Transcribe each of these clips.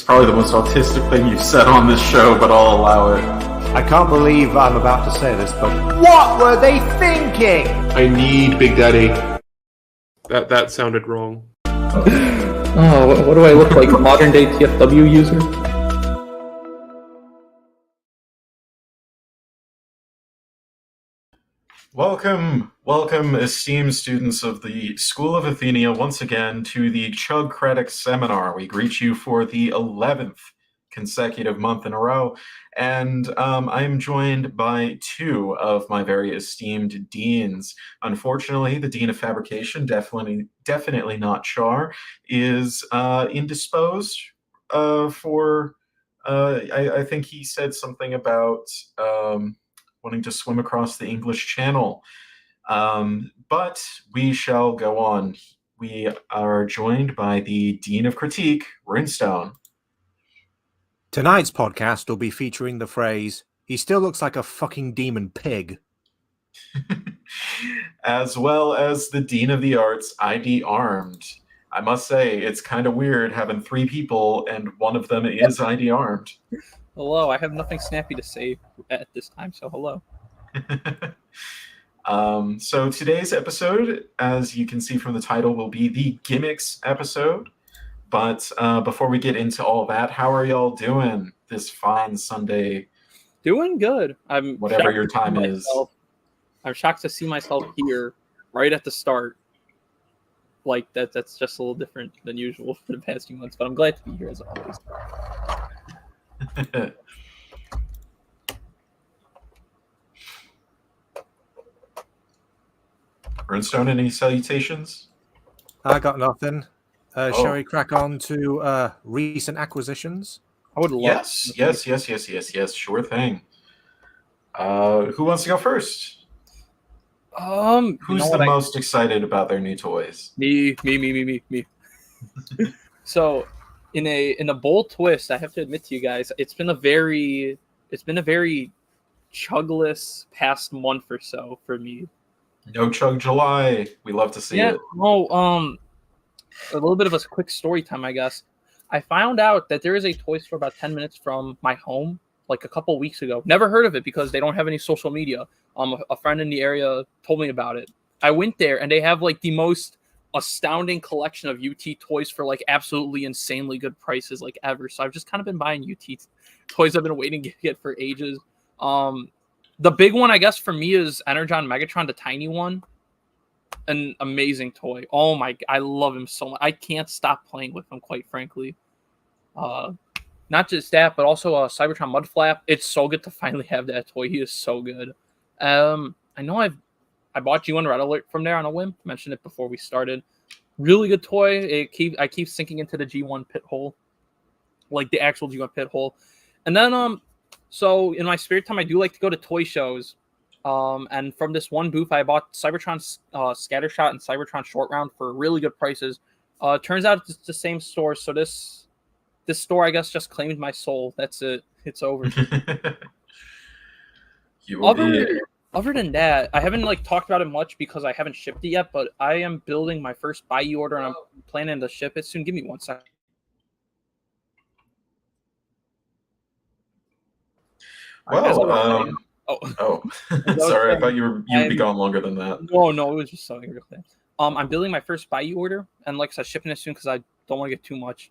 probably the most autistic thing you've said on this show, but I'll allow it. I can't believe I'm about to say this, but what were they thinking? I need Big Daddy. That sounded wrong. Oh, what do I look like? A modern day TFW user? Welcome, esteemed students of the School of Athenia, once again to the Chugcratic seminar. We greet you for the 11th consecutive month in a row, and I'm joined by two of my very esteemed deans. Unfortunately, the Dean of Fabrication, definitely Not Char, is indisposed I think he said something about wanting to swim across the English Channel. But we shall go on. We are joined by the Dean of Critique, Runestone. Tonight's podcast will be featuring the phrase, "He still looks like a fucking demon pig." As well as the Dean of the Arts, IdArmed. I must say, it's kind of weird having three people and one of them is IdArmed. Hello, I have nothing snappy to say at this time, so hello. So today's episode, as you can see from the title, will be the Gimmicks episode. But before we get into all that, how are y'all doing this fine Sunday? Doing good. Whatever your time is. I'm shocked to see myself here right at the start. Like that's just a little different than usual for the past few months, but I'm glad to be here as always. Runestone, any salutations? I got nothing. Shall we crack on to recent acquisitions? I would love. Yes. Sure thing. Who wants to go first? Who's the most excited about their new toys? Me. So, in a bold twist, I have to admit to you guys, it's been a very chugless past month or so for me. No Chug July. We love to see it. No, a little bit of a quick story time, I guess. I found out that there is a toy store about 10 minutes from my home, like a couple weeks ago. Never heard of it because they don't have any social media. A friend in the area told me about it. I went there and they have like the most astounding collection of UT toys for like absolutely insanely good prices like ever. So I've just kind of been buying UT toys I've been waiting to get for ages. The big one, I guess, for me is Energon Megatron, the tiny one. An amazing toy. Oh my, I love him so much. I can't stop playing with him, quite frankly. Not just that, but also Cybertron Mudflap. It's so good to finally have that toy. He is so good. I know I bought G1 Red Alert from there on a whim. Mentioned it before we started. Really good toy. I keep sinking into the G1 pit hole, like the actual G1 pit hole. And then so in my spare time, I do like to go to toy shows. And from this one booth, I bought Cybertron Scattershot and Cybertron Short Round for really good prices. Turns out it's the same store, so this store, I guess, just claimed my soul. That's it. It's over. Other than that, I haven't talked about it much because I haven't shipped it yet, but I am building my first buy order and I'm planning to ship it soon. Give me 1 second. Well, sorry, I thought you'd be gone longer than that. No, it was just something real quick. I'm building my first buy order, and like I said, shipping it soon because I don't want to get too much.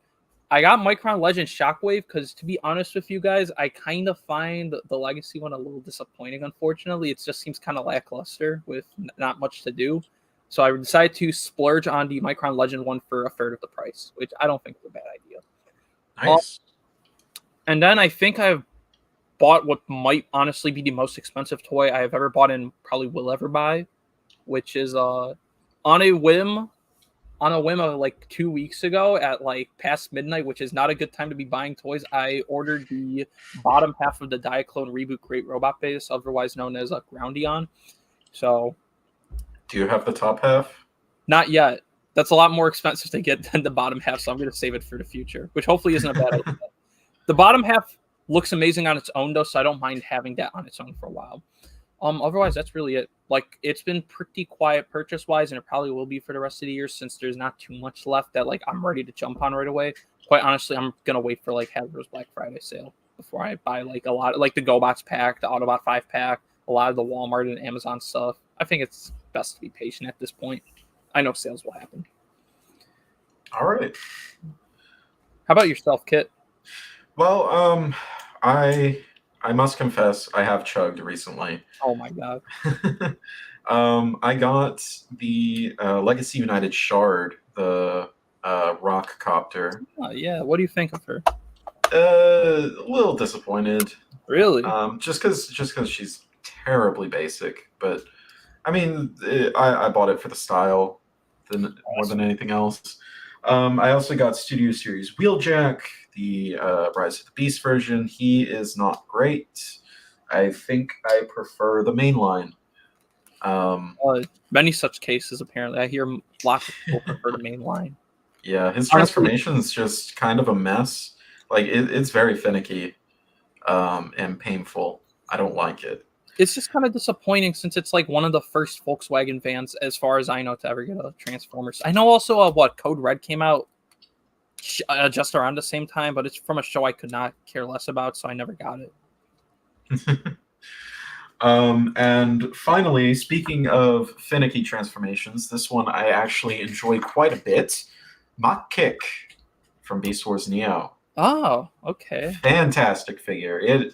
I got Micron Legend Shockwave because, to be honest with you guys, I kind of find the Legacy one a little disappointing, unfortunately. It just seems kind of lackluster with not much to do. So I decided to splurge on the Micron Legend one for a third of the price, which I don't think is a bad idea. Nice. And then I think I've bought what might honestly be the most expensive toy I have ever bought and probably will ever buy, which is on a whim of like 2 weeks ago at like past midnight, which is not a good time to be buying toys. I ordered the bottom half of the Diaclone Reboot Great Robot Base, otherwise known as a Groundion. So, do you have the top half? Not yet. That's a lot more expensive to get than the bottom half, so I'm going to save it for the future, which hopefully isn't a bad idea. The bottom half looks amazing on its own, though, so I don't mind having that on its own for a while. Otherwise, that's really it. Like, it's been pretty quiet purchase-wise, and it probably will be for the rest of the year since there's not too much left that, like, I'm ready to jump on right away. quite honestly, I'm gonna wait for like Hasbro's Black Friday sale before I buy like a lot, like the GoBots pack, the Autobot 5-pack, a lot of the Walmart and Amazon stuff. I think it's best to be patient at this point. I know sales will happen. All right. How about yourself, Kit? Well, I must confess I have chugged recently. Oh my god. I got the Legacy United Shard, the rock copter. Oh, yeah. What do you think of her? A little disappointed. Really? Just because she's terribly basic. But I mean, I bought it for the style more than anything else. I also got Studio Series Wheeljack, the Rise of the Beast version. He is not great. I think I prefer the mainline. Many such cases, apparently. I hear lots of people prefer the main line. Yeah, his transformation is just kind of a mess. Like, it's very finicky and painful. I don't like it. It's just kind of disappointing since it's like one of the first Volkswagen vans, as far as I know, to ever get a Transformers. I know also Code Red came out just around the same time, but it's from a show I could not care less about, so I never got it. And finally, speaking of finicky transformations, this one I actually enjoy quite a bit. Mach Kick from Beast Wars Neo. Oh, okay. Fantastic figure. It's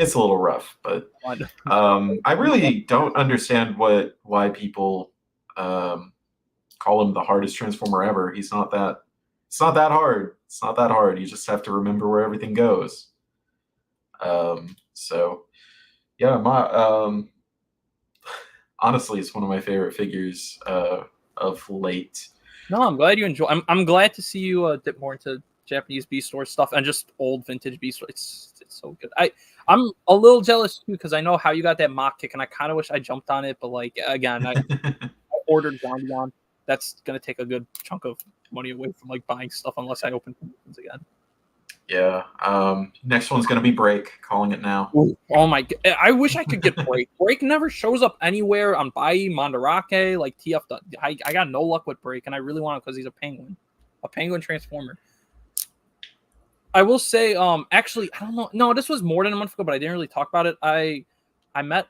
a little rough, but I really don't understand why people call him the hardest Transformer ever. It's not that hard. It's not that hard. You just have to remember where everything goes. So yeah, honestly, it's one of my favorite figures of late. No, I'm glad you enjoy. I'm glad to see you dip more into Japanese Beast Wars stuff and just old vintage Beast Wars. It's so good. I'm a little jealous too because I know how you got that Mach Kick, and I kind of wish I jumped on it. But like again, I ordered Zondion. That's gonna take a good chunk of money away from like buying stuff unless I open things again. Yeah. Next one's gonna be Break. Calling it now. Oh my god! I wish I could get Break. Break never shows up anywhere on Bai, Mandarake, like TF. I got no luck with Break, and I really want him because he's a penguin Transformer. I will say, actually, I don't know. No, this was more than a month ago, but I didn't really talk about it. I met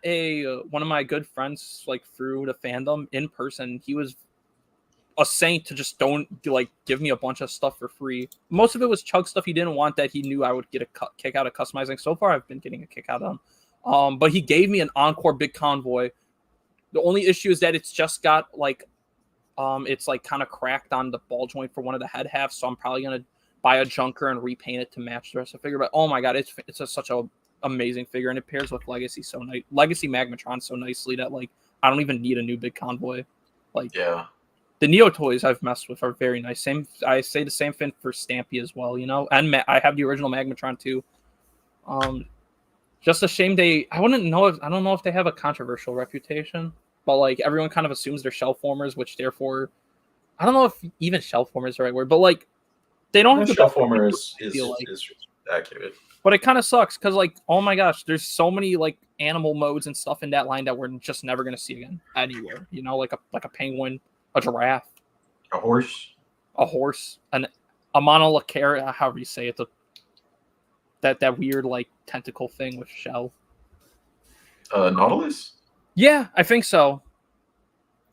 one of my good friends like through the fandom in person. He was a saint to just don't like give me a bunch of stuff for free. Most of it was Chug stuff he didn't want that he knew I would get a kick out of customizing. So far, I've been getting a kick out of him. But he gave me an Encore Big Convoy. The only issue is that it's just got like, it's like kind of cracked on the ball joint for one of the head halves. So I'm probably gonna buy a junker and repaint it to match the rest of the figure. But oh my god, it's such a amazing figure, and it pairs with Legacy so nice. Legacy Magmatron so nicely that like I don't even need a new Big Convoy. Like yeah. The Neo toys I've messed with are very nice. I say the same thing for Stampy as well, you know. And I have the original Magmatron too. Just a shame I don't know if they have a controversial reputation, but like everyone kind of assumes they're shell formers, which therefore I don't know if even shell former is the right word, but like they don't have the shell former is accurate. But it kind of sucks because like oh my gosh, there's so many like animal modes and stuff in that line that we're just never gonna see again anywhere. You know, like a penguin. A giraffe, a horse, a monolacera, however you say it, that weird like tentacle thing with shell. Nautilus? Yeah, I think so.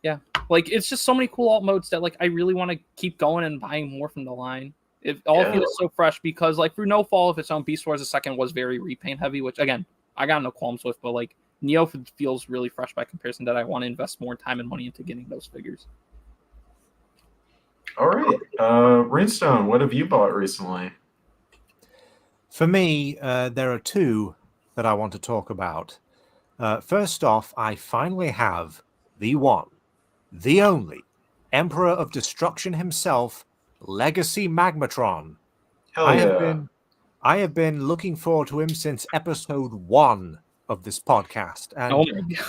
Yeah, like it's just so many cool alt modes that like I really want to keep going and buying more from the line. It all feels so fresh because like through No Fall of its own, Beast Wars II was very repaint heavy, which again I got no qualms with, but like Neo feels really fresh by comparison that I want to invest more time and money into getting those figures. All right. Runestone, what have you bought recently? For me, there are two that I want to talk about. First off, I finally have the one, the only, Emperor of Destruction himself, Legacy Magmatron. Hell yeah. I have been looking forward to him since episode 1 of this podcast. And oh my God.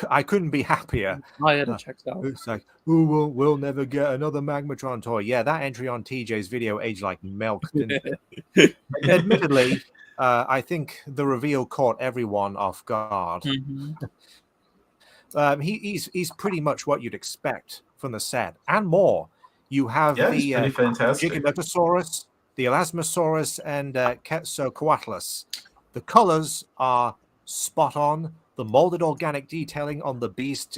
I couldn't be happier. I had to check out. It's like, oh, we'll never get another Magmatron toy. Yeah, that entry on TJ's video aged like milk, didn't it? Admittedly, I think the reveal caught everyone off guard. Mm-hmm. He's pretty much what you'd expect from the set and more. You have Yeah, the he's pretty fantastic. Giganotosaurus, the Elasmosaurus, and Quetzalcoatlus. The colors are spot on. The molded organic detailing on the beasts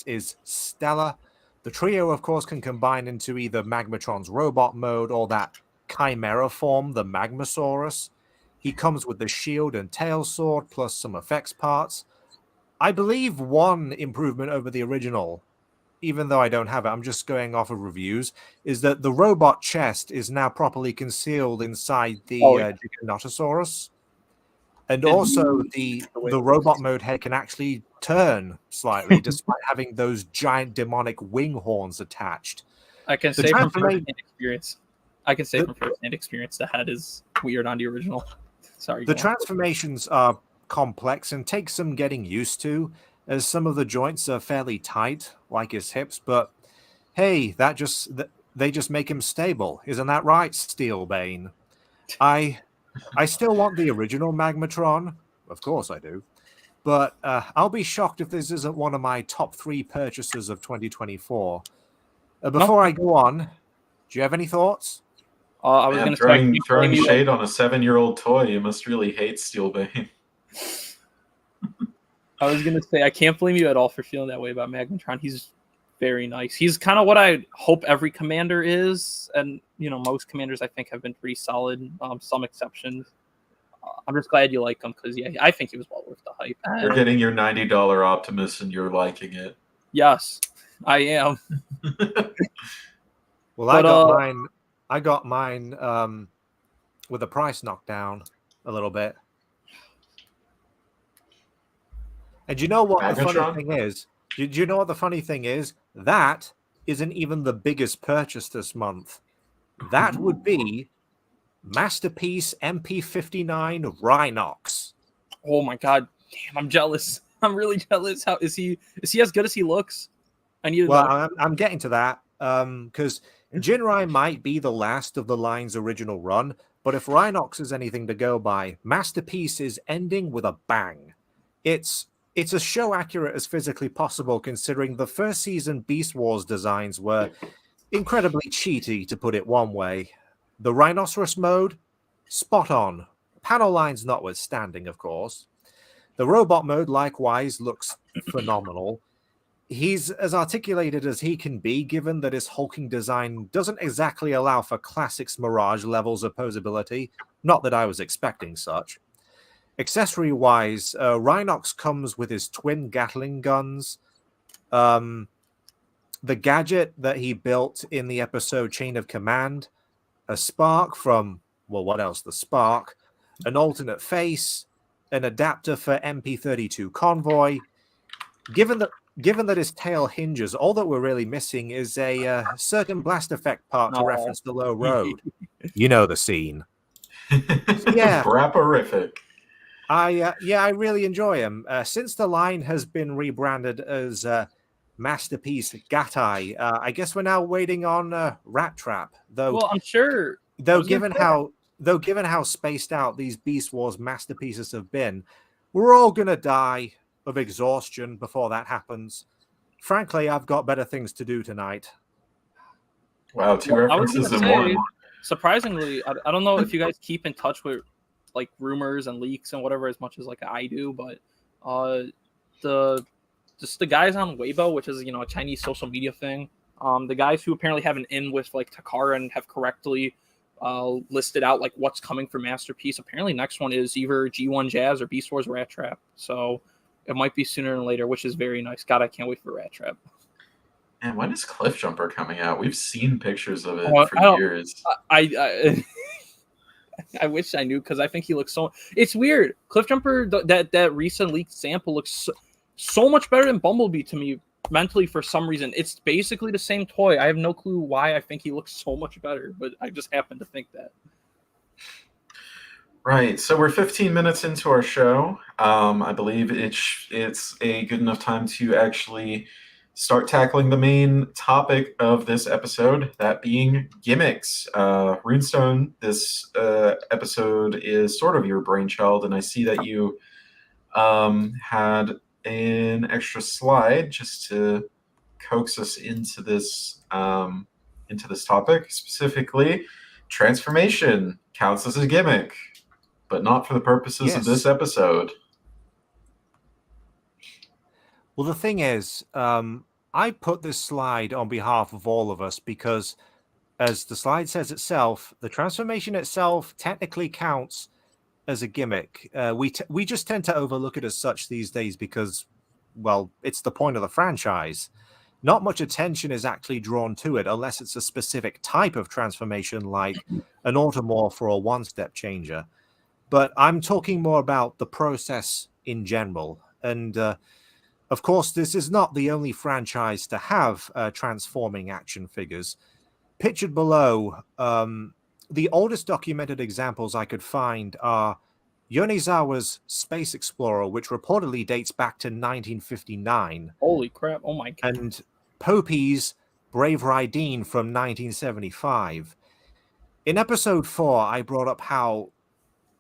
is stellar. The trio, of course, can combine into either Magmatron's robot mode or that chimera form, the Magmasaurus. He comes with the shield and tail sword plus some effects parts. I believe one improvement over the original, even though I don't have it, I'm just going off of reviews, is that the robot chest is now properly concealed inside the Giganotosaurus. And also the robot mode head can actually turn slightly despite having those giant demonic wing horns attached. I can say from first-hand experience. The head is weird on the original. Sorry. The transformations are complex and take some getting used to, as some of the joints are fairly tight, like his hips, but hey, they just make him stable. Isn't that right, Steelbane? I still want the original Magmatron. Of course I do. But I'll be shocked if this isn't one of my top 3 purchases of 2024. Before I go on, do you have any thoughts? I was going to say, throwing shade on a 7-year-old toy. You must really hate Steelbane. I was going to say, I can't blame you at all for feeling that way about Magmatron. He's very nice. He's kind of what I hope every commander is. And, most commanders I think have been pretty solid, some exceptions. I'm just glad you like him because, yeah, I think he was well worth the hype. You're getting your $90 Optimus and you're liking it. Yes, I am. Well, I got mine with the price knocked down a little bit. And you know what the funny thing is? Do you know what the funny thing is? That isn't even the biggest purchase this month. That would be Masterpiece MP59 Rhinox. Oh my god. Damn, I'm jealous. I'm really jealous. How is he as good as he looks? I'm getting to that. Because Jinrai might be the last of the line's original run, but if Rhinox is anything to go by, Masterpiece is ending with a bang. It's as show accurate as physically possible, considering the first season Beast Wars designs were incredibly cheaty, to put it one way. The Rhinoceros mode, spot on. Panel lines notwithstanding, of course. The robot mode, likewise, looks phenomenal. He's as articulated as he can be, given that his hulking design doesn't exactly allow for classics Mirage levels of posability. Not that I was expecting such. Accessory-wise, Rhinox comes with his twin Gatling guns. The gadget that he built in the episode Chain of Command, a spark from, well, what else? The spark, an alternate face, an adapter for MP32 Convoy. Given that his tail hinges, all that we're really missing is a certain blast effect part to reference the low road. You know the scene. Yeah. Rapperific. I really enjoy him. Since the line has been rebranded as Masterpiece Gatai, I guess we're now waiting on Rat Trap. Though I'm sure. Though given how spaced out these Beast Wars masterpieces have been, we're all gonna die of exhaustion before that happens. Frankly, I've got better things to do tonight. Wow, 2 references in one. Surprisingly, I don't know if you guys keep in touch with like rumors and leaks and whatever as much as like I do, but the guys on Weibo, which is a Chinese social media thing, the guys who apparently have an in with like Takara and have correctly listed out like what's coming for Masterpiece. Apparently, next one is either G1 Jazz or Beast Wars Rat Trap. So it might be sooner than later, which is very nice. God, I can't wait for Rat Trap. And when is Cliff Jumper coming out? We've seen pictures of it for years. I wish I knew because I think he looks so. It's weird. Cliff Jumper, that recent leaked sample looks so much better than Bumblebee to me mentally for some reason. It's basically the same toy. I have no clue why I think he looks so much better, but I just happen to think that. Right. So we're 15 minutes into our show. I believe it's a good enough time to actually start tackling the main topic of this episode, that being gimmicks. Runestone, this episode is sort of your brainchild, and I see that you had an extra slide just to coax us into this into this topic. Specifically, transformation counts as a gimmick, but not for the purposes of this episode. Well, the thing is, I put this slide on behalf of all of us because, as the slide says itself, the transformation itself technically counts as a gimmick. We just tend to overlook it as such these days because, well, it's the point of the franchise. Not much attention is actually drawn to it unless it's a specific type of transformation like an automorph or a one-step changer. But I'm talking more about the process in general. And of course, this is not the only franchise to have transforming action figures. Pictured below, the oldest documented examples I could find are Yonezawa's Space Explorer, which reportedly dates back to 1959. Holy crap, oh my god. And Popey's Brave Rydeen from 1975. In episode 4, I brought up how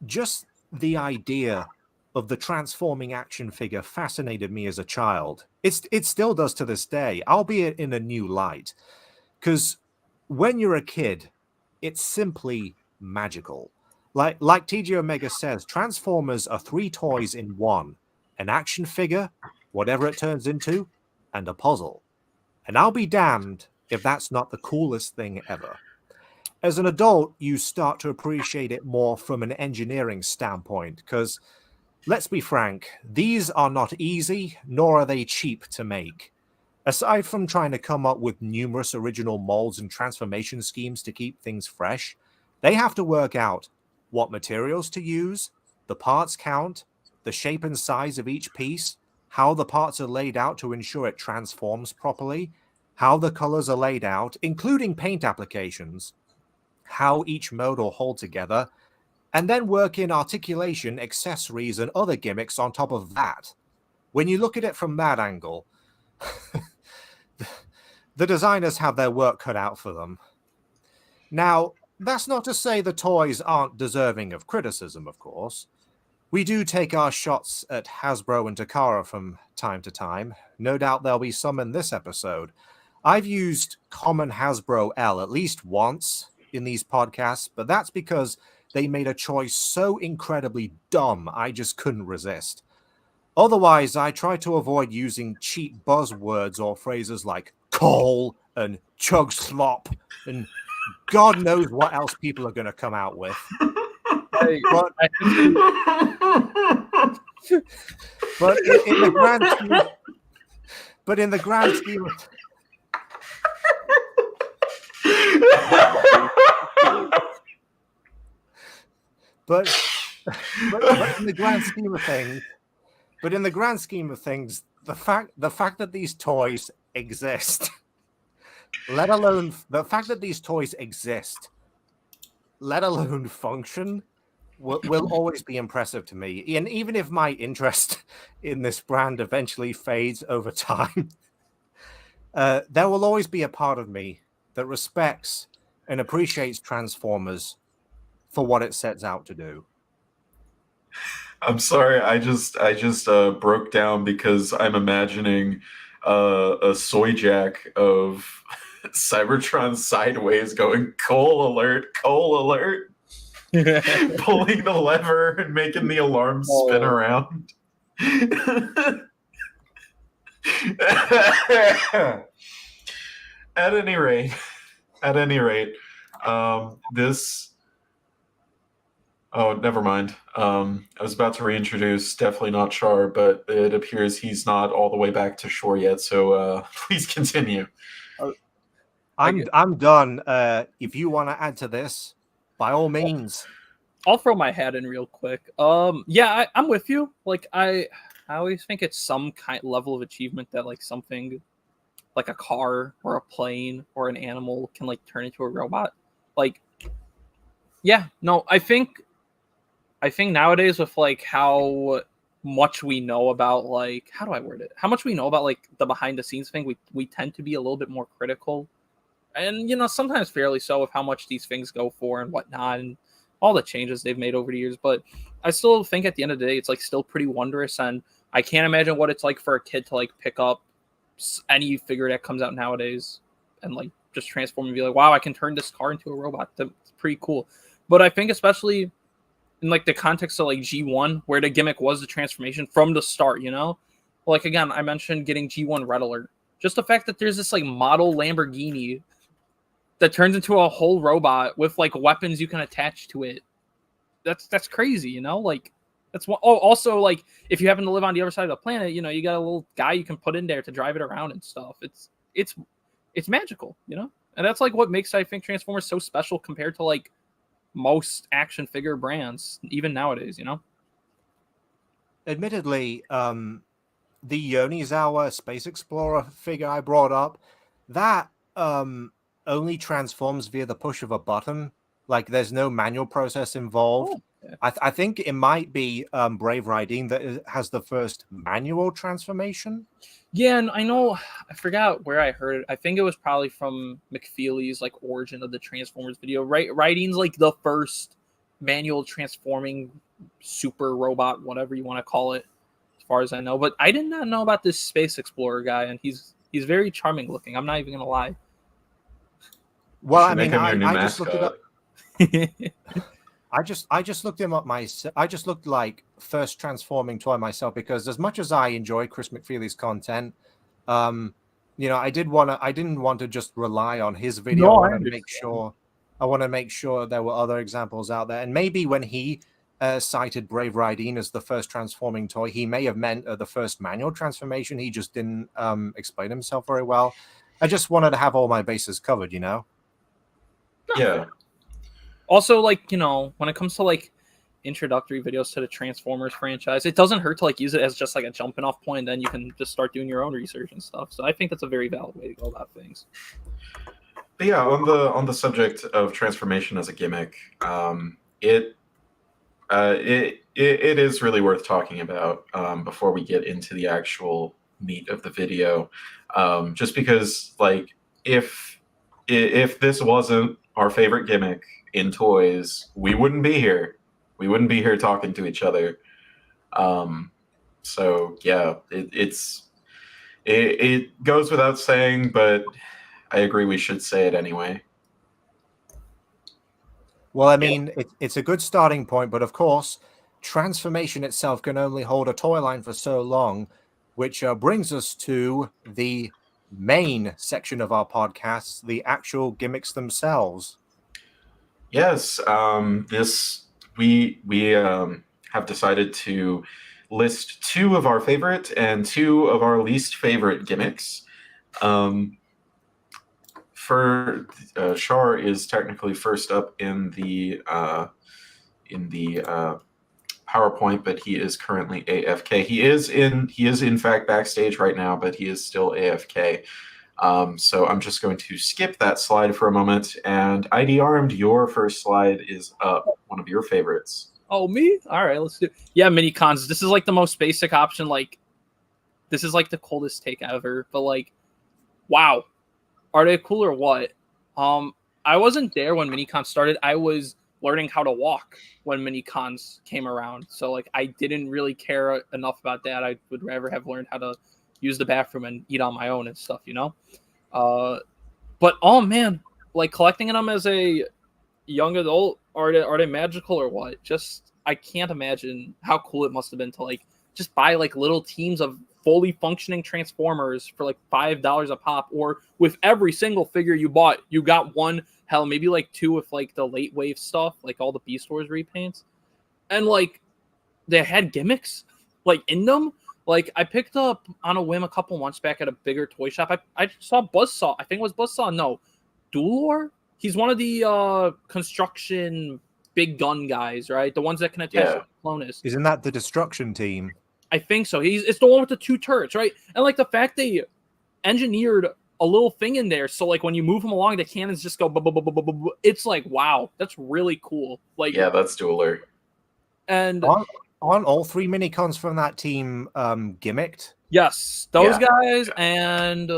just the idea of the transforming action figure fascinated me as a child. It still does to this day, albeit in a new light. Because when you're a kid, it's simply magical. Like TG Omega says, Transformers are 3 toys in one: an action figure, whatever it turns into, and a puzzle. And I'll be damned if that's not the coolest thing ever. As an adult, you start to appreciate it more from an engineering standpoint, because let's be frank, these are not easy, nor are they cheap to make. Aside from trying to come up with numerous original molds and transformation schemes to keep things fresh, they have to work out what materials to use, the parts count, the shape and size of each piece, how the parts are laid out to ensure it transforms properly, how the colors are laid out, including paint applications, how each mode will hold together, and then work in articulation, accessories, and other gimmicks on top of that. When you look at it from that angle, the designers have their work cut out for them. Now, that's not to say the toys aren't deserving of criticism, of course. We do take our shots at Hasbro and Takara from time to time. No doubt there'll be some in this episode. I've used common Hasbro L at least once in these podcasts, but that's because they made a choice so incredibly dumb I just couldn't resist. Otherwise, I try to avoid using cheap buzzwords or phrases like coal and chug slop and God knows what else people are going to come out with. Hey, But in the grand scheme, in the grand scheme of but in the grand scheme of things, the fact that these toys exist, let alone function, will always be impressive to me. And even if my interest in this brand eventually fades over time, there will always be a part of me that respects and appreciates Transformers for what it sets out to do. I'm sorry, I just broke down because I'm imagining a soy jack of Cybertron sideways going coal alert, pulling the lever and making the alarm spin around. At any rate, this. Oh, never mind. I was about to reintroduce definitely Not Char, but it appears he's not all the way back to shore yet. So please continue. I'm done. If you want to add to this, by all means. I'll throw my hat in real quick. Yeah, I'm with you. Like I always think it's some kind level of achievement that like something like a car or a plane or an animal can like turn into a robot. Like, yeah, no, I think nowadays with like how much we know about like how do I word it? How much we know about like the behind the scenes thing, we tend to be a little bit more critical. And sometimes fairly so of how much these things go for and whatnot and all the changes they've made over the years. But I still think at the end of the day, it's like still pretty wondrous. And I can't imagine what it's like for a kid to like pick up any figure that comes out nowadays and like just transform and be like, wow, I can turn this car into a robot. That's pretty cool. But I think especially in like the context of like G1, where the gimmick was the transformation from the start, you know? Like again, I mentioned getting G1 Red Alert. Just the fact that there's this like model Lamborghini that turns into a whole robot with like weapons you can attach to it. That's crazy, you know? Like that's what. Oh, also like if you happen to live on the other side of the planet, you know, you got a little guy you can put in there to drive it around and stuff. It's magical, you know? And that's like what makes I think Transformers so special compared to like most action figure brands, even nowadays, you know? Admittedly, the Yonizawa Space Explorer figure I brought up, that only transforms via the push of a button. Like, there's no manual process involved. Oh, yeah. I think it might be Brave Rydeen that has the first manual transformation. Yeah, and I know, I forgot where I heard it. I think it was probably from McFeely's like Origin of the Transformers video. Right, Rydeen's like the first manual transforming super robot, whatever you want to call it, as far as I know. But I did not know about this Space Explorer guy, and he's very charming looking. I'm not even gonna lie. Well, Should I make mean, him your new I just looked it up. I just looked him up myself. I just looked like first transforming toy myself, because as much as I enjoy Chris McFeely's content, you know, I didn't want to just rely on his video. No, I I wanted to make sure. I want to make sure there were other examples out there, and maybe when he cited Brave Rydeen as the first transforming toy, he may have meant the first manual transformation. He just didn't explain himself very well. I just wanted to have all my bases covered, you know. Yeah. Also, like, you know, when it comes to like introductory videos to the Transformers franchise, it doesn't hurt to like use it as just like a jumping off point, and then you can just start doing your own research and stuff. So I think that's a very valid way to go about things. But yeah, on the subject of transformation as a gimmick, it is really worth talking about before we get into the actual meat of the video. Just because, like, if this wasn't our favorite gimmick in toys, we wouldn't be here. We wouldn't be here talking to each other. So yeah, it goes without saying, but I agree we should say it anyway. Well, I mean, it's a good starting point, but of course, transformation itself can only hold a toy line for so long, which brings us to the main section of our podcast, the actual gimmicks themselves. Yes, we have decided to list two of our favorite and two of our least favorite gimmicks. For Char is technically first up in the PowerPoint, but he is currently AFK. He is in fact backstage right now, but he is still AFK. So I'm just going to skip that slide for a moment. And IdArmed, your first slide is up, one of your favorites. Oh, me? All right, let's do it. Yeah, mini cons. This is like the most basic option. Like, this is like the coldest take ever. But like, wow, are they cool or what? I wasn't there when mini cons started. I was learning how to walk when mini cons came around. So like, I didn't really care enough about that. I would rather have learned how to use the bathroom and eat on my own and stuff, you know? But oh man, like collecting them as a young adult, are they magical or what? Just, I can't imagine how cool it must have been to like just buy like little teams of fully functioning Transformers for like $5 a pop, or with every single figure you bought, you got one, hell, maybe like two with like the late wave stuff, like all the Beast Wars repaints. And like they had gimmicks like in them. Like, I picked up on a whim a couple months back at a bigger toy shop. I saw Buzzsaw. I think it was Buzzsaw. No, Dualor? He's one of the construction big gun guys, right? The ones that can attach to Clonus. Isn't that the Destruction Team? I think so. It's the one with the two turrets, right? And, like, the fact they engineered a little thing in there, so, like, when you move them along, the cannons just go... It's like, wow, that's really cool. Like, yeah, that's Dualor. And... Aren't all three minicons from that team gimmicked? Yes, those guys and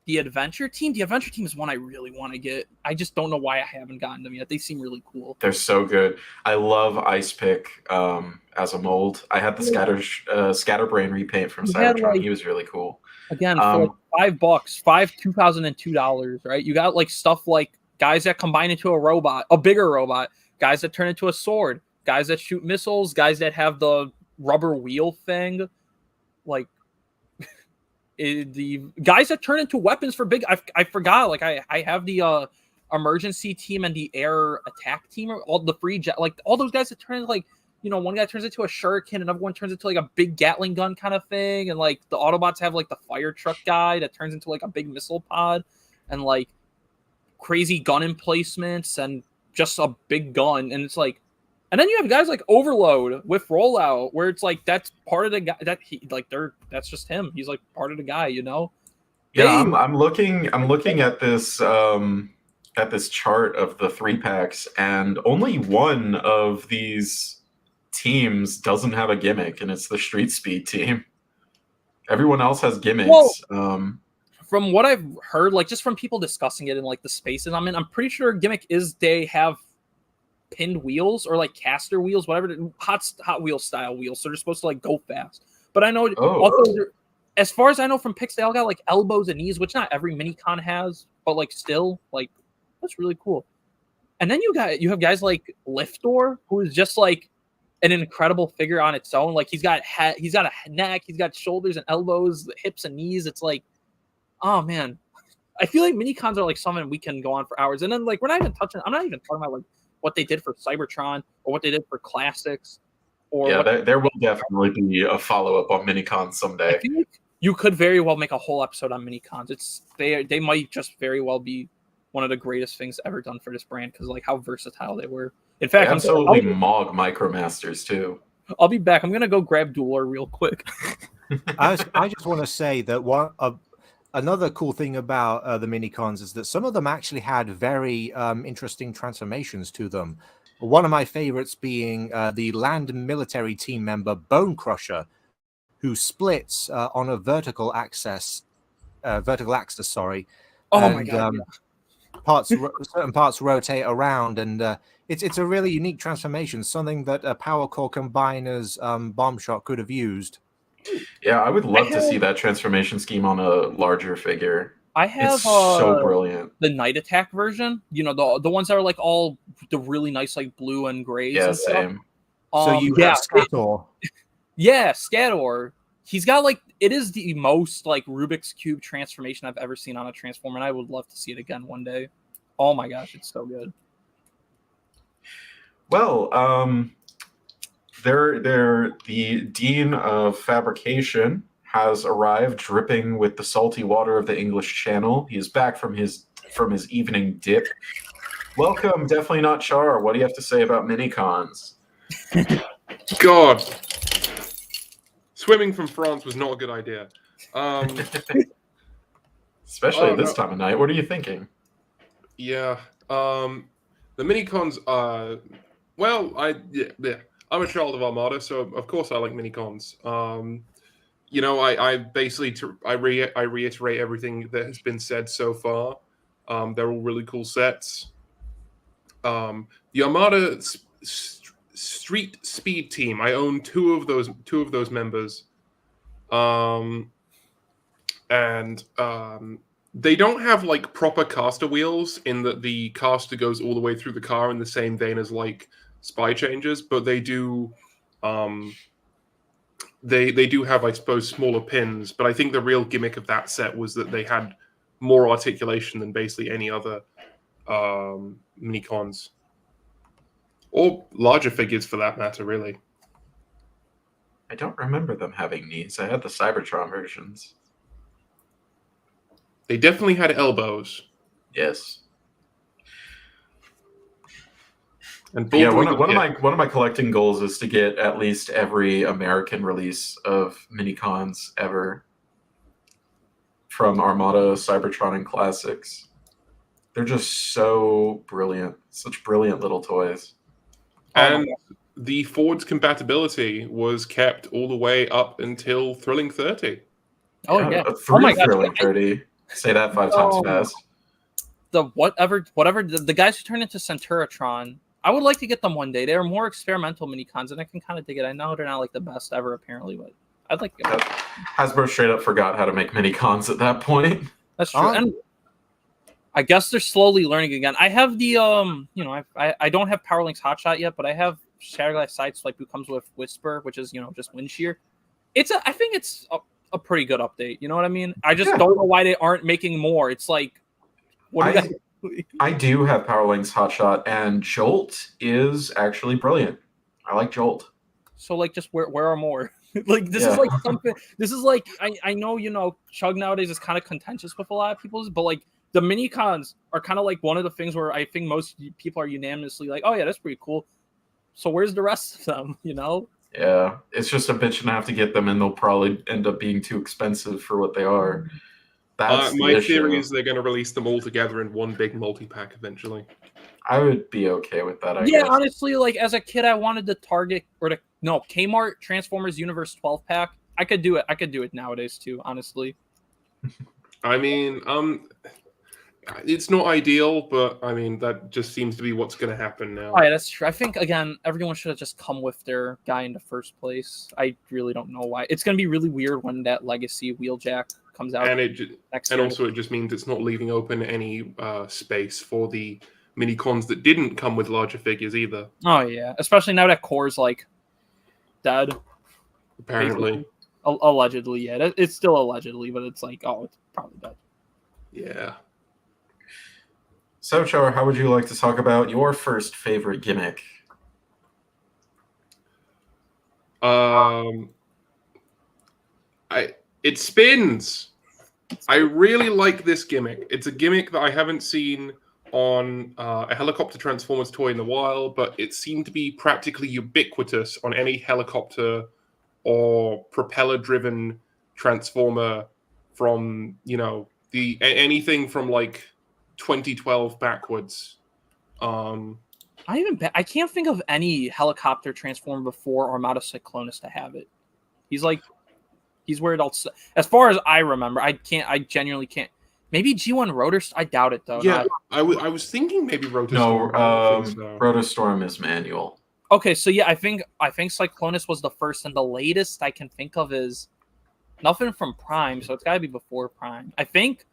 the Adventure Team. The Adventure Team is one I really want to get. I just don't know why I haven't gotten them yet. They seem really cool. They're so good. I love Ice Pick as a mold. I had the Scatterbrain repaint from Cybertron. Like, he was really cool. Again, for like $5, $2002, right? You got like stuff like guys that combine into a robot, a bigger robot, guys that turn into a sword, guys that shoot missiles, guys that have the rubber wheel thing, like the guys that turn into weapons for big. I forgot. Like I have the emergency team and the air attack team, or all the free jet, like all those guys that turn into like, you know, one guy turns into a shuriken, another one turns into like a big Gatling gun kind of thing, and like the Autobots have like the fire truck guy that turns into like a big missile pod, and like crazy gun emplacements and just a big gun, and it's like, and then you have guys like Overload with Rollout, where it's like that's part of the guy that he like that's just him. He's like part of the guy, you know. Yeah, I'm looking at this chart of the 3-packs, and only one of these teams doesn't have a gimmick, and it's the Street Speed team. Everyone else has gimmicks. Well, from what I've heard, like just from people discussing it in like the spaces I'm in, I'm pretty sure gimmick is they have pinned wheels or like caster wheels, whatever, hot wheel style wheels, so they're supposed to like go fast. But I know also, as far as I know from picks, they all got like elbows and knees, which not every minicon has, but like still, like that's really cool. And then you have guys like Liftor, who is just like an incredible figure on its own. Like he's got a neck, he's got shoulders and elbows, hips and knees. It's like, oh man, I feel like minicons are like something we can go on for hours. And then like I'm not even talking about like what they did for Cybertron or what they did for Classics. Or yeah, there will definitely be a follow-up on minicons someday. I feel like you could very well make a whole episode on minicons. They might just very well be one of the greatest things ever done for this brand, because like how versatile they were. In fact, absolutely Mog Micromasters too. I'll be back. I'm gonna go grab Dueler real quick. I just want to say that another cool thing about the minicons is that some of them actually had very interesting transformations to them. One of my favorites being the land military team member Bone Crusher, who splits on a vertical axis. Sorry. Oh my god! Certain parts rotate around, and it's a really unique transformation. Something that a Power Core Combiner's Bomb Shot could have used. Yeah, I would love to see that transformation scheme on a larger figure. I have it's so brilliant. The Night Attack version, you know, the ones that are like all the really nice like blue and grays. Yeah, and same. So you have Scator. Yeah, Scator. He's got like, it is the most like Rubik's Cube transformation I've ever seen on a Transformer, and I would love to see it again one day. Oh my gosh, it's so good. Well, the Dean of Fabrication has arrived, dripping with the salty water of the English Channel. He is back from his evening dip. Welcome, Definitely Not Char. What do you have to say about minicons? God, swimming from France was not a good idea. Especially this time of night. What are you thinking? Yeah, the minicons are well. I'm a child of Armada, so of course I like minicons. You know, I basically I reiterate everything that has been said so far. They're all really cool sets. The Armada Street Speed team, I own two of those members. They don't have like proper caster wheels in that the caster goes all the way through the car in the same vein as like Spy Changers, but they do they do have, I suppose, smaller pins. But I think the real gimmick of that set was that they had more articulation than basically any other minicons, or larger figures for that matter, really. I don't remember them having knees. I had the Cybertron versions. They definitely had elbows. Yes. And yeah, one of my collecting goals is to get at least every American release of minicons ever from Armada, Cybertron, and Classics. They're just so brilliant. Such brilliant little toys. And the forwards compatibility was kept all the way up until Thrilling 30. Oh yeah. Through Thrilling 30. Say that 5 times fast. The whatever the guys who turned into Centuratron, I would like to get them one day. They're more experimental minicons, and I can kind of dig it. I know they're not like the best ever, apparently, but I'd like. Hasbro straight up forgot how to make mini cons at that point. That's true. And I guess they're slowly learning again. I have the I don't have Powerlink's Hotshot yet, but I have Shatterglass Sideswipe, who comes with Whisper, which is just wind shear. I think it's a pretty good update. You know what I mean? I just don't know why they aren't making more. It's like, I do have Powerlink's Hotshot, and Jolt is actually brilliant. I like Jolt. So like, just where are more? Like this is like something. This is like I know Chug nowadays is kind of contentious with a lot of people, but like the mini cons are kind of like one of the things where I think most people are unanimously like, oh yeah, that's pretty cool. So where's the rest of them? Yeah, it's just a bitch and I have to get them, and they'll probably end up being too expensive for what they are. That's my theory is they're going to release them all together in one big multi-pack eventually. I would be okay with that, I guess. Yeah, honestly, like as a kid, I wanted the Target Kmart Transformers Universe 12-pack. I could do it nowadays too, honestly. I mean, it's not ideal, but I mean that just seems to be what's going to happen now. Oh yeah, that's true. I think again, everyone should have just come with their guy in the first place. I really don't know why. It's going to be really weird when that Legacy Wheeljack comes out. And also it just means it's not leaving open any space for the mini cons that didn't come with larger figures either. Oh yeah, especially now that Core's like dead. Apparently. Basically. Allegedly, yeah. It's still allegedly, but it's like, oh, it's probably dead. Yeah. So, Char, how would you like to talk about your first favorite gimmick? It spins. I really like this gimmick. It's a gimmick that I haven't seen on a helicopter Transformers toy in a while, but it seemed to be practically ubiquitous on any helicopter or propeller-driven Transformer from, anything from like 2012 backwards. I can't think of any helicopter Transformer before Armada Cyclonus to have it. He's where it all. As far as I remember, I genuinely can't. Maybe G1 Rotor. I doubt it though. Yeah, I was thinking maybe Rotor. No, Rotostorm is manual. Okay, so yeah, I think Cyclonus was the first, and the latest I can think of is nothing from Prime, so it's got to be before Prime. I think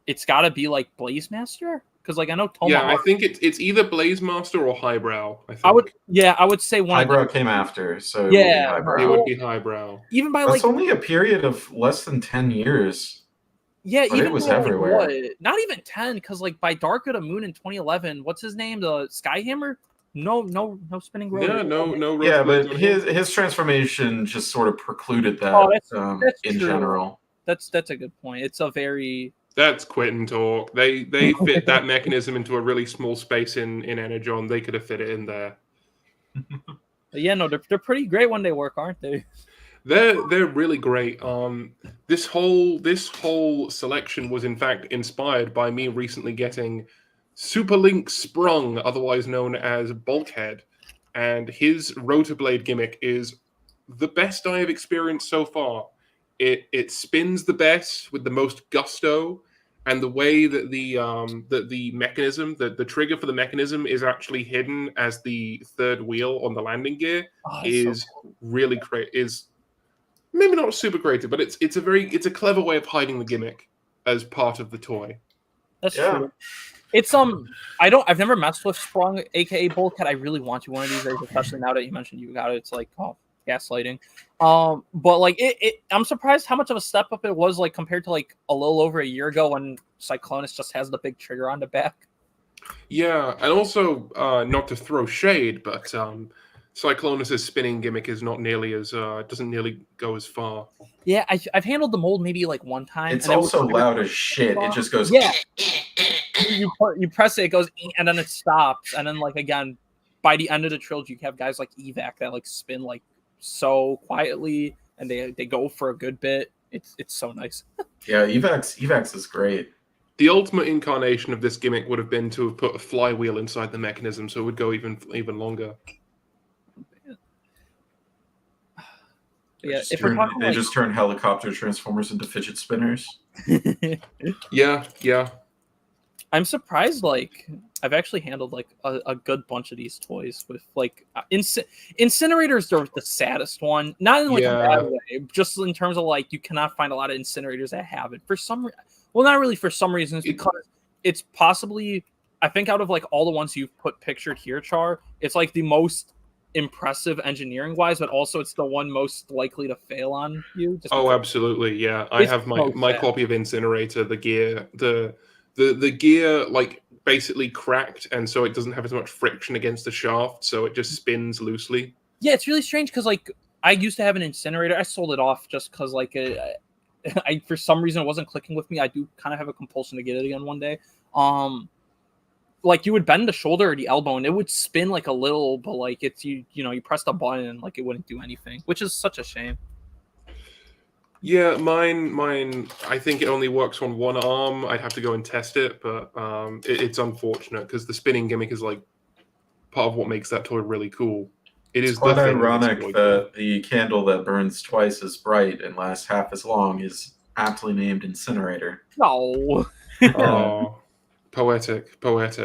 it's got to be like Blaze Master, because like I know Tomahawk. Yeah, I think it's either Blaze Master or Highbrow. I think. I would say one. Highbrow came after, so it would be Highbrow. Even by that's only a period of less than 10 years. Yeah, but it was everywhere. Not even 10, because like by Dark of the Moon in 2011, what's his name? The Skyhammer? No spinning rotor. Yeah, no. Yeah, but his transformation just sort of precluded that. That's in true. General. That's a good point. It's a very. That's Quentin talk. They fit that mechanism into a really small space in Energon. They could have fit it in there. Yeah, no, they're pretty great when they work, aren't they? They're really great. This whole selection was in fact inspired by me recently getting Super Link Sprung, otherwise known as Bulkhead, and his Rotorblade gimmick is the best I have experienced so far. It spins the best with the most gusto, and the way that the mechanism, the trigger for the mechanism is actually hidden as the third wheel on the landing gear is so cool. Really great. Is maybe not super creative, but it's a clever way of hiding the gimmick as part of the toy. That's true. It's I've never messed with Sprung, aka Bulkhead. I really want you one of these days, especially now that you mentioned you got it. It's like, oh, gaslighting. But like I'm surprised how much of a step up it was like compared to like a little over a year ago when Cyclonus just has the big trigger on the back. Yeah, and also not to throw shade, but Cyclonus's spinning gimmick is not nearly as doesn't nearly go as far. Yeah, I've handled the mold maybe like one time. It's also loud as shit. It just goes. Yeah. You press it goes, and then it stops, and then like again, by the end of the trilogy, you have guys like Evac that like spin like so quietly, and they go for a good bit. It's so nice. Yeah, Evax is great. The ultimate incarnation of this gimmick would have been to have put a flywheel inside the mechanism, so it would go even longer. Yeah, they just turn helicopter Transformers into fidget spinners. Yeah. I'm surprised, like, I've actually handled like a good bunch of these toys with like incinerators. Are the saddest one, not in like a bad way, just in terms of like you cannot find a lot of incinerators that have it for some. Well, not really for some reasons, because it's possibly, I think, out of like all the ones you've put pictured here, Char, it's like the most impressive engineering wise, but also it's the one most likely to fail on you. Oh, absolutely, yeah. I have my copy of Incinerator. The gear, the gear like basically cracked, and so it doesn't have as much friction against the shaft, so it just spins loosely. Yeah, it's really strange because like I used to have an incinerator. I sold it off just because like I for some reason it wasn't clicking with me. I do kind of have a compulsion to get it again one day. Like you would bend the shoulder or the elbow and it would spin like a little, but like it's you know you pressed a button and like it wouldn't do anything, which is such a shame. Yeah, mine. I think it only works on one arm. I'd have to go and test it, but it's unfortunate because the spinning gimmick is like part of what makes that toy really cool. It's quite ironic that the candle that burns twice as bright and lasts half as long is aptly named Incinerator. No. Oh, poetic. But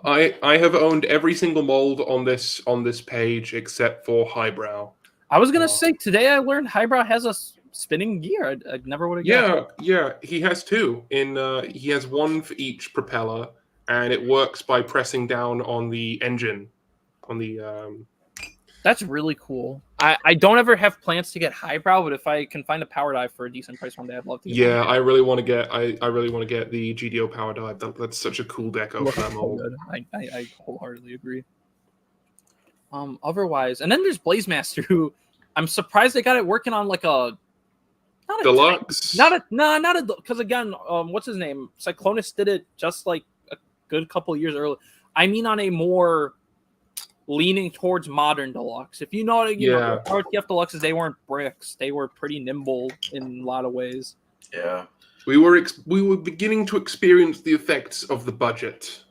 I have owned every single mold on this page except for Highbrow. I was gonna say today I learned Highbrow has a spinning gear. I never would have guessed. Yeah. He has two. He has one for each propeller, and it works by pressing down on the engine. That's really cool. I don't ever have plans to get Highbrow, but if I can find a power dive for a decent price one day, I'd love to. Yeah, I really want to get. I really want to get the GDO power dive. That's such a cool deco for that mold. I wholeheartedly agree. Otherwise, and then there's Blazemaster, who I'm surprised they got it working on like a not a deluxe, not a because again, what's his name? Cyclonus did it just like a good couple of years earlier. I mean, on a more leaning towards modern deluxe. If you know what RTF deluxes, they weren't bricks. They were pretty nimble in a lot of ways. Yeah, we were beginning to experience the effects of the budget.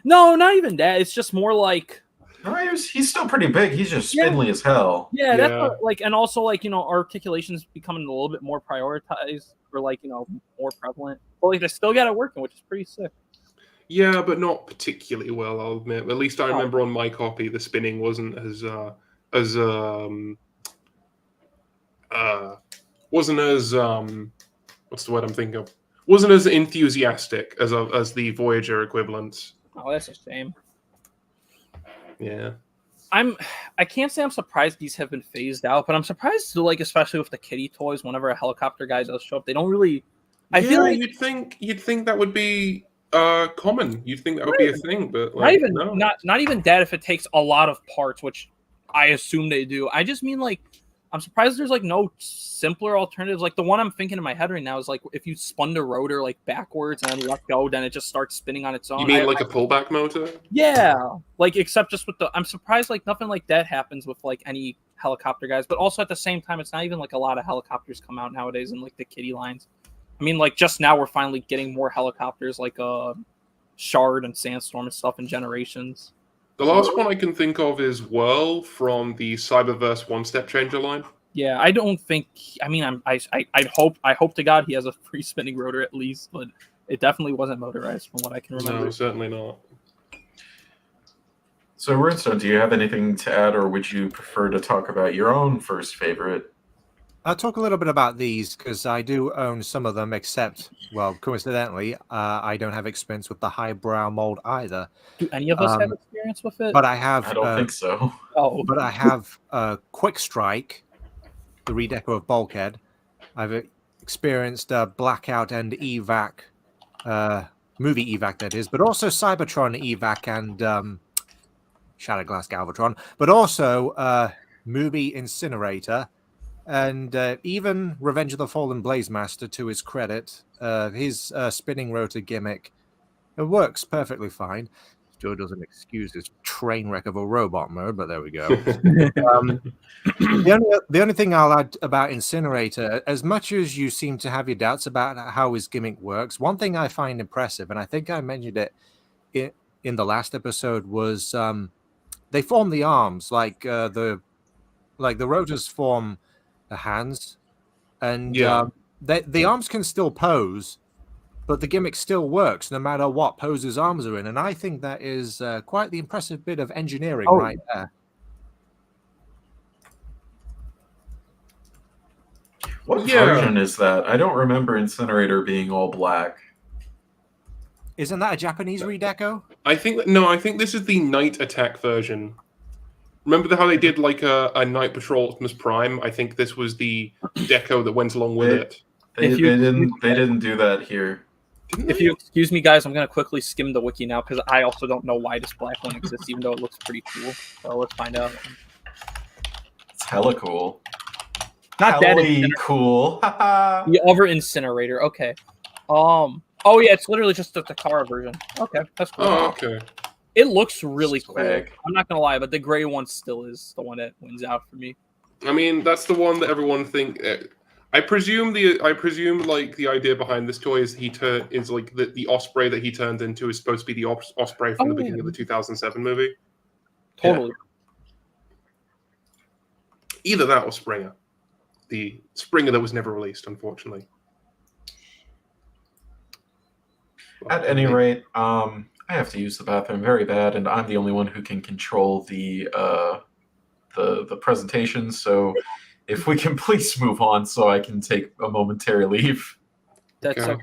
No, not even that. It's just more like. No, he's still pretty big. He's just spindly as hell. Yeah, that's what, like, and also like articulation's becoming a little bit more prioritized or like more prevalent. But like they still got it working, which is pretty sick. Yeah, but not particularly well, I'll admit. At least I remember on my copy the spinning wasn't as what's the word I'm thinking of? Wasn't as enthusiastic as the Voyager equivalents. Oh, that's a shame. Yeah. I can't say I'm surprised these have been phased out, but I'm surprised like especially with the kitty toys, whenever a helicopter guy does show up, they don't really feel like you'd think that would be common. You'd think that would be a thing, but like, not even that if it takes a lot of parts, which I assume they do. I just mean like I'm surprised there's like no simpler alternatives. Like the one I'm thinking in my head right now is like if you spun the rotor like backwards and then let go, then it just starts spinning on its own. You mean like a pullback motor? Yeah, like except just with I'm surprised like nothing like that happens with like any helicopter guys. But also at the same time, it's not even like a lot of helicopters come out nowadays in like the kitty lines. I mean, like just now we're finally getting more helicopters like Shard and Sandstorm and stuff in Generations. The last one I can think of is Whirl from the Cyberverse One Step Changer line. Yeah, I don't think. I mean, I hope to God he has a free spinning rotor at least, but it definitely wasn't motorized from what I can remember. No, certainly not. So, Runestone, do you have anything to add, or would you prefer to talk about your own first favorite? I'll talk a little bit about these because I do own some of them, except, well, coincidentally, I don't have experience with the highbrow mold either. Do any of us have experience with it? But I have. I don't think so. Oh, but I have Quick Strike, the redeco of Bulkhead. I've experienced Blackout and Evac, movie Evac that is, but also Cybertron Evac and Shatterglass Galvatron, but also movie Incinerator. And even Revenge of the Fallen Blazemaster, to his credit, his spinning rotor gimmick, it works perfectly fine. Still doesn't excuse his train wreck of a robot mode, but there we go. The only thing I'll add about Incinerator, as much as you seem to have your doubts about how his gimmick works, one thing I find impressive, and I think I mentioned it in the last episode, was they form the arms like the rotors form the hands, and the arms can still pose, but the gimmick still works no matter what pose his arms are in, and I think that is quite the impressive bit of engineering right there. What version is that? I don't remember Incinerator being all black. Isn't that a Japanese redeco? I think this is the Night Attack version. Remember how they did like a Night Patrol Optimus Prime? I think this was the deco that went along with it. They didn't do that here. If you excuse me, guys, I'm going to quickly skim the wiki now because I also don't know why this black one exists, even though it looks pretty cool. So let's find out. It's hella cool. Not hella that cool. The other Incinerator. Okay. Oh yeah, it's literally just the Takara version. Okay, that's cool. Oh, okay. It looks really cool. Swag. I'm not gonna lie, but the gray one still is the one that wins out for me. I mean, that's the one that everyone think. I presume like the idea behind this toy is is like the Osprey that he turned into is supposed to be the Osprey from the beginning of the 2007 movie. Totally. Yeah. Either that or Springer, the Springer that was never released, unfortunately. At any rate, I have to use the bathroom very bad, and I'm the only one who can control the presentation. So, if we can please move on, so I can take a momentary leave. That's okay.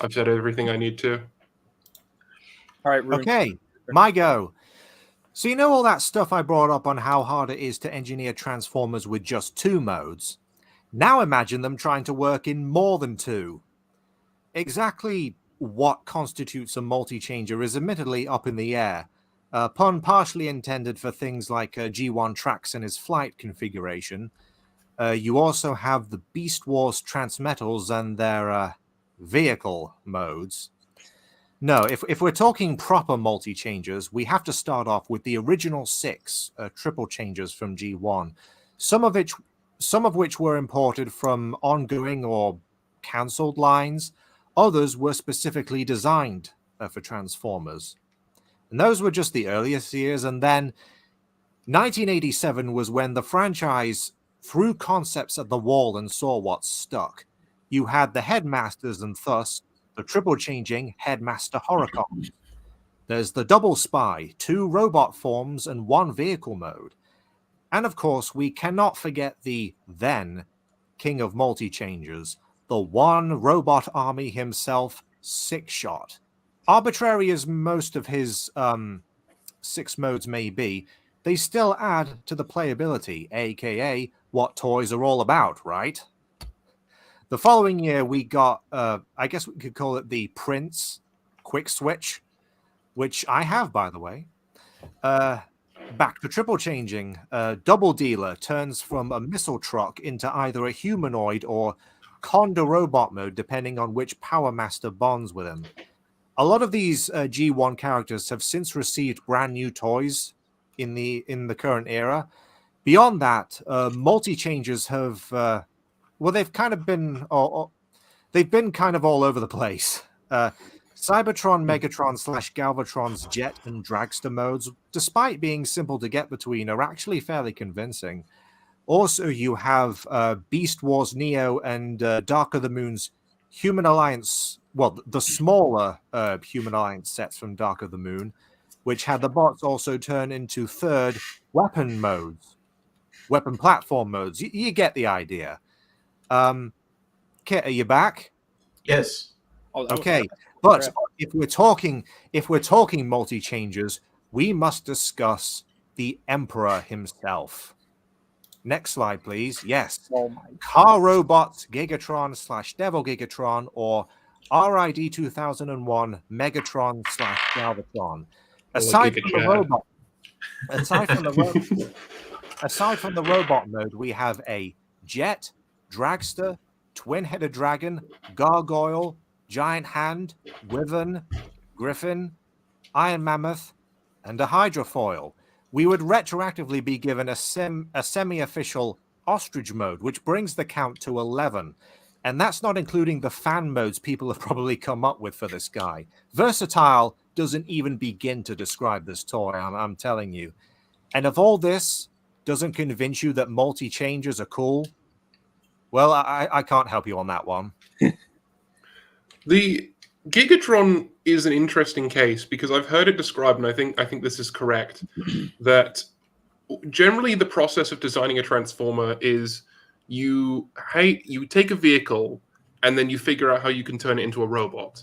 I've said everything I need to. All right. Ruin. Okay, my go. So you know all that stuff I brought up on how hard it is to engineer Transformers with just 2 modes? Now imagine them trying to work in more than 2. Exactly what constitutes a multi-changer is admittedly up in the air. Pun partially intended for things like G1 Trax and his flight configuration. You also have the Beast Wars Transmetals and their vehicle modes. No, if we're talking proper multi-changers, we have to start off with the original 6 triple changers from G1, some of which were imported from ongoing or cancelled lines. Others were specifically designed for Transformers. And those were just the earliest years. And then 1987 was when the franchise threw concepts at the wall and saw what stuck. You had the Headmasters and thus the triple-changing Headmaster Horicons. There's the Double Spy, 2 robot forms and 1 vehicle mode. And of course, we cannot forget the then king of multi-changers, the one robot army himself, Six-Shot. Arbitrary as most of his 6 modes may be, they still add to the playability, aka what toys are all about, right? The following year, we got, I guess we could call it the Prince Quick Switch, which I have, by the way. Back to triple changing. Double Dealer turns from a missile truck into either a humanoid or Condor robot mode, depending on which Power Master bonds with him. A lot of these G1 characters have since received brand new toys in the current era. Beyond that, multi-changers have, they've kind of been, they've been kind of all over the place. Cybertron, Megatron / Galvatron's jet and dragster modes, despite being simple to get between, are actually fairly convincing. Also, you have Beast Wars Neo and Dark of the Moon's Human Alliance, the smaller Human Alliance sets from Dark of the Moon, which had the bots also turn into 3rd weapon modes, weapon platform modes. You get the idea. Kit, are you back? Yes. Okay, but if we're talking multi-changers, we must discuss the Emperor himself. Next slide, please. Yes. Oh my Car Robots Gigatron / Devil Gigatron, or RID 2001 Megatron / Galvatron. Aside from the robot mode, we have a jet, dragster, twin-headed dragon, gargoyle, giant hand, wyvern, griffin, iron mammoth, and a hydrofoil. We would retroactively be given a semi-official ostrich mode, which brings the count to 11. And that's not including the fan modes people have probably come up with for this guy. Versatile doesn't even begin to describe this toy, I'm telling you. And if all this doesn't convince you that multi-changers are cool, well, I can't help you on that one. The Gigatron is an interesting case because I've heard it described, and I think this is correct, that generally the process of designing a transformer is you take a vehicle and then you figure out how you can turn it into a robot.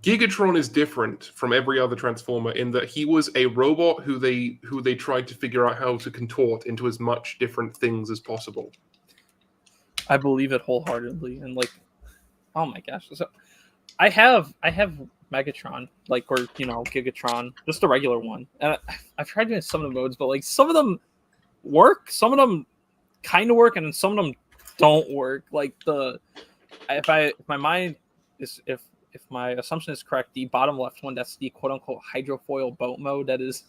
Gigatron is different from every other transformer in that he was a robot who they tried to figure out how to contort into as much different things as possible. I believe it wholeheartedly, and like, oh my gosh, so I have Megatron, like, or Gigatron, just a regular one, and I've tried doing some of the modes, but like some of them work, some of them kind of work, and some of them don't work. Like if my assumption is correct, the bottom left one, that's the quote unquote hydrofoil boat mode. It's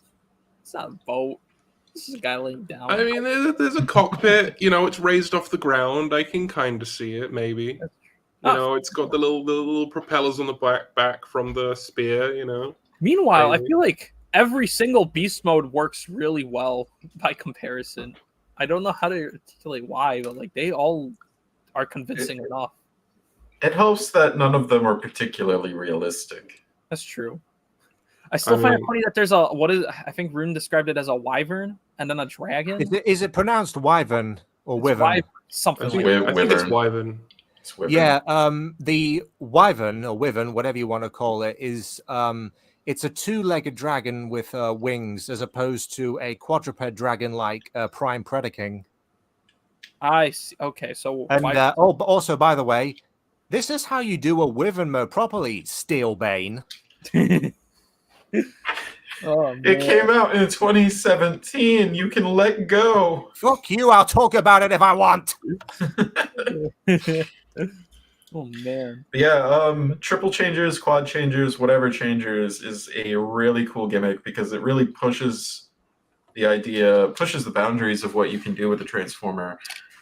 not a boat. This is a guy laying down. I mean, there's a cockpit. It's raised off the ground. I can kind of see it, maybe. It's got the little propellers on the back from the spear. Meanwhile, I feel like every single beast mode works really well by comparison. I don't know how to articulate why, but like they all are convincing enough. It helps that none of them are particularly realistic. That's true. I still find it funny that there's I think Rune described it as a wyvern and then a dragon. Is it pronounced wyvern or wyvern? Something like that. I think it's wyvern. It's wyvern. Yeah, the wyvern or wyvern, whatever you want to call it, is it's a two-legged dragon with wings as opposed to a quadruped dragon like Prime Predaking. I see. Okay, so and also, by the way, this is how you do a wyvern mode properly, Steelbane. Oh, man. It came out in 2017. You can let go. Fuck you. I'll talk about it if I want. Oh, man. Yeah, triple changers, quad changers, whatever changers is a really cool gimmick because it really pushes the boundaries of what you can do with the transformer.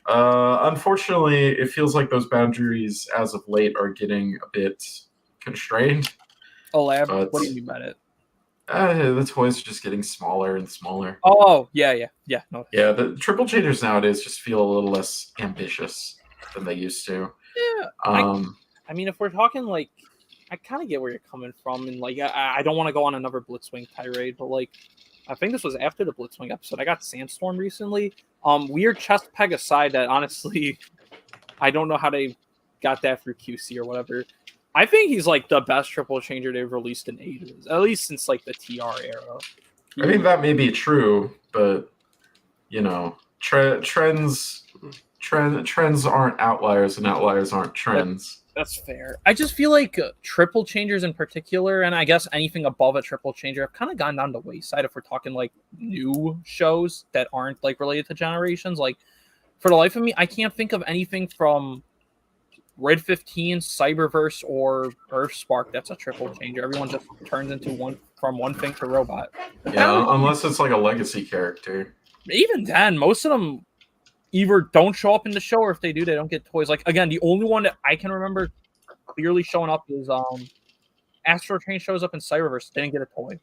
Unfortunately, it feels like those boundaries as of late are getting a bit constrained. What do you mean by it? The toys are just getting smaller and smaller. Oh, yeah. No. Yeah, the triple changers nowadays just feel a little less ambitious than they used to. Yeah. I mean, if we're talking like, I kind of get where you're coming from, and like, I don't want to go on another Blitzwing tirade, but like, I think this was after the Blitzwing episode. I got Sandstorm recently. Weird chest peg aside, that honestly, I don't know how they got that through QC or whatever. I think he's like the best triple changer they've released in ages, at least since like the TR era. I mean, that may be true, but trends aren't outliers, and outliers aren't trends. That's fair. I just feel like triple changers in particular, and I guess anything above a triple changer, have kind of gone down the wayside if we're talking like new shows that aren't like related to generations. Like, for the life of me, I can't think of anything from Red 15, Cyberverse, or Earthspark that's a triple changer. Everyone just turns into one thing to robot. Yeah, unless it's like a legacy character. Even then, most of them either don't show up in the show, or if they do, they don't get toys. Like, again, the only one that I can remember clearly showing up is Astro Train shows up in Cyberverse, didn't get a toy.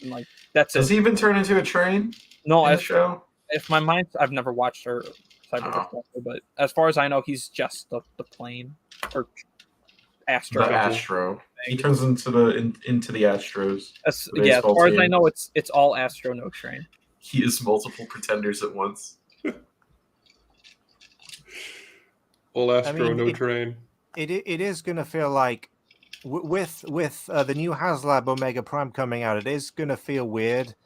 And, like, that's Does it. he even turn into a train? No, in the show? If my mind, I've never watched her Cyberverse, but as far as I know, he's just the plane or Astro. The Astro. He turns into the Astros. Yeah, as far as I know, it's all Astro, no train. He is multiple pretenders at once. All Astro, no train. It is going to feel like with the new HasLab Omega Prime coming out, it is going to feel weird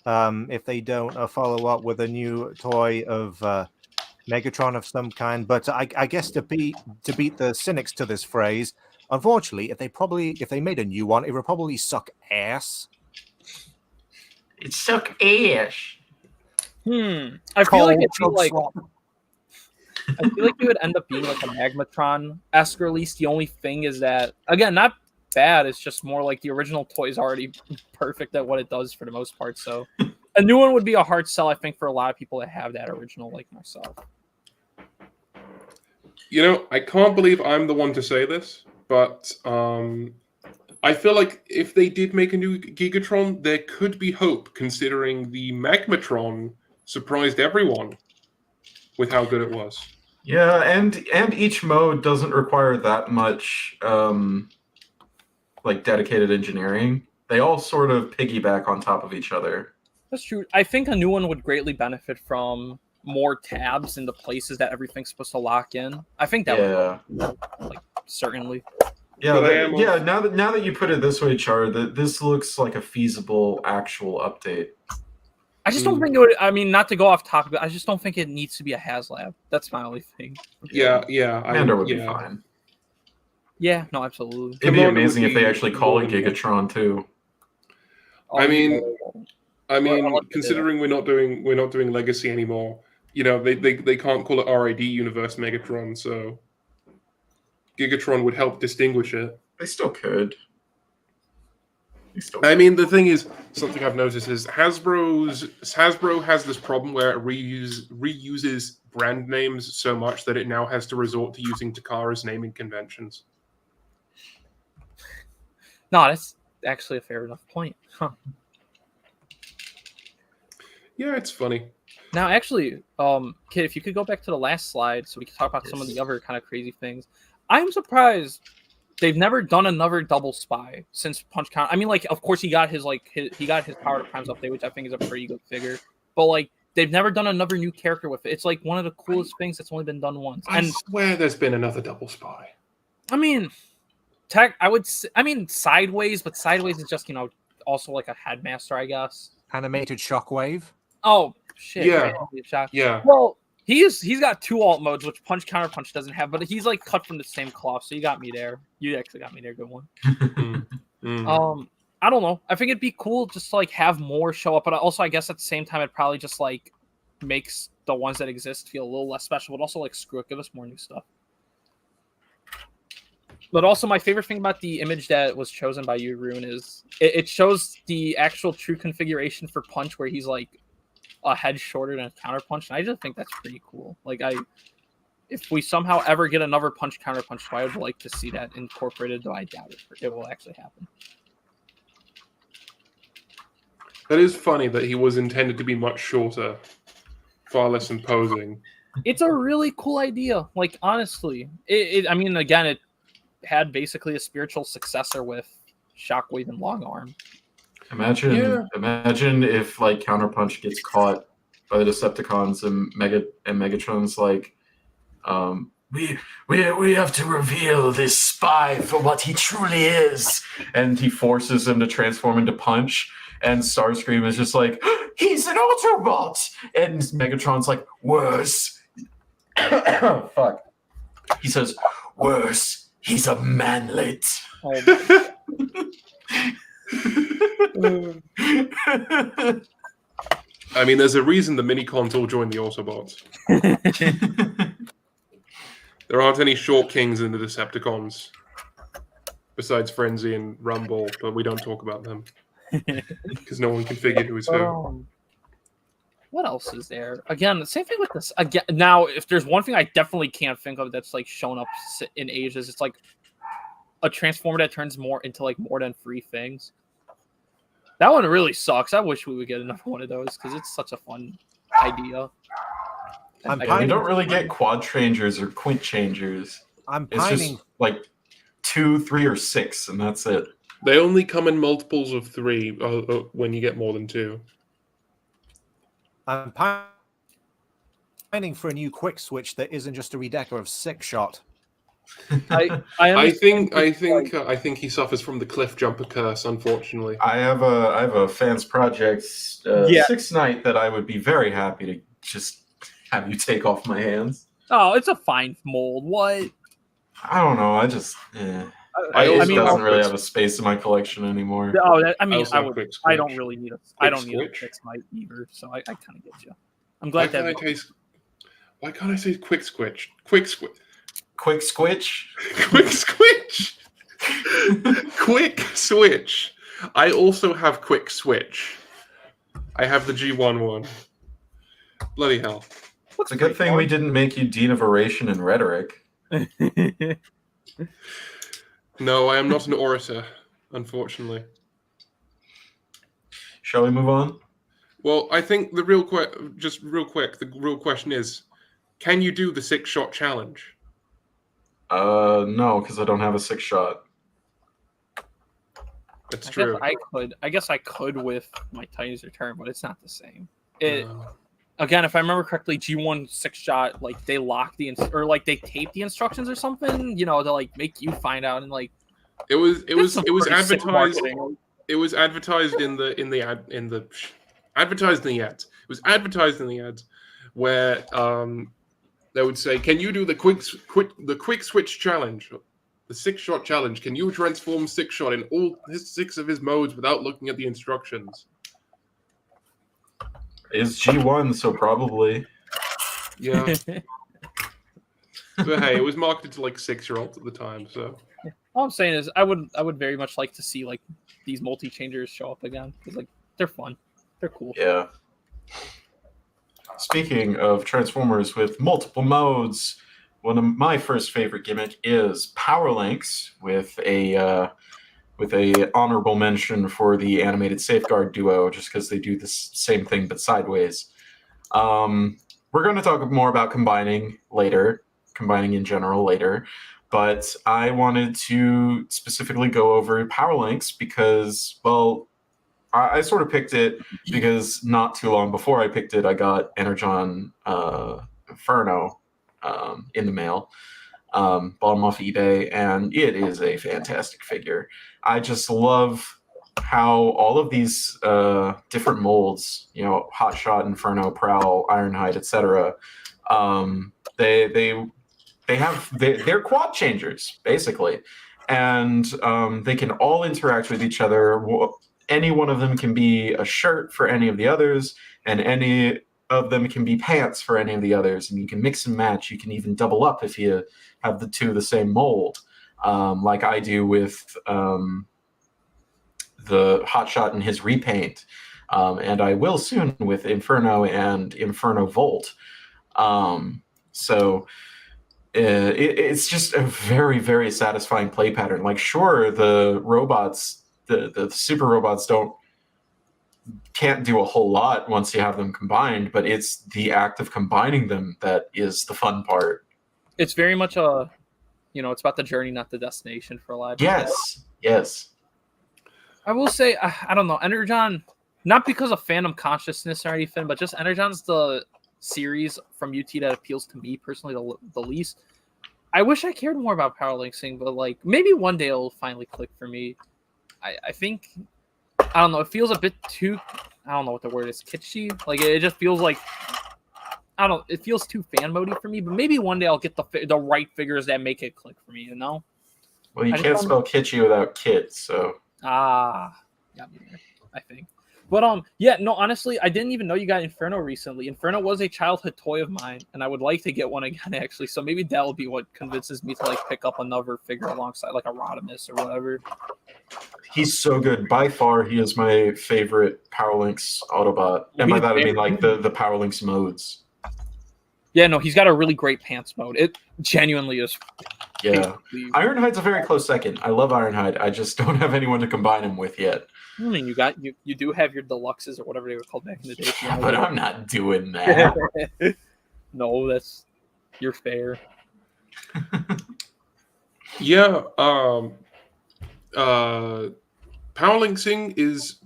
if they don't follow up with a new toy of Megatron of some kind. But I guess to beat the cynics to this phrase, unfortunately, if they made a new one, it would probably suck ass. It suck ass. I feel like it'd be like. I feel like it would end up being like a Magmatron-esque release. The only thing is that, again, not bad. It's just more like the original toy is already perfect at what it does for the most part. So a new one would be a hard sell, I think, for a lot of people that have that original, like myself. I can't believe I'm the one to say this, but I feel like if they did make a new Gigatron, there could be hope, considering the Magmatron surprised everyone with how good it was. Yeah, and each mode doesn't require that much like dedicated engineering. They all sort of piggyback on top of each other. That's true. I think a new one would greatly benefit from more tabs in the places that everything's supposed to lock in. I think that would help, like, certainly. Yeah, But I am yeah. also- Now that you put it this way, Char, that this looks like a feasible actual update. I just don't think it would. I mean, not to go off topic, but I just don't think it needs to be a HasLab. That's my only thing. Yeah. Commander would be fine. Yeah, no, absolutely. It'd be Commander amazing would if they be actually call it more than- Gigatron too. I mean, Well, considering we're not doing Legacy anymore, they can't call it RID Universe Megatron, so Gigatron would help distinguish it. They still could. I mean, the thing is, something I've noticed is Hasbro has this problem where it reuses brand names so much that it now has to resort to using Takara's naming conventions. No, that's actually a fair enough point. Huh. Yeah, it's funny. Now, actually, Kid, if you could go back to the last slide so we can talk about some of the other kind of crazy things. I'm surprised they've never done another double spy since Punch Counter. I mean, like, of course he got his Power to Primes update, which I think is a pretty good figure. But like, they've never done another new character with it. It's like one of the coolest things that's only been done once. I swear there's been another double spy. I mean, Sideways, but Sideways is just, also like a headmaster, I guess. Animated Shockwave. Oh shit! Yeah. Right? Yeah. Well, he's got 2 alt modes, which Punch Counter Punch doesn't have, but he's like cut from the same cloth. So you got me there. You actually got me there. Good one. I don't know. I think it'd be cool just to like have more show up, but also I guess at the same time it probably just like makes the ones that exist feel a little less special, but also like screw it, give us more new stuff. But also, my favorite thing about the image that was chosen by you, Rune, is it shows the actual true configuration for Punch, where he's like a head shorter than a Counter Punch, and I just think that's pretty cool. Like, if we somehow ever get another Punch Counter Punch, I would like to see that incorporated, though I doubt it will actually happen. That is funny that he was intended to be much shorter, far less imposing. It's a really cool idea. Like, honestly, I mean, again, it had basically a spiritual successor with Shockwave and Long Arm. Imagine if like Counterpunch gets caught by the Decepticons and Megatron's like, we have to reveal this spy for what he truly is, and he forces him to transform into Punch, and Starscream is just like, he's an Autobot, and Megatron's like, worse. Fuck. He says, worse. He's a manlet. Oh, I mean, there's a reason the Minicons all joined the Autobots. There aren't any short kings in the Decepticons, besides Frenzy and Rumble, but we don't talk about them because no one can figure who is who. What else is there? Again, the same thing with this. Again, now, if there's one thing I definitely can't think of that's like shown up in ages, it's like a transformer that turns more into like more than 3 things. That one really sucks. I wish we would get another one of those because it's such a fun idea. You don't really get quad changers or quint changers. It's just like 2, 3, or 6, and that's it. They only come in multiples of 3 when you get more than 2. I'm pining for a new quick switch that isn't just a redecker of Sick Shot. I think he suffers from the cliff jumper curse, unfortunately. I have a fans project 6 night that I would be very happy to just have you take off my hands. Oh, it's a fine mold. What? I don't know. I just I mean, doesn't really have a space in my collection anymore. Oh, I don't really need a fix might either. So I kind of get you. I'm glad why can't I say quick switch? Quick switch. Quick switch. Quick switch. Quick switch. I also have quick switch. I have the G11. Bloody hell. It's a good thing we didn't make you Dean of Oration and Rhetoric. No, I am not an orator, unfortunately. Shall we move on? Well, I think the real question is, Can you do the 6-shot challenge? No, because I don't have a 6-shot. That's I true. guess I could. I guess I could with my Tiny's Return, but it's not the same. It again, if I remember correctly, G1 6-shot, like they lock or like they tape the instructions or something, to like make you find out and like. It was advertised. Marketing. It was advertised in the advertised in the ads. It was advertised in the ads where they would say, "Can you do the quick switch challenge, the 6-shot challenge? Can you transform 6-shot in all 6 of his modes without looking at the instructions?" Is G1, so probably. Yeah. But hey, it was marketed to like 6-year-olds at the time, so. All I'm saying is, I would very much like to see like these multi-changers show up again because like they're fun, they're cool. Yeah. Speaking of Transformers with multiple modes, one of my first favorite gimmick is Power Links with a honorable mention for the animated Safeguard duo, just because they do the same thing but sideways. We're going to talk more about combining in general later. But I wanted to specifically go over Power Links because, well, I sort of picked it because not too long before I picked it, I got Energon Inferno in the mail. Bought them off eBay, and it is a fantastic figure. I just love how all of these different molds, Hotshot, Inferno, Prowl, Ironhide, etc., they're quad changers basically, and they can all interact with each other. Any one of them can be a shirt for any of the others, and any of them can be pants for any of the others, and you can mix and match. You can even double up if you have the two the same mold, like I do with the Hotshot and his repaint, and I will soon with Inferno and Inferno Volt. So it's just a very, very satisfying play pattern. Like, sure, the robots, the super robots can't do a whole lot once you have them combined, but it's the act of combining them that is the fun part. It's very much it's about the journey, not the destination for a lot of people. Yes. I will say, I don't know, Energon, not because of fandom consciousness or anything, but just Energon's the series from UT that appeals to me personally the least. I wish I cared more about Power Linksing, but like maybe one day it'll finally click for me. I think, I don't know, it feels a bit too, I don't know what the word is, kitschy. Like it just feels like, it feels too fan modey for me, but maybe one day I'll get the right figures that make it click for me, Well, you can't spell kitschy without kit, so. Yeah, I think. But honestly, I didn't even know you got Inferno recently. Inferno was a childhood toy of mine, and I would like to get one again, actually. So maybe that'll be what convinces me to like pick up another figure alongside like a Rodimus or whatever. He's so good. By far, he is my favorite Power Links Autobot. And by that I mean like the Power Links modes. Yeah, no, he's got a really great pants mode. It genuinely is. Yeah. Ironhide's a very close second. I love Ironhide. I just don't have anyone to combine him with yet. I mean, you do have your deluxes or whatever they were called back in the day. Yeah, but I'm not doing that. No, you're fair. Yeah. Power Linksing is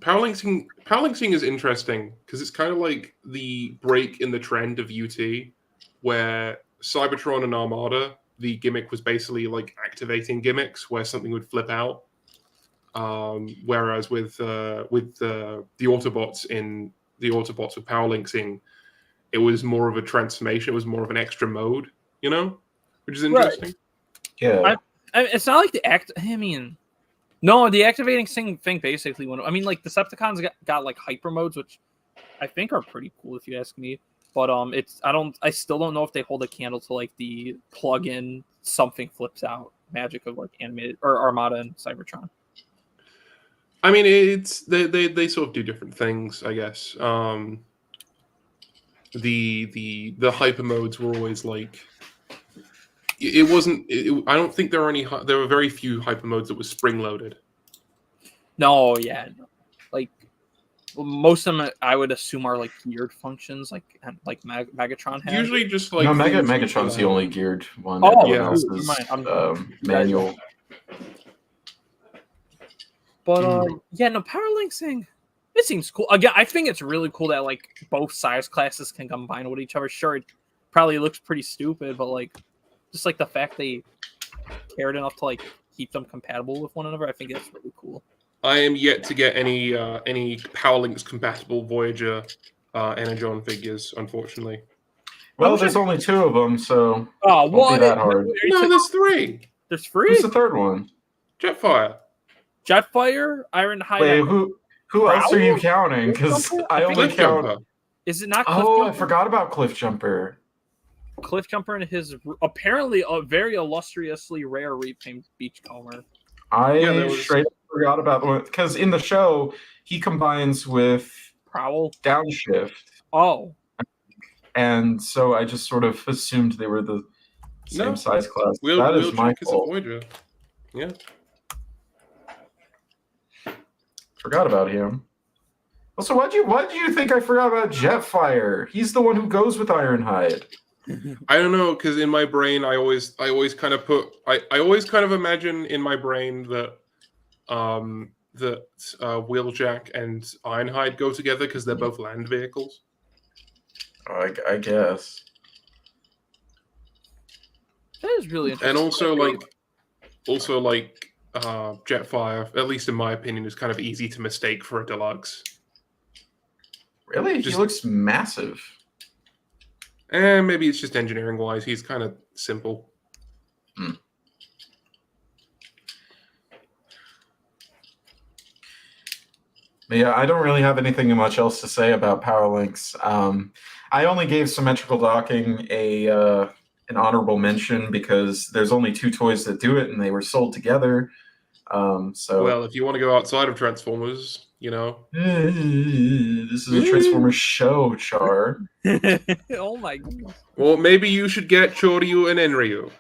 interesting because it's kind of like the break in the trend of UT, where Cybertron and Armada, the gimmick was basically like activating gimmicks where something would flip out. Whereas with the Autobots with Power Linksing, it was more of a transformation. It was more of an extra mode, which is interesting. Right. Yeah. It's not like the the activating thing basically like Decepticons got like hyper modes, which I think are pretty cool if you ask me. But I still don't know if they hold a candle to like the plug-in something flips out magic of like animated or Armada and Cybertron. I mean, it's they sort of do different things, I guess. The hyper modes were always like it wasn't. I don't think there were very few hyper modes that was spring loaded. No, yeah, like most of them I would assume are like geared functions, like Megatron has. Usually just like No, things you Megatron's the can- only geared one. Oh, Everyone yeah. else Never is mind. manual. But yeah, no, power linksing. It seems cool. Again, I think it's really cool that like both size classes can combine with each other. Sure, it probably looks pretty stupid, but like just like the fact they cared enough to like keep them compatible with one another, I think that's really cool. I am yet to get any Power Links compatible Voyager Energon figures, unfortunately. Well, there's only 2 of them, so Oh, won't be that hard. No, there's 3. There's 3. Who's the 3rd one? Jetfire. Jetfire, Ironhide. Wait, who else are you counting? Because I only Cliff count. Jumper. Is it not Cliff Oh, I Jumper? forgot about Cliff Jumper. Cliff Jumper and his apparently a very illustriously rare repaint Beachcomber. I straight up forgot about the one because in the show he combines with Prowl. Downshift. Oh. And so I just sort of assumed they were the same size class. That is my fault. Yeah. Forgot about him. Also, why did you think I forgot about Jetfire? He's the one who goes with Ironhide. I don't know, because in my brain I always kind of imagine in my brain that Wheeljack and Ironhide go together because they're both land vehicles. I guess. That is really interesting. And also Jetfire, at least in my opinion, is kind of easy to mistake for a deluxe. Really? He looks massive. And maybe it's just engineering wise, he's kind of simple. But yeah, I don't really have anything much else to say about Power Links. I only gave symmetrical docking an honorable mention because there's only 2 toys that do it, and they were sold together. So Well, if you want to go outside of Transformers, you know, this is a Transformers show, Char. Oh my goodness. Well, maybe you should get Choryu and Enryu.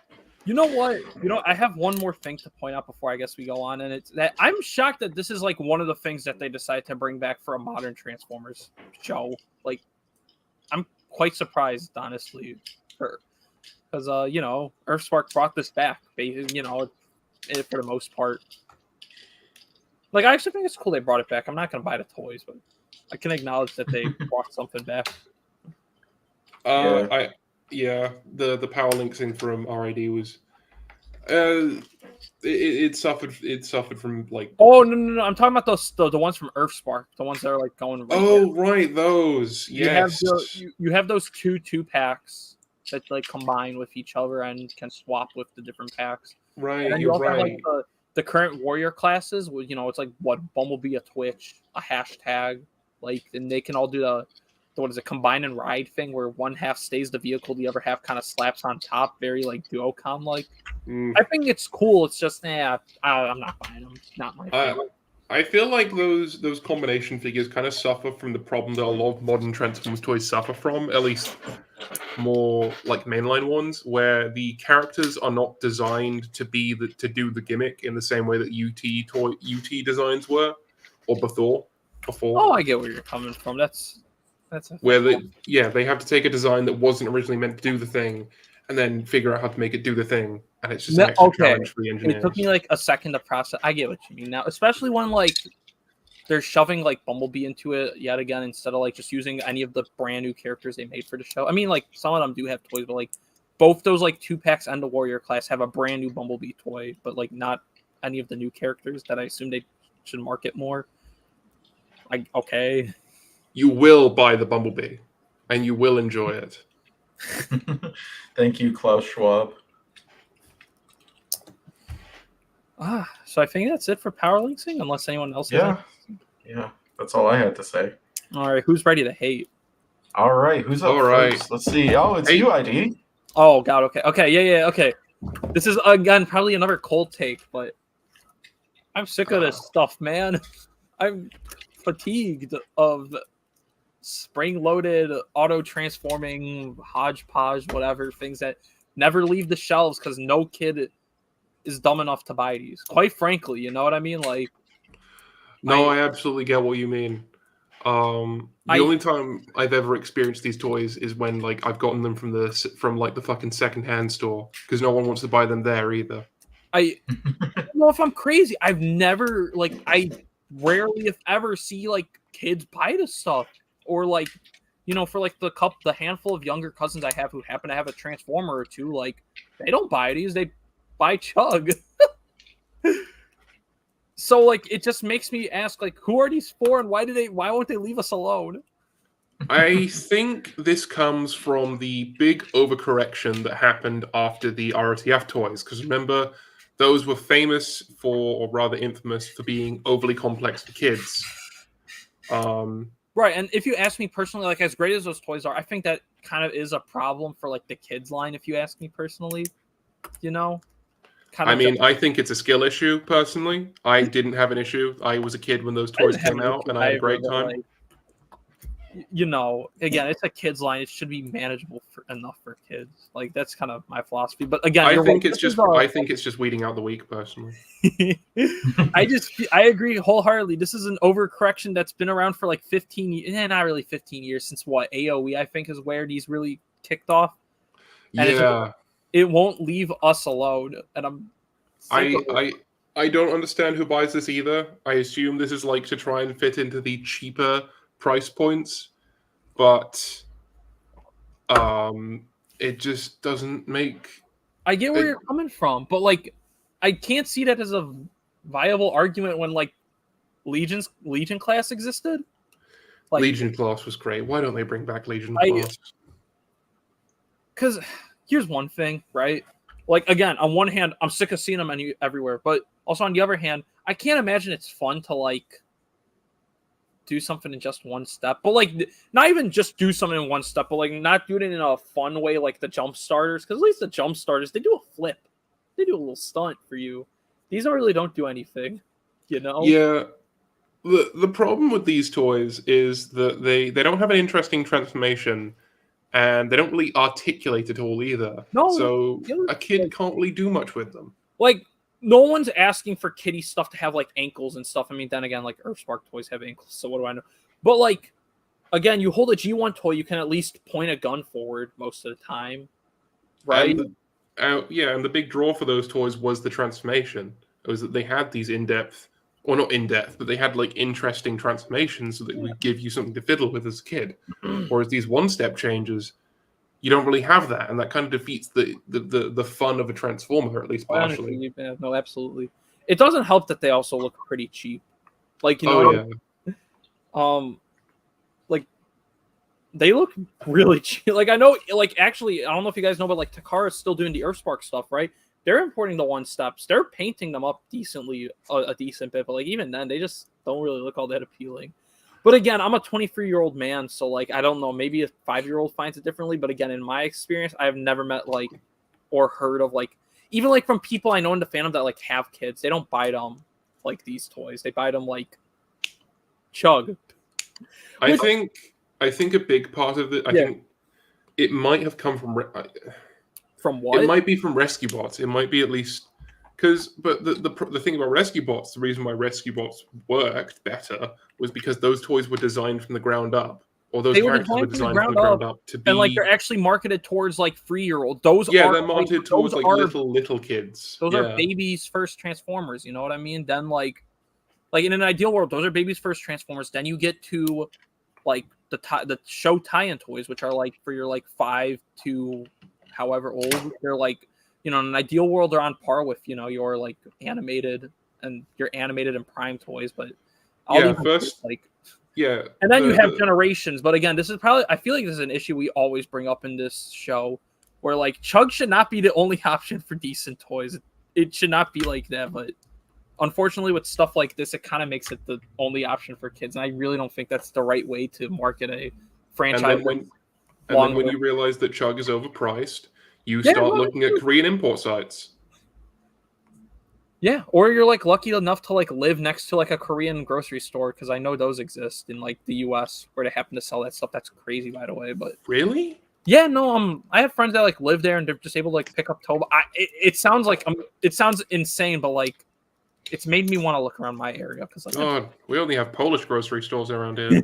You know what? I have one more thing to point out before I guess we go on, and it's that I'm shocked that this is like one of the things that they decide to bring back for a modern Transformers show. Like, I'm quite surprised, honestly, because Earthspark brought this back, for the most part. Like, I actually think it's cool they brought it back. I'm not gonna buy the toys, but I can acknowledge that they brought something back. The Power Linksing from RID was it suffered from like no, I'm talking about the ones from Earthspark, the ones that are like going right, those. Yes. You have those two packs that like combine with each other and can swap with the different packs. Right, and you're also right. Have, like, the current warrior classes, it's like what Bumblebee, a Twitch, a hashtag, like, and they can all do the combine and ride thing where one half stays the vehicle, the other half kind of slaps on top, very like Duocom like. I think it's cool. It's just I'm not buying them. Not my favorite. I feel like those combination figures kind of suffer from the problem that a lot of modern Transformers toys suffer from, at least more like mainline ones, where the characters are not designed to do the gimmick in the same way that UT designs were or before. Oh, I get where you're coming from. That's where they have to take a design that wasn't originally meant to do the thing and then figure out how to make it do the thing, and it's just an extra challenge for the engineers. It took me like a second to process. I get what you mean now, especially when like they're shoving like Bumblebee into it yet again instead of like just using any of the brand new characters they made for the show. I mean, like some of them do have toys, but like both those like 2 packs and the Warrior class have a brand new Bumblebee toy, but like not any of the new characters that I assume they should market more. Like, okay. You will buy the Bumblebee, and you will enjoy it. Thank you, Klaus Schwab. So I think that's it for Power Linksing, unless anyone else has Yeah, that's all I had to say. All right, who's ready to hate? All right, who's up first? Let's see. Oh, it's you, ID. Oh, God, okay, yeah, okay. This is, again, probably another cold take, but I'm sick of this stuff, man. I'm fatigued of spring-loaded, auto-transforming, hodgepodge, whatever, things that never leave the shelves because no kid is dumb enough to buy these. Quite frankly, you know what I mean? Like, no, I absolutely get what you mean. The only time I've ever experienced these toys is when like I've gotten them from like the fucking secondhand store because no one wants to buy them there either. I don't know if I'm crazy. I've never I rarely, if ever, see like kids buy this stuff, or like, for like the handful of younger cousins I have who happen to have a Transformer or two, like they don't buy these, they buy Chug. So like it just makes me ask, like, who are these for, and why won't they leave us alone? I think this comes from the big overcorrection that happened after the ROTF toys, because remember, those were famous for, or rather infamous for, being overly complex for kids. Right, and if you ask me personally, like, as great as those toys are, I think that kind of is a problem for like the kids line, if you ask me personally. I think it's a skill issue, personally. I didn't have an issue. I was a kid when those toys came out, and I had a great time. Again, it's a kids line. It should be manageable enough for kids. Like, that's kind of my philosophy. But again, I think it's just weeding out the weak, personally. I agree wholeheartedly. This is an overcorrection that's been around for like 15 years. Not really 15 years, since what, AOE, I think, is where these really kicked off. And it won't leave us alone. And I don't understand who buys this either. I assume this is like to try and fit into the cheaper price points, but it just doesn't make. I get where you're coming from, but like, I can't see that as a viable argument when like Legion class existed. Like, Legion class was great. Why don't they bring back Legion class? Because here's one thing, right? Like, again, on one hand, I'm sick of seeing them everywhere, but also on the other hand, I can't imagine it's fun to like do something in just one step, but like not even just do something in one step, but like not do it in a fun way, like the jump starters. Because at least the jump starters, they do a flip, they do a little stunt for you. These really don't do anything, Yeah. The problem with these toys is that they don't have an interesting transformation, and they don't really articulate at all either. No, so a kid can't really do much with them. Like, no one's asking for kiddie stuff to have like ankles and stuff. I mean, then again, like Earthspark toys have ankles, so what do I know? But like, again, you hold a G1 toy, you can at least point a gun forward most of the time, right? And the big draw for those toys was the transformation. It was that they had these in-depth, or not in-depth, but they had like interesting transformations that would give you something to fiddle with as a kid. Whereas these one-step changes, you don't really have that, and that kind of defeats the fun of a Transformer, at least partially. Yeah, no, absolutely. It doesn't help that they also look pretty cheap. Like, like they look really cheap. Like, I know, like, actually, I don't know if you guys know, but like Takara's still doing the Earthspark stuff, right? They're importing the one steps. They're painting them up decently, a decent bit, but like even then, they just don't really look all that appealing. But again, I'm a 23-year-old man, so like I don't know. Maybe a 5-year-old finds it differently. But again, in my experience, I have never met like or heard of like even like from people I know in the fandom that like have kids. They don't buy them like these toys. They buy them like Chug. I think a big part of it. I think it might have come from what? It might be from Rescue Bots. It might be at least. But the thing about Rescue Bots, the reason why Rescue Bots worked better was because those toys were designed from the ground up, or those characters were designed from the ground up to be. And like they're actually marketed towards like 3-year-old. Those they're marketed towards like little kids. Those are babies' first Transformers. You know what I mean? Then like in an ideal world, those are babies' first Transformers. Then you get to like the show tie-in toys, which are like for your like 5 to however old. They're like, in an ideal world, they're on par with, your like animated and Prime toys, but first, and then you have generations. But again, this is probably, I feel like this is an issue we always bring up in this show, where like Chug should not be the only option for decent toys. It should not be like that, but unfortunately, with stuff like this, it kind of makes it the only option for kids, and I really don't think that's the right way to market a franchise. And then when you realize that Chug is overpriced, you start looking at Korean import sites. Yeah, or you're like lucky enough to like live next to like a Korean grocery store, because I know those exist in like the US where they happen to sell that stuff. That's crazy, by the way. But really, yeah, no, I have friends that like live there and they're just able to like pick up Toba. It sounds like it sounds insane, but like it's made me want to look around my area because like, God, we only have Polish grocery stores around here.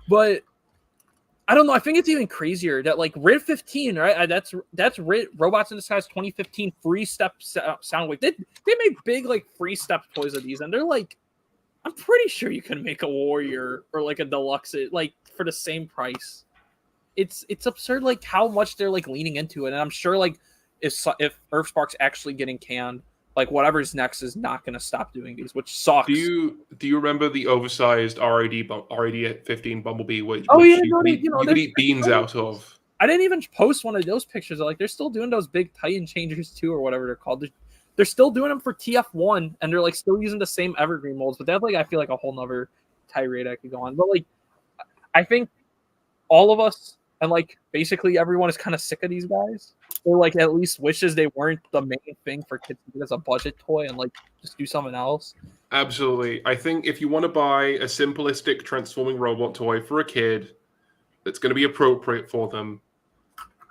But I don't know. I think it's even crazier that like RID 15, right? That's RID Robots in Disguise 2015 free step Soundwave. They made big like free step toys of these, and they're like, I'm pretty sure you can make a Warrior or like a Deluxe like for the same price. It's absurd like how much they're like leaning into it, and I'm sure like if Earthspark's actually getting canned, like whatever's next is not going to stop doing these, which sucks. Do you remember the oversized RAD 15 Bumblebee, which you could eat beans out of? I didn't even post one of those pictures. Like they're still doing those big Titan changers too, or whatever they're called. They're still doing them for TF1, and they're like still using the same evergreen molds. But that's like I feel like a whole nother tirade I could go on. But like I think all of us and like basically everyone is kind of sick of these guys. Or like at least wishes they weren't the main thing for kids to get as a budget toy and like just do something else. Absolutely. I think if you want to buy a simplistic transforming robot toy for a kid that's going to be appropriate for them,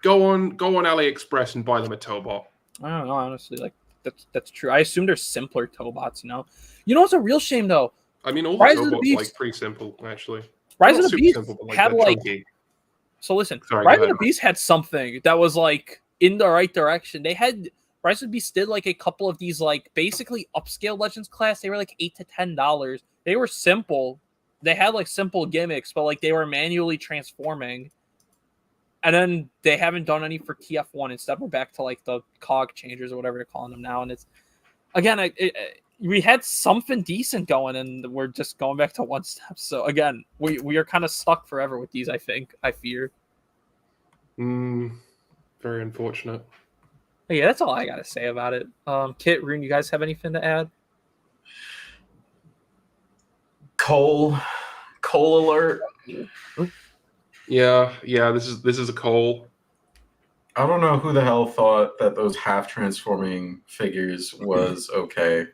go on AliExpress and buy them a Tobot. I don't know, honestly. Like that's true. I assume they're simpler Tobots, you know. You know what's a real shame though? I mean, all the Tobots are like pretty simple, actually. Rise of the Beast had like chunky. So listen, Sorry, Rise of the Beast had something that was like in the right direction. They had Rise of the Beast did like a couple of these like basically upscale Legends class. They were like $8 to $10. They were simple. They had like simple gimmicks, but like they were manually transforming. And then they haven't done any for TF1. Instead, we're back to like the cog changers or whatever they're calling them now. And it's again, we had something decent going, and we're just going back to one step. So again, we are kind of stuck forever with these. I fear. Very unfortunate. But yeah, that's all I gotta say about it. Kit, Rune, you guys have anything to add? Coal alert. Yeah. This is a coal. I don't know who the hell thought that those half transforming figures was okay.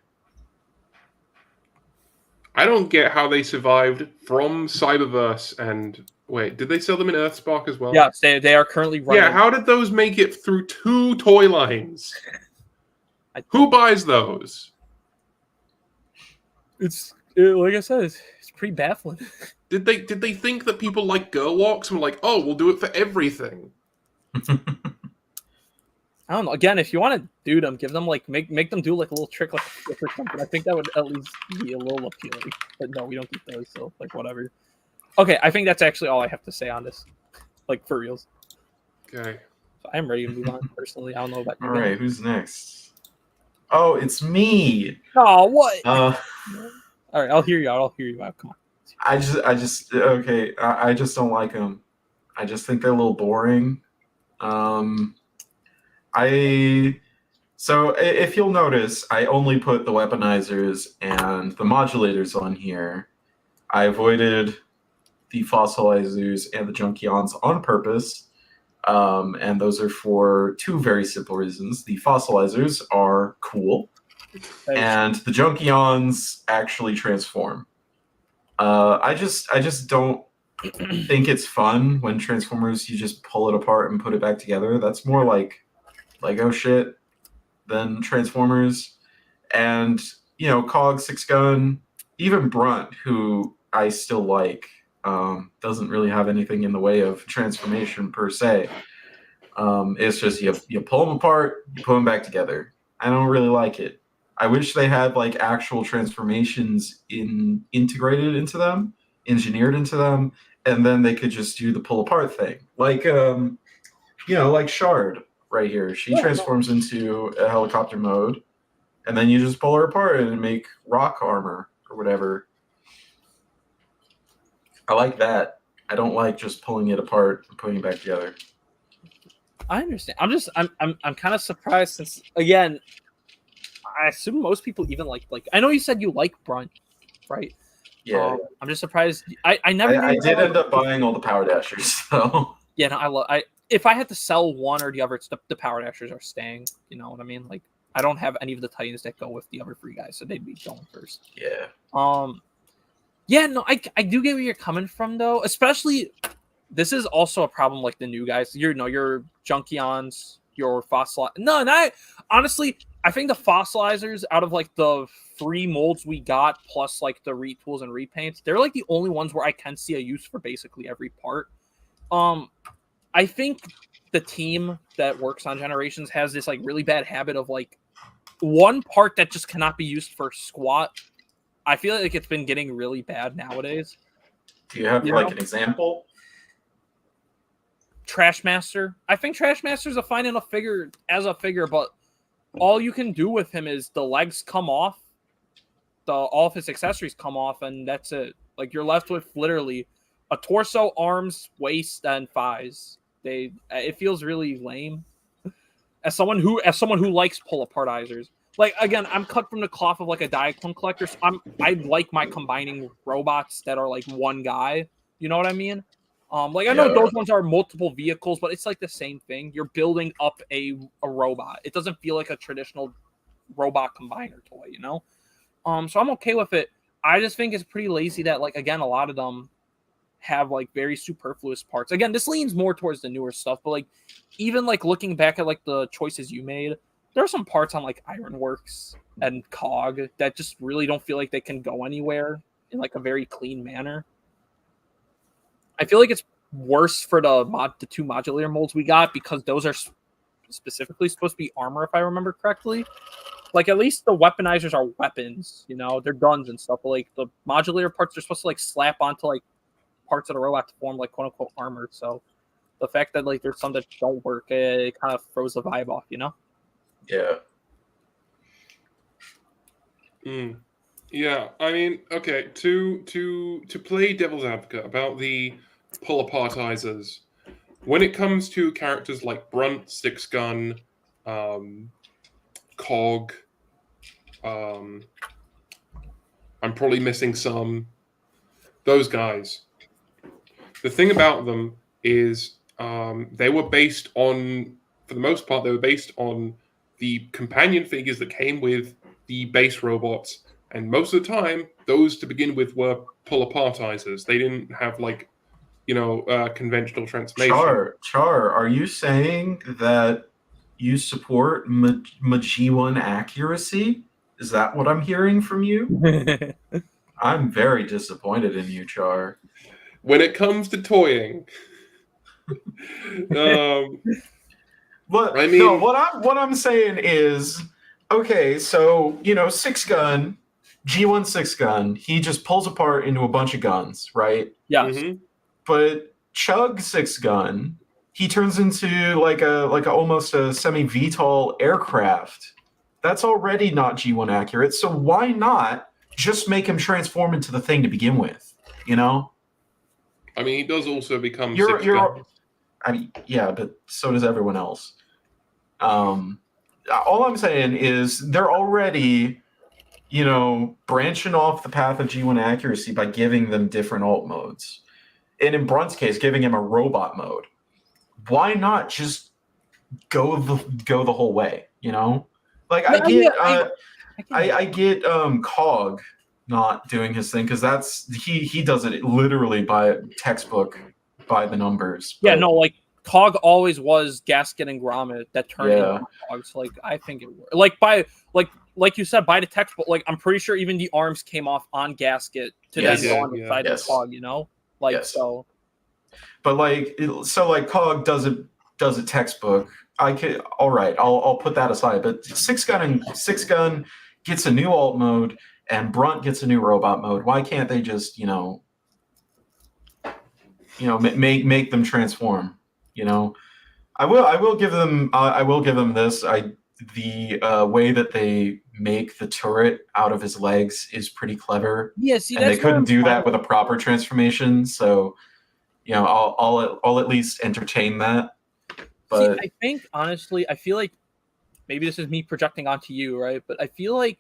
I don't get how they survived from Cyberverse and wait, did they sell them in Earthspark as well? Yeah, they are currently running. Yeah, how did those make it through 2 toy lines? Who buys those? It's like I said, it's pretty baffling. Did they think that people like girl walks and were like, oh, we'll do it for everything? I don't know. Again, if you want to do them, give them like make them do like a little trick like a flip or something. I think that would at least be a little appealing. But no, we don't get those, so like whatever. Okay, I think that's actually all I have to say on this. Like for reals. Okay. So I'm ready to move on personally. I don't know about you. All right, who's next? Oh, it's me. Oh, what? Uh, all right, I'll hear you out. I'll hear you out. Come on. I just don't like them. I just think they're a little boring. So if you'll notice, I only put the weaponizers and the modulators on here. I avoided the fossilizers and the junkions on purpose. And those are for 2 very simple reasons. The fossilizers are cool, and the junkions actually transform. I just don't think it's fun when Transformers you just pull it apart and put it back together. That's more like Lego shit than Transformers. And you know, Cog, Six Gun, even Brunt, who I still like, doesn't really have anything in the way of transformation per se. It's just you pull them apart, you put them back together. I don't really like it. I wish they had like actual transformations integrated into them, engineered into them, and then they could just do the pull apart thing. Like like Shard right here. She transforms into a helicopter mode, and then you just pull her apart and make rock armor or whatever. I like that. I don't like just pulling it apart and putting it back together. I understand. I'm kind of surprised since again, I assume most people even like I know you said you like Brunt, right? Yeah. I'm just surprised. I did end up buying all the Power Dashers, so yeah, no, if I had to sell one or the other, it's the Power Dashers are staying. You know what I mean? Like I don't have any of the Titans that go with the other 3 guys, so they'd be going first. Yeah. Yeah, no, I do get where you're coming from though. Especially, this is also a problem like the new guys. Your Junkions, your fossil. No, and honestly, I think the fossilizers out of like the 3 molds we got, plus like the retools and repaints, they're like the only ones where I can see a use for basically every part. I think the team that works on Generations has this like really bad habit of like one part that just cannot be used for squat. I feel like it's been getting really bad nowadays. Do you have like an example? Trashmaster. I think Trashmaster's a fine enough figure as a figure, but all you can do with him is the legs come off, all of his accessories come off, and that's it. Like you're left with literally a torso, arms, waist, and thighs. It feels really lame. As someone who likes pull apartizers, like again, I'm cut from the cloth of like a Diaclone collector. So I like my combining robots that are like one guy. You know what I mean? Like I know those ones are multiple vehicles, but it's like the same thing. You're building up a robot. It doesn't feel like a traditional robot combiner toy, you know? So I'm okay with it. I just think it's pretty lazy that like again, a lot of them have like very superfluous parts. Again, this leans more towards the newer stuff, but like even like looking back at like the choices you made, there are some parts on like Ironworks and Cog that just really don't feel like they can go anywhere in like a very clean manner. I feel like it's worse for the 2 modulator molds we got because those are specifically supposed to be armor, if I remember correctly. Like at least the weaponizers are weapons, you know, they're guns and stuff. But like the modulator parts are supposed to like slap onto like parts of the robot to form like quote unquote armor. So the fact that like there's some that don't work, it kind of throws the vibe off, you know? Yeah. Yeah, I mean, okay, to play devil's advocate about the pull apartizers, when it comes to characters like Brunt, Six Gun, Cog, I'm probably missing some, those guys. The thing about them is they were based on, for the most part, they were based on the companion figures that came with the base robots. And most of the time, those to begin with were pull apartizers. They didn't have like, conventional transformation. Char, are you saying that you support G1 accuracy? Is that what I'm hearing from you? I'm very disappointed in you, Char. When it comes to toying, what I'm saying is, okay, so Six Gun, G1 Six Gun, he just pulls apart into a bunch of guns, right? Yes. Mm-hmm. But Chug Six Gun, he turns into like a almost a semi-VTOL aircraft. That's already not G1 accurate, so why not just make him transform into the thing to begin with? I mean, he does also become Six Gun. I mean, yeah, but so does everyone else. All I'm saying is they're already, branching off the path of G1 accuracy by giving them different alt modes. And in Brunt's case, giving him a robot mode. Why not just go the whole way? Like I get Cog not doing his thing because that's he does it literally by textbook, by the numbers. Yeah, no, like Cog always was Gasket and Gromit that turned into Cogs. Like I think it worked. Like you said, by the textbook, like I'm pretty sure even the arms came off on Gasket to then go on the side of Cog, so. But Cog does it textbook. All right, I'll put that aside. But Six Gun gets a new alt mode and Brunt gets a new robot mode. Why can't they just make them transform? I will give them this. The way that they make the turret out of his legs is pretty clever. Yeah, see, and they couldn't do that with a proper transformation. So, I'll at least entertain that. But see, I think honestly, I feel like maybe this is me projecting onto you, right? But I feel like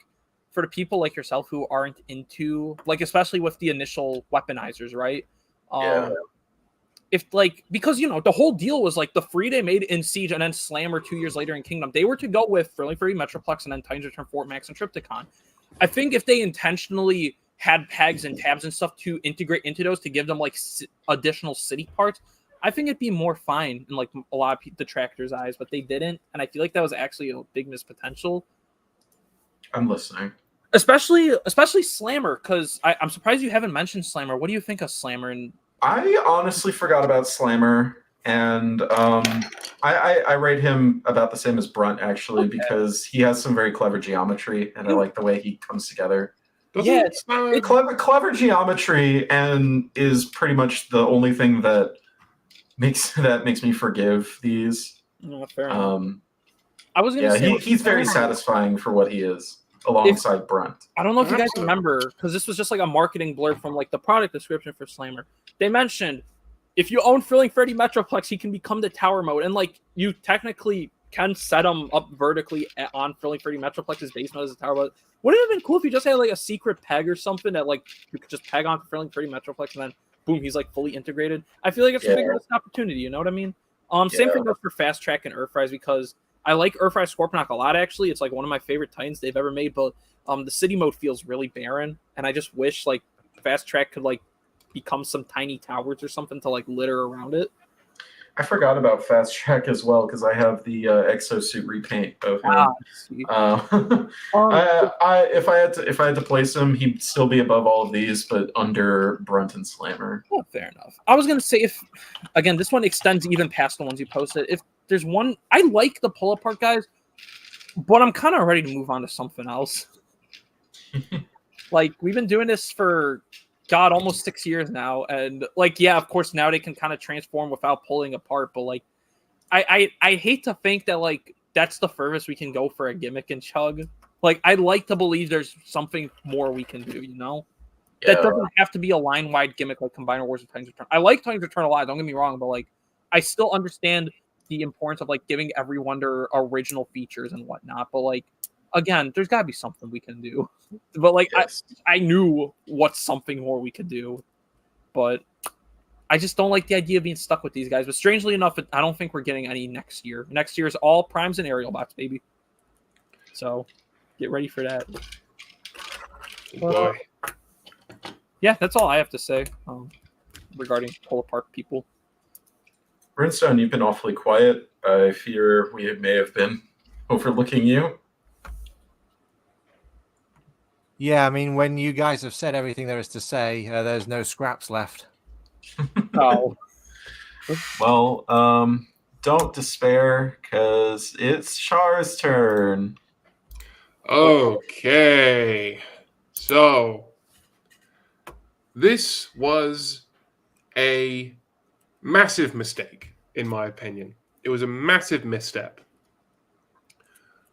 for the people like yourself who aren't into especially with the initial weaponizers, right? If because the whole deal was the free they made in Siege and then Slammer 2 years later in Kingdom, they were to go with Frilling Fury, Metroplex, and then Titans Return, Fort Max, and Triptychon. I think if they intentionally had pegs and tabs and stuff to integrate into those to give them additional city parts, I think it'd be more fine in a lot of detractors' eyes, but they didn't, and I feel like that was actually a big missed potential. I'm listening. Especially Slammer, because I'm surprised you haven't mentioned Slammer. What do you think of Slammer? And I honestly forgot about Slammer, and I rate him about the same as Brunt, actually, because he has some very clever geometry, and I like the way he comes together. Clever geometry, and is pretty much the only thing that makes me forgive these. No, fair enough. I was gonna Yeah, say he's very satisfying for what he is, alongside Brunt. I don't know if you guys remember, because this was just like a marketing blurb from like the product description for Slammer. They mentioned if you own Thrilling Freddy Metroplex, he can become the tower mode, and like you technically can set him up vertically on Thrilling Freddy Metroplex's base mode as a tower mode. Wouldn't it have been cool if you just had like a secret peg or something that like you could just peg on Thrilling Freddy Metroplex and then boom, he's like fully integrated? I feel like it's a big opportunity. You know what I mean? Same thing goes for Fast Track and Earthrise, because I like Earthrise Scorponok a lot. Actually, it's like one of my favorite Titans they've ever made. But the city mode feels really barren, and I just wish like Fast Track could like become some tiny towers or something to like litter around it. I forgot about Fast Track as well, because I have the exosuit repaint of him. If I had to place him, he'd still be above all of these, but under Brunt and Slammer. Oh, fair enough. I was gonna say, if again this one extends even past the ones you posted. If there's one, I like the pull apart guys, but I'm kind of ready to move on to something else. Like we've been doing this for almost 6 years now, and like of course now they can kind of transform without pulling apart, but like I hate to think that like that's the furthest we can go for a gimmick and Chug. Like I'd like to believe there's something more we can do, that doesn't have to be a line wide gimmick like Combiner Wars or Titans Return. I like Titans Return Alive, don't get me wrong, but like I still understand the importance of like giving everyone their original features and whatnot, but like again, there's got to be something we can do. But like I knew what's something more we could do, but I just don't like the idea of being stuck with these guys. But strangely enough, I don't think we're getting any next year. Next year is all primes and aerial bots, baby. So get ready for that. Yeah, that's all I have to say regarding pull apart people. Runestone, you've been awfully quiet. I fear we may have been overlooking you. Yeah, I mean, when you guys have said everything there is to say, there's no scraps left. Oh. Well, don't despair, because it's Char's turn. Okay. So, this was a massive mistake, in my opinion. It was a massive misstep.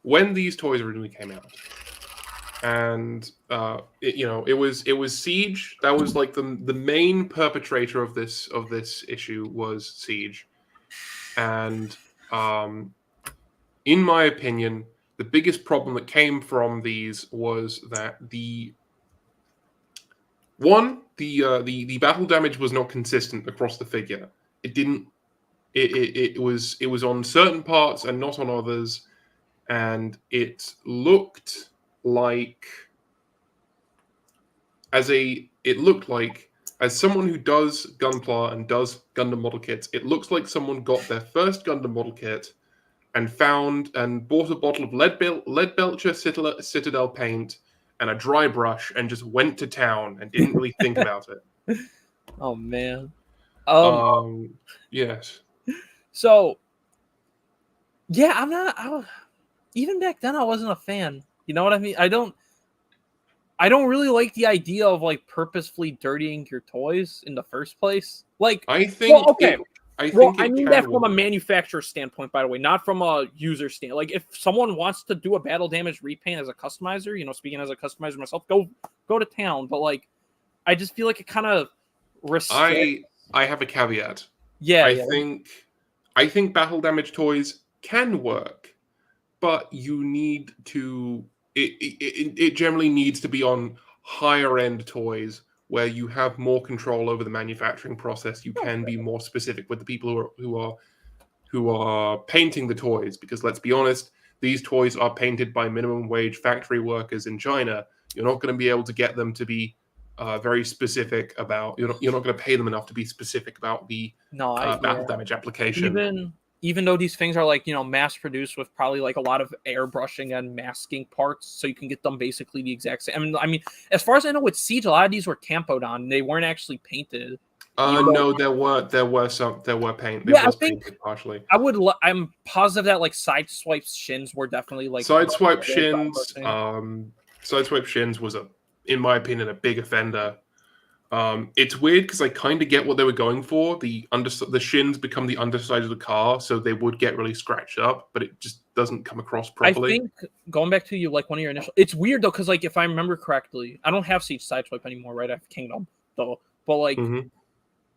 When these toys originally came out, and it was Siege. That was like the main perpetrator of this issue was Siege, and in my opinion, the biggest problem that came from these was that the battle damage was not consistent across the figure. It didn't. It was on certain parts and not on others, and it looked like as someone who does Gunpla and does Gundam model kits, it looks like someone got their first Gundam model kit and bought a bottle of lead belcher Citadel paint and a dry brush and just went to town and didn't really think about it. Oh man. Yes. So yeah, even back then I wasn't a fan. You know what I mean? I don't really like the idea of like purposefully dirtying your toys in the first place. Like I think I mean that from a manufacturer standpoint, by the way, not from a user standpoint. Like if someone wants to do a battle damage repaint as a customizer, speaking as a customizer myself, go to town. But like I just feel like it kind of restricts. I have a caveat. Yeah. I think battle damage toys can work, but you need to. It generally needs to be on higher end toys where you have more control over the manufacturing process. You can be more specific with the people who are painting the toys, because let's be honest, these toys are painted by minimum wage factory workers in China. You're not going to be able to get them to be very specific about. You're not going to pay them enough to be specific about the battle damage application. even though these things are like, mass produced with probably like a lot of airbrushing and masking parts, so you can get them basically the exact same. I mean, as far as I know, with Siege, a lot of these were tampoed on. They weren't actually painted. No, there were paint. Yeah, was painted partially. I'm positive that like Sideswipe's shins were definitely like Sideswipe shins. Sideswipe shins was in my opinion, a big offender. It's weird because I kind of get what they were going for. The shins become the underside of the car, so they would get really scratched up, but it just doesn't come across properly. I think going back to one of your initial, it's weird though because like if I remember correctly, I don't have Siege Sideswipe anymore, right? I have Kingdom though, but like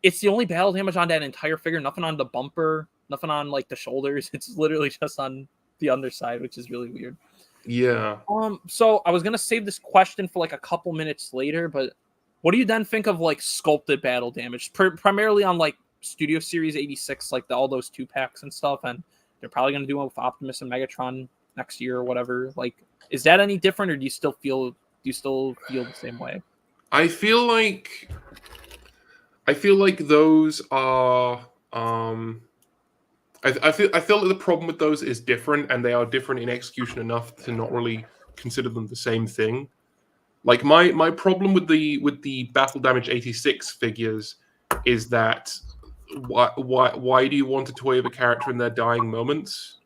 it's the only battle damage on that entire figure. Nothing on the bumper, nothing on like the shoulders. It's literally just on the underside, which is really weird. Yeah. So I was gonna save this question for like a couple minutes later, but what do you then think of like sculpted battle damage, primarily on like Studio Series 86, like all those 2-packs and stuff, and they're probably gonna do one with Optimus and Megatron next year or whatever. Like, is that any different, or do you still feel the same way? I feel like those are. I feel like the problem with those is different, and they are different in execution enough to not really consider them the same thing. Like my problem with the Battle Damage 86 figures is that why do you want a toy of a character in their dying moments?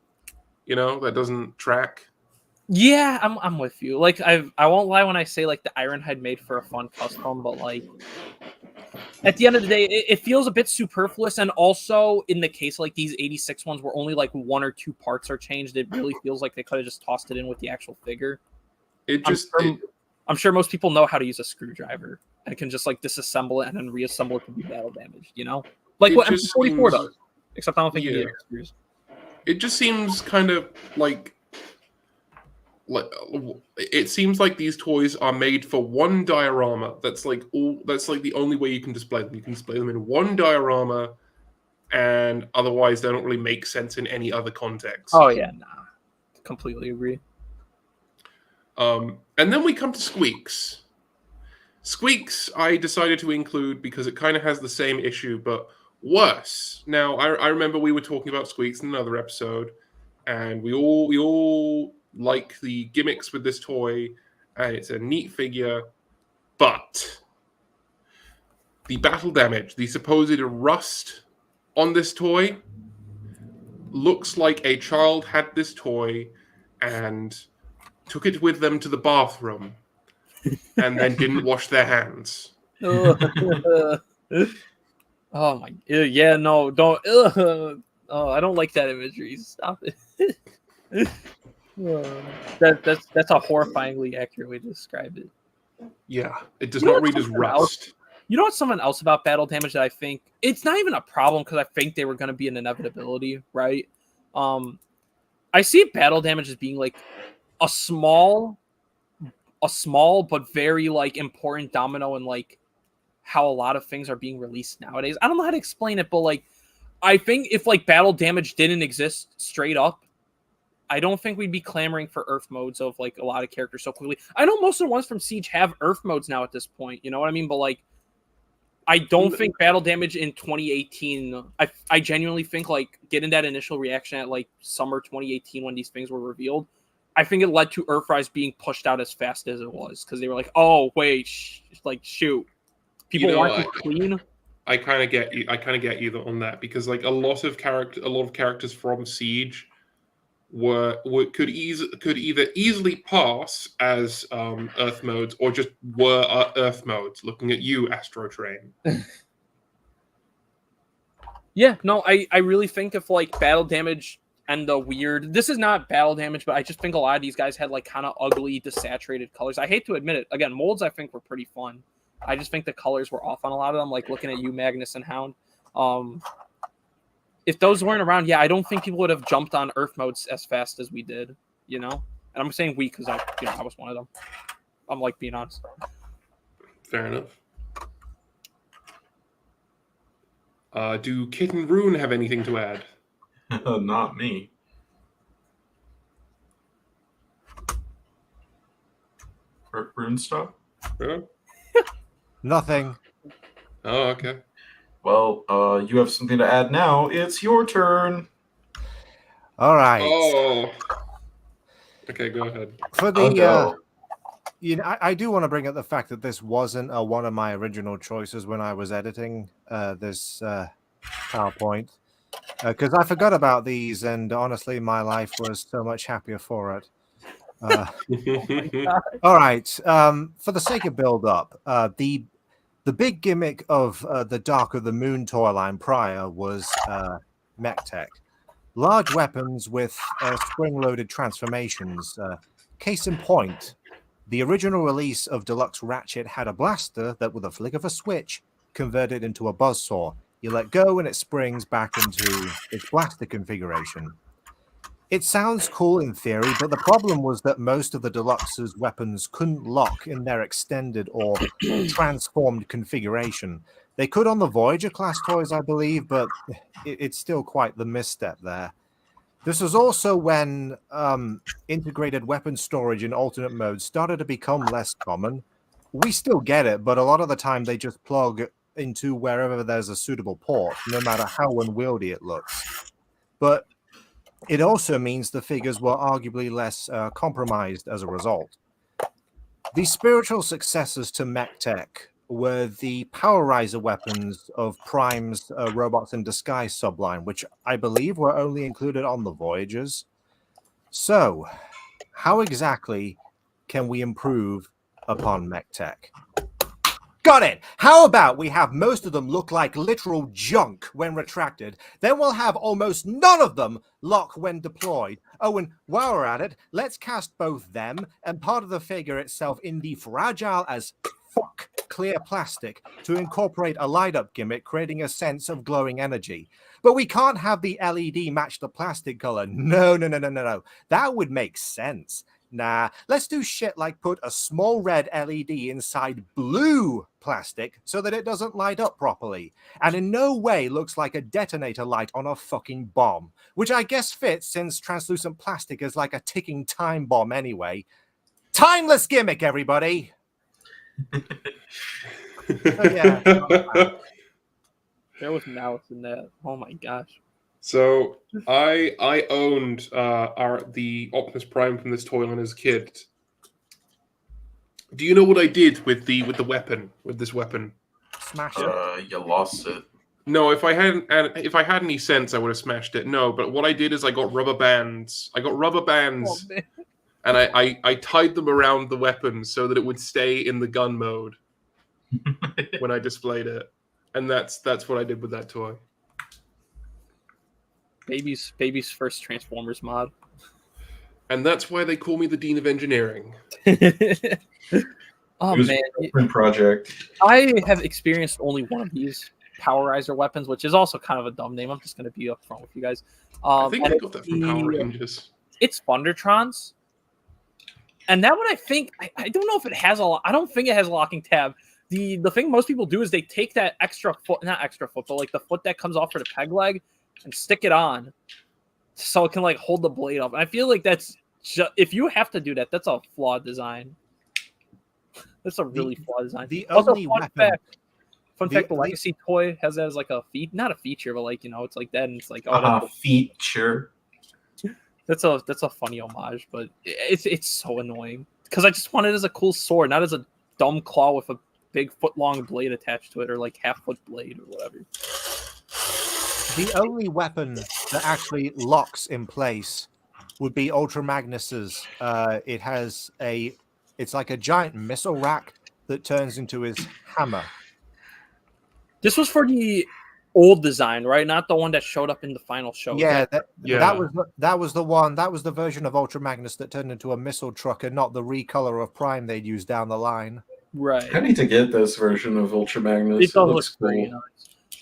That doesn't track. Yeah, I'm with you. Like I won't lie when I say like the Ironhide made for a fun custom, but like at the end of the day, it feels a bit superfluous. And also in the case like these 86 ones where only like 1 or 2 parts are changed, it really feels like they could have just tossed it in with the actual figure. I'm sure most people know how to use a screwdriver and can just like disassemble it and then reassemble it to be battle damage, Like what M44 does. Except I don't think you need screws. It just seems kind of like it seems like these toys are made for one diorama. That's like the only way you can display them. You can display them in one diorama, and otherwise they don't really make sense in any other context. Oh yeah, nah. Completely agree. And then we come to Squeaks. Squeaks I decided to include because it kind of has the same issue, but worse. Now, I remember we were talking about Squeaks in another episode, and we all like the gimmicks with this toy, and it's a neat figure, but the battle damage, the supposed rust on this toy, looks like a child had this toy and took it with them to the bathroom and then didn't wash their hands. Oh my, yeah, no, don't. Oh, I don't like that imagery. Stop it. That's a horrifyingly accurate way to describe it. Yeah, it does not read as rust. You know what's something else about battle damage that I think it's not even a problem because I think they were going to be an inevitability, right? I see battle damage as being like a small but very like important domino in like how a lot of things are being released nowadays. I don't know how to explain it, but like I think if like battle damage didn't exist straight up, I don't think we'd be clamoring for Earth modes of like a lot of characters so quickly. I know most of the ones from Siege have Earth modes now at this point, you know what I mean? But like I don't think battle damage in 2018, I genuinely think like getting that initial reaction at like summer 2018 when these things were revealed, I think it led to Earthrise being pushed out as fast as it was because they were like, oh wait, shoot, people want to clean. I kind of get you on that because like a lot of characters from Siege could either easily pass as Earth modes or just were Earth modes. Looking at you, Astro Train. Yeah, no, I really think if like battle damage and the weird, this is not battle damage, but I just think a lot of these guys had like kind of ugly, desaturated colors. I hate to admit it. Again, molds I think were pretty fun. I just think the colors were off on a lot of them. Like looking at you, Magnus and Hound. If those weren't around, yeah, I don't think people would have jumped on Earth modes as fast as we did, And I'm saying we because I was one of them. I'm like being honest. Fair enough. Do Kit and Rune have anything to add? Not me. Rune stuff? Yeah. Nothing. Oh, okay. Well, you have something to add now. It's your turn. All right. Oh. Okay, go ahead. For Oh, the no. I do want to bring up the fact that this wasn't one of my original choices when I was editing this PowerPoint, because I forgot about these, and honestly, my life was so much happier for it. All right. For the sake of build-up, the big gimmick of the Dark of the Moon toy line prior was mech tech. Large weapons with spring-loaded transformations. Case in point, the original release of Deluxe Ratchet had a blaster that, with a flick of a switch, converted into a buzzsaw. You let go and it springs back into its blaster configuration. It sounds cool in theory, but the problem was that most of the Deluxe's weapons couldn't lock in their extended or transformed configuration. They could on the Voyager class toys, I believe, but it's still quite the misstep there. This was also when integrated weapon storage in alternate modes started to become less common. We still get it, but a lot of the time they just plug into wherever there's a suitable port, no matter how unwieldy it looks. But it also means the figures were arguably less compromised as a result. The spiritual successors to mech tech were the Power Riser weapons of Prime's Robots in Disguise subline, which I believe were only included on the Voyagers. So, how exactly can we improve upon mech tech? Got it! How about we have most of them look like literal junk when retracted, then we'll have almost none of them lock when deployed. Oh, and while we're at it, let's cast both them and part of the figure itself in the fragile as fuck clear plastic to incorporate a light-up gimmick, creating a sense of glowing energy. But we can't have the LED match the plastic color. No. That would make sense. Nah, let's do shit like put a small red LED inside blue plastic so that it doesn't light up properly, and in no way looks like a detonator light on a fucking bomb, which I guess fits since translucent plastic is like a ticking time bomb anyway. Timeless gimmick, everybody! Yeah. There was malice in that. Oh my gosh. So I owned the Optimus Prime from this toy line as a kid. Do you know what I did with this weapon? Smash it. You lost it. No, if I had any sense, I would have smashed it. No, but what I did is I got rubber bands. Oh, man. And I tied them around the weapon so that it would stay in the gun mode when I displayed it. And that's what I did with that toy. Baby's first Transformers mod. And that's why they call me the Dean of Engineering. Oh It was man, a different project. I have experienced only one of these Power Riser weapons, which is also kind of a dumb name. I'm just going to be upfront with you guys. I think and I got that from Power Rangers. It's Thundertron's. And that one, I think, I don't know if it has I don't think it has a locking tab. The thing most people do is they take that extra foot, not extra foot, but like the foot that comes off for the peg leg and stick it on so it can like hold the blade up. And I feel like that's just, if you have to do that, that's a flawed design. That's a really flawed design. The Also, only fun weapon. fact, the Legacy toy has that as like a not a feature, but like, you know, it's like that, and it's like, Feature. that's a funny homage, but it's so annoying because I just want it as a cool sword, not as a dumb claw with a big foot-long blade attached to it, or like half-foot blade or whatever. The only weapon that actually locks in place would be Ultra Magnus's. It's like a giant missile rack that turns into his hammer. This was for the old design, right? Not the one that showed up in the final show. Yeah, Yeah. that was the one. That was the version of Ultra Magnus that turned into a missile truck, and not the recolor of Prime they'd use down the line. Right. I need to get this version of Ultra Magnus. It It does looks look pretty cool. nice.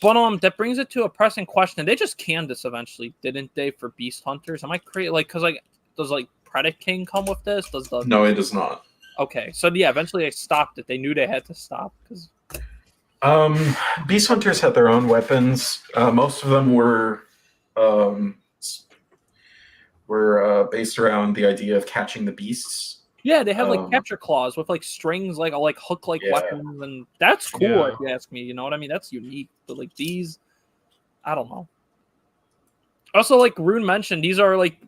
But that brings it to a pressing question. They just canned this eventually, didn't they, for Beast Hunters? Am I crazy? Like, because like, does like Predator King come with this? Does the No, it does not. Okay, so yeah, eventually they stopped it. They knew they had to stop because Beast Hunters had their own weapons. Most of them were based around the idea of catching the beasts. yeah, they have like capture claws with like strings, like hook like Yeah. weapons, and that's cool Yeah. if you ask me. You know what I mean? That's unique. But like these, I don't know. Also, like Rune mentioned, these are like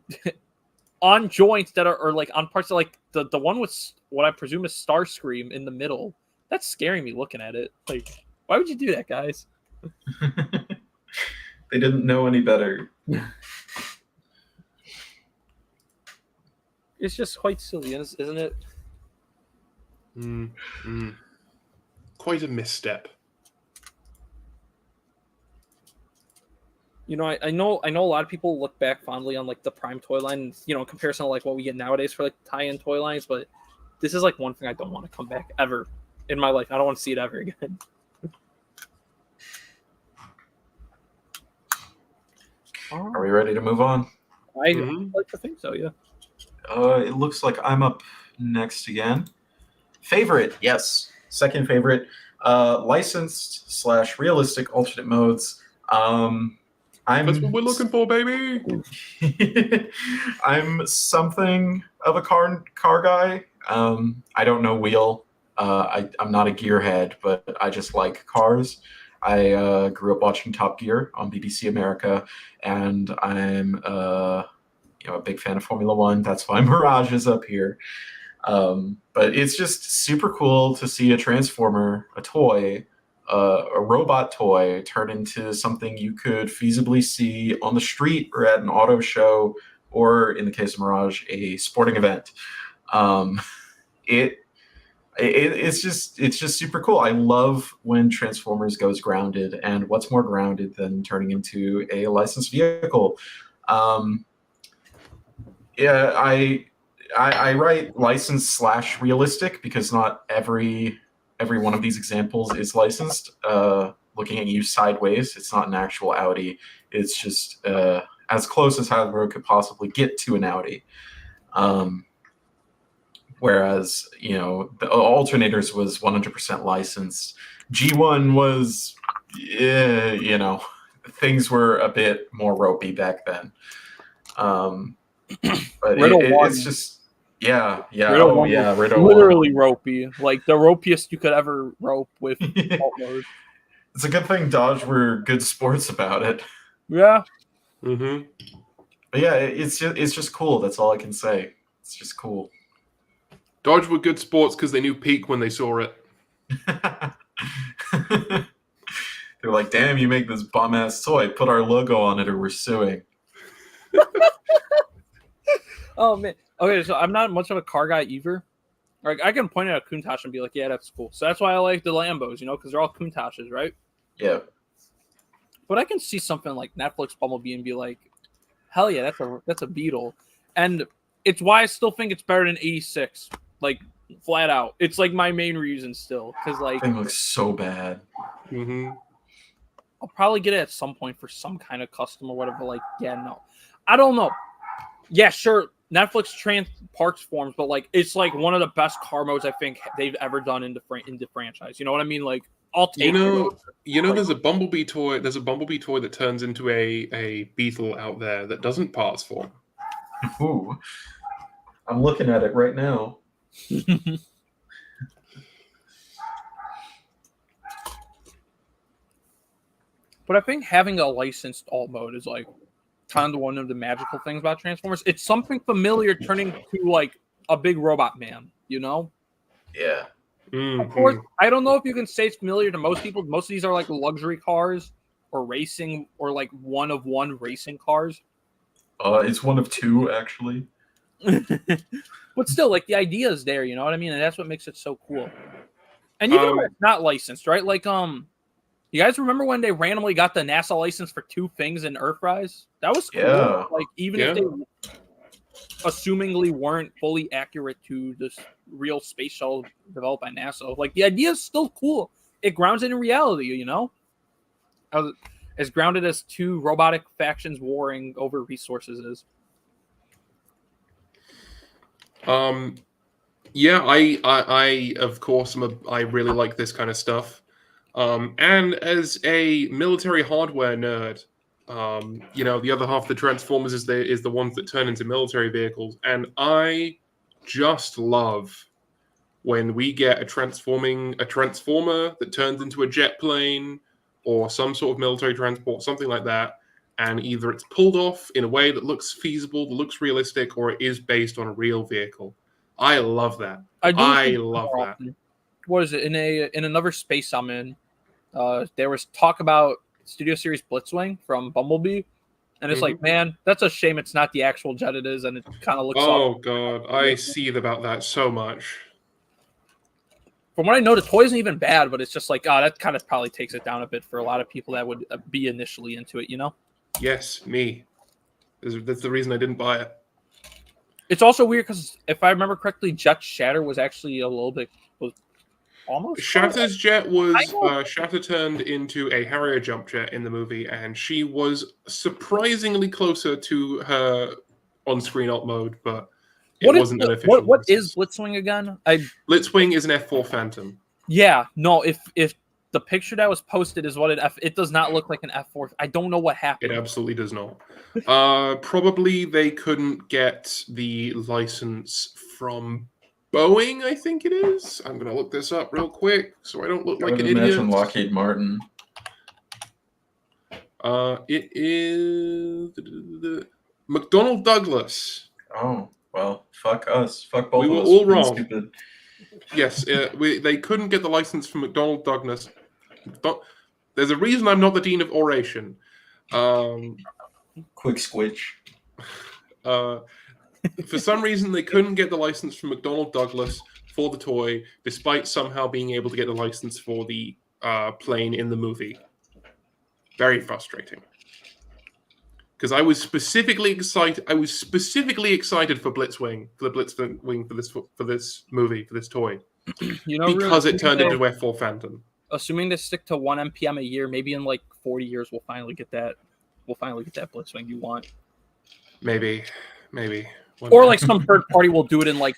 on joints that are or like on parts of like the one with what I presume is Starscream in the middle. That's scaring me looking at it. Like, why would you do that, guys? They didn't know any better. It's just quite silly, isn't it? Quite a misstep. You know, I know a lot of people look back fondly on like the Prime toy line, you know, in comparison to like what we get nowadays for like tie-in toy lines, but this is like one thing I don't want to come back ever in my life. I don't want to see it ever again. Are we ready to move on? I like to think so, yeah. It looks like I'm up next again. Favorite, yes. Second favorite. Licensed / realistic alternate modes. That's what we're looking for, baby. I'm something of a car guy. I don't know wheel. I'm not a gearhead, but I just like cars. I grew up watching Top Gear on BBC America, and I'm a big fan of Formula One. That's why Mirage is up here. But it's just super cool to see a Transformer, a toy, a robot toy turn into something you could feasibly see on the street or at an auto show, or in the case of Mirage, a sporting event. It's just super cool. I love when Transformers goes grounded, and what's more grounded than turning into a licensed vehicle? Yeah, I write licensed / realistic because not every one of these examples is licensed. Looking at you sideways, it's not an actual Audi. It's just as close as Hasbro could possibly get to an Audi. Whereas, the alternators was 100% licensed. G1 was, things were a bit more ropey back then. But it's just, yeah. Riddle Riddle literally ropey, like the ropiest you could ever rope with alt mode. It's a good thing Dodge were good sports about it. Yeah. Mm-hmm. But yeah, it's just cool. That's all I can say. It's just cool. Dodge were good sports because they knew peak when they saw it. They're like, damn, you make this bum-ass toy. Put our logo on it or we're suing. Oh, man. Okay, so I'm not much of a car guy either. Like, I can point at a Countach and be like, yeah, that's cool. So that's why I like the Lambos, because they're all Countaches, right? Yeah. But I can see something like Netflix Bumblebee and be like, hell yeah, that's a Beetle. And it's why I still think it's better than 86. Like, flat out. It's like my main reason still. Because, like, Thing looks so bad. Mm-hmm. I'll probably get it at some point for some kind of custom or whatever. Like, yeah, no. I don't know. Yeah, sure. Netflix parks forms, but like it's like one of the best car modes I think they've ever done in the franchise. You know what I mean? Like, I'll take there's a Bumblebee toy. There's a Bumblebee toy that turns into a Beetle out there that doesn't parts form. Ooh, I'm looking at it right now. But I think having a licensed alt mode is like kind of one of the magical things about Transformers. It's something familiar turning to like a big robot man, Yeah. Mm-hmm. Of course, I don't know if you can say it's familiar to most people. Most of these are like luxury cars or racing or like one of one racing cars. It's one of two, actually. But still, like the idea is there, you know what I mean? And that's what makes it so cool. And even though it's not licensed, right? Like, you guys remember when they randomly got the NASA license for 2 things in Earthrise? That was cool. Yeah. Like, even if they assumingly weren't fully accurate to this real space shuttle developed by NASA, like the idea is still cool. It grounds it in reality, as grounded as 2 robotic factions warring over resources is. Yeah, I of course I really like this kind of stuff. And as a military hardware nerd, the other half of the Transformers is the ones that turn into military vehicles, and I just love when we get a transformer that turns into a jet plane or some sort of military transport, something like that, and either it's pulled off in a way that looks feasible, that looks realistic, or it is based on a real vehicle. I love that. I love that. What is it in another space I'm in? There was talk about Studio Series Blitzwing from Bumblebee, and it's like, man, that's a shame it's not the actual jet it is, and it kind of looks. Oh god, I see about that so much. From what I know, the toy isn't even bad, but it's just like, that kind of probably takes it down a bit for a lot of people that would be initially into it, you know? Yes, me. That's the reason I didn't buy it. It's also weird because if I remember correctly, Jet Shatter was actually a little bit almost. Shatter's jet was Shatter turned into a Harrier jump jet in the movie, and she was surprisingly closer to her on-screen alt mode, but it wasn't an official. What is Blitzwing again? Blitzwing is an F4 Phantom. Yeah, no. If the picture that was posted is what it does not look like an F4. I don't know what happened. It absolutely does not. Probably they couldn't get the license from Boeing, I think it is. I'm going to look this up real quick so I don't look like an idiot. Imagine Lockheed Martin. It is McDonnell Douglas. Oh, well, fuck us. Fuck both we of were us. all wrong. Stupid. Yes, they couldn't get the license from McDonnell Douglas. There's a reason I'm not the Dean of Oration. Quick squitch. For some reason, they couldn't get the license from McDonnell Douglas for the toy, despite somehow being able to get the license for the plane in the movie. Very frustrating. Because I was specifically excited. I was specifically excited for Blitzwing, for this movie, for this toy, because it turned into F4 Phantom. Assuming they stick to 1 MPM a year, maybe in like 40 years we'll finally get that. We'll finally get that Blitzwing you want. Maybe. Or like some third party will do it in like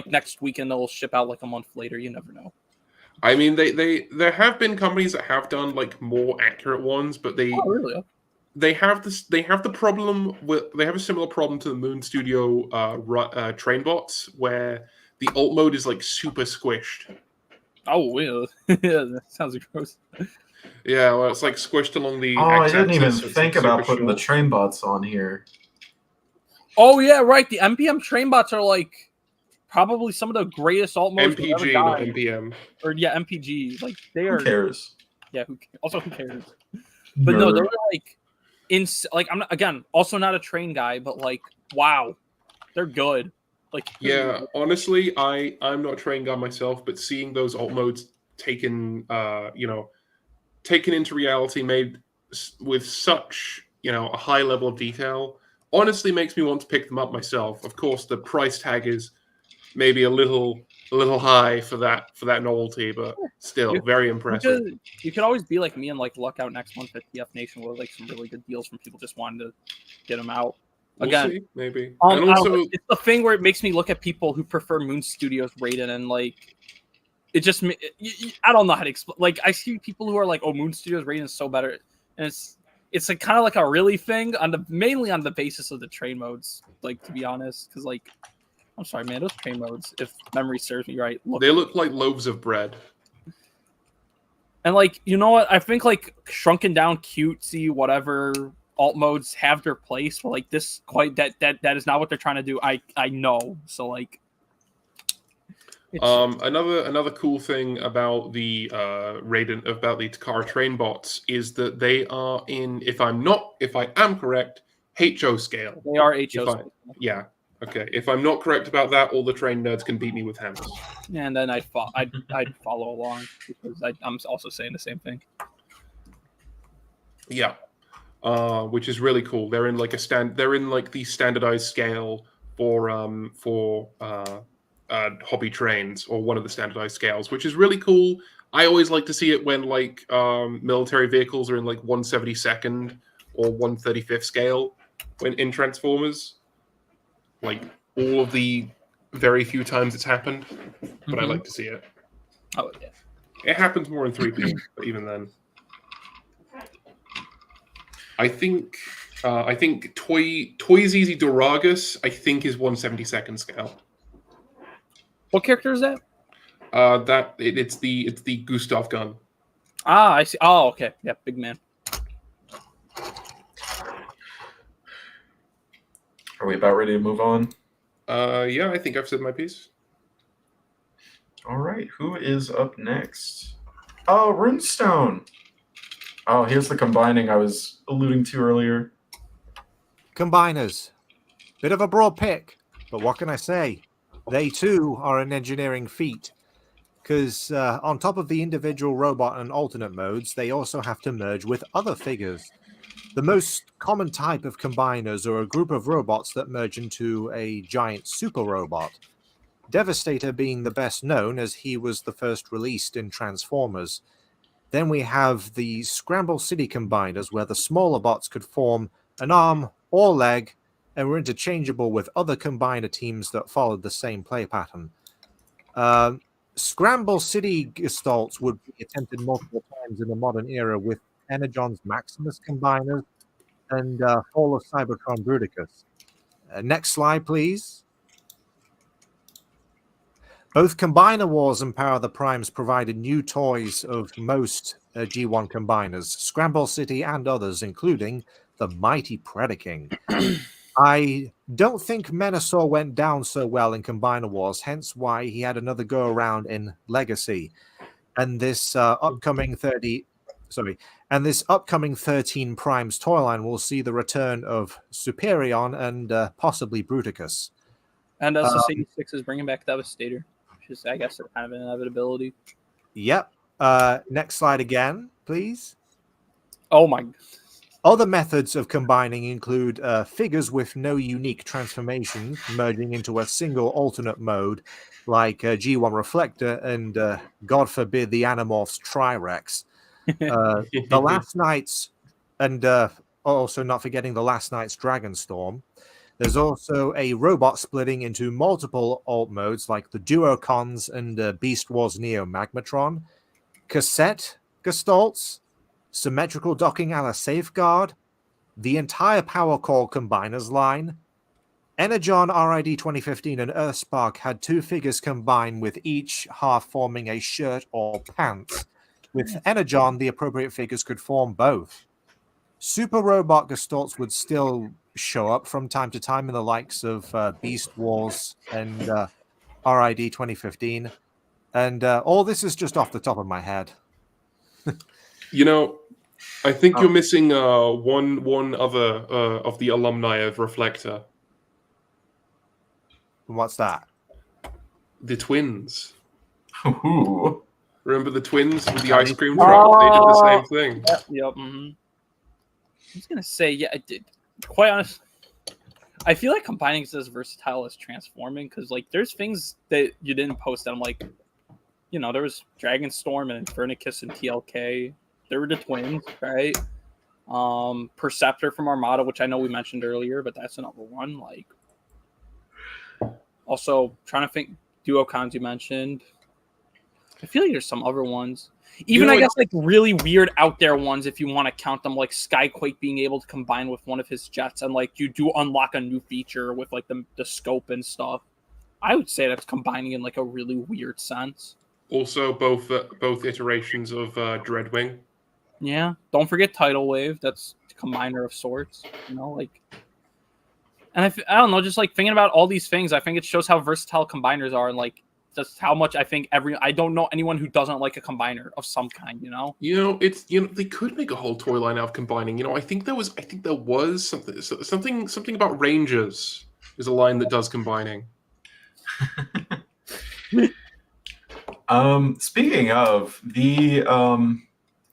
next week, and they'll ship out like a month later. You never know. I mean, there have been companies that have done like more accurate ones, but they have this. They have the problem with. They have a similar problem to the Moon Studio train bots, where the alt mode is like super squished. Oh, yeah, that sounds gross. Yeah, well, it's like squished along the. I didn't even think about putting the train bots on here. Oh yeah, right. The MPM train bots are like probably some of the greatest alt modes. MPG, not MPM. Or yeah, MPG. Like they are. Who cares? Yeah, who cares? But no, they're like I'm not, again, also not a train guy, but like wow, they're good. Like yeah, honestly, I'm not a train guy myself, but seeing those alt modes taken into reality, made with such a high level of detail, honestly makes me want to pick them up myself. Of course, the price tag is maybe a little high for that novelty, but still very impressive. You could always be like me and like luck out next month at TF Nation with like some really good deals from people just wanting to get them out. Again, we'll see, maybe. And also, it's the thing where it makes me look at people who prefer Moon Studios Raiden, and like it just I don't know how to explain. Like I see people who are like, "Oh, Moon Studios Raiden is so better," and it's like kind of like a really thing mainly on the basis of the train modes. Like to be honest, because like I'm sorry, man, those train modes, if memory serves me right, they look like loaves of bread. And like you know what, I think like shrunken down, cutesy, whatever. Alt modes have their place, but like this that is not what they're trying to do. I know. So like another cool thing about the Raiden, about the Takara train bots, is that they are in, if I am correct, HO scale. They are HO scale. Yeah. Okay. If I'm not correct about that, all the train nerds can beat me with hammers. And then I'd follow along because I'm also saying the same thing. Yeah. Which is really cool. They're in like the standardized scale for hobby trains, or one of the standardized scales, which is really cool. I always like to see it when like military vehicles are in like 1/72nd or 1/35th scale when in Transformers. Like all of the very few times it's happened, but I like to see it. Oh yeah. It happens more in 3P, but even then. I think Toyzizi Doragus, I think, is 1/72nd scale. What character is that? It's the Gustav gun. Ah, I see. Oh, okay. Yeah, big man. Are we about ready to move on? Yeah, I think I've said my piece. All right, who is up next? Oh, Runestone. Oh, here's the combining I was alluding to earlier. Combiners. Bit of a broad pick, but what can I say? They too are an engineering feat. Because on top of the individual robot and alternate modes, they also have to merge with other figures. The most common type of combiners are a group of robots that merge into a giant super robot. Devastator being the best known, as he was the first released in Transformers. Then we have the Scramble City combiners, where the smaller bots could form an arm or leg and were interchangeable with other combiner teams that followed the same play pattern. Scramble City gestalts would be attempted multiple times in the modern era with Energon's Maximus combiners and Fall of Cybertron Bruticus. Next slide, please. Both Combiner Wars and Power of the Primes provided new toys of most G1 combiners, Scramble City and others, including the mighty Predaking. I don't think Menasor went down so well in Combiner Wars, hence why he had another go around in Legacy. And this upcoming 13 Primes toy line will see the return of Superion and possibly Bruticus. And Society 6 is bringing back Devastator, which is, I guess, kind of an inevitability. Yep. Next slide again, please. Oh my. Other methods of combining include figures with no unique transformations merging into a single alternate mode, like G1 Reflector and, God forbid, the Animorphs Trirex. The Last Knights, and also not forgetting the Last Knights Dragonstorm. There's also a robot splitting into multiple alt modes, like the Duocons and Beast Wars Neo Magmatron, cassette gestalts, symmetrical docking a la Safeguard, the entire Power Core Combiners line. Energon RID 2015 and Earthspark had two figures combined, with each half forming a shirt or pants. With Energon, the appropriate figures could form both. Super Robot gestalts would still show up from time to time in the likes of Beast Wars and RID 2015. And all this is just off the top of my head. You know, I think you're missing one other of the alumni of Reflector. What's that? The twins. Ooh. Remember the twins with the ice cream truck? They did the same thing. Yep. Mm-hmm. I was gonna say, yeah, I did. Quite honest, I feel like combining is as versatile as transforming, because like there's things that you didn't post that I'm like, you know, there was Dragonstorm and Infernicus and TLK. There were the twins, right? Perceptor from Armada, which I know we mentioned earlier, but that's another one. Like, also trying to think, Duocons you mentioned. I feel like there's some other ones. Even, I guess, like really weird out there ones, if you want to count them, like Skyquake being able to combine with one of his jets, and like you do unlock a new feature with like the scope and stuff. I would say that's combining in like a really weird sense. Also, both iterations of Dreadwing. Yeah, don't forget Tidal Wave. That's a combiner of sorts. You know, like, and I don't know, just like thinking about all these things, I think it shows how versatile combiners are, and like just how much I think I don't know anyone who doesn't like a combiner of some kind. You know, They could make a whole toy line out of combining. I think there was something about Rangers is a line that does combining. Speaking of the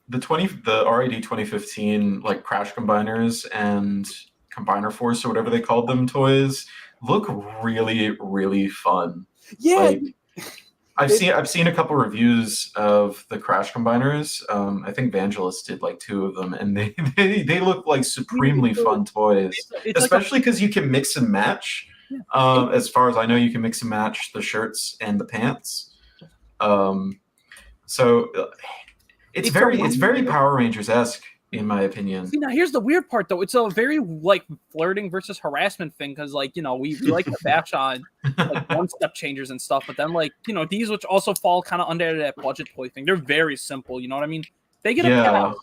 RID 2015 like Crash Combiners and Combiner Force or whatever they called them toys look really, really fun. yeah. Like, I've seen a couple reviews of the Crash Combiners. I think Vangelis did like 2 of them, and they look like supremely fun toys, especially because you can mix and match. Yeah. As far as I know, you can mix and match the shirts and the pants. So it's very Power Rangers-esque, in my opinion. See, now here's the weird part, though. It's a very like flirting versus harassment thing, because like, you know, we like to bash on like one-step changers and stuff, but then like, you know, these, which also fall kind of under that budget toy thing, they're very simple. You know what I mean? They get a pass.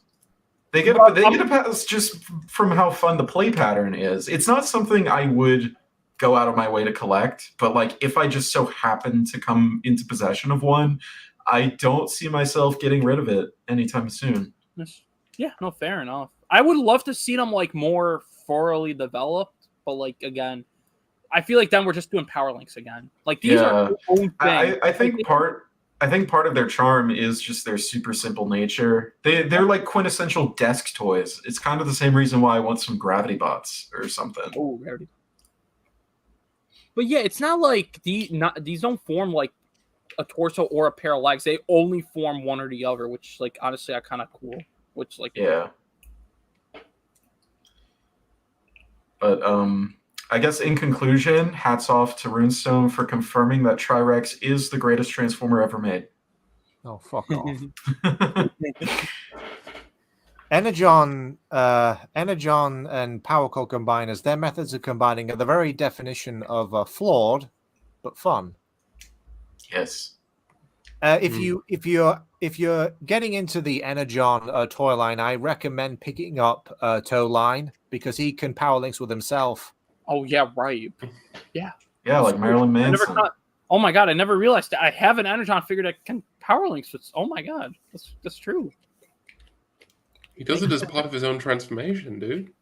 They get a pass just from how fun the play pattern is. It's not something I would go out of my way to collect, but like if I just so happen to come into possession of one, I don't see myself getting rid of it anytime soon. Yeah, no, fair enough. I would love to see them like more thoroughly developed, but like again, I feel like then we're just doing power links again. Like these are their own thing. I think part of their charm is just their super simple nature. They're like quintessential desk toys. It's kind of the same reason why I want some gravity bots or something. Oh, gravity. But yeah, it's not like these don't form like a torso or a pair of legs. They only form one or the other, which like honestly are kind of cool. Which like yeah. But I guess in conclusion, hats off to Runestone for confirming that Trirex is the greatest Transformer ever made. Oh, fuck off. Energon and Powercore combiners, their methods of combining are the very definition of flawed but fun. Yes. If you're getting into the Energon toy line, I recommend picking up Toe Line because he can power links with himself. Oh yeah, right. Yeah. Yeah, like Marilyn Manson. Oh my god, I never realized that. I have an Energon figure that can power links with. Oh my god, that's true. He does it as part of his own transformation, dude.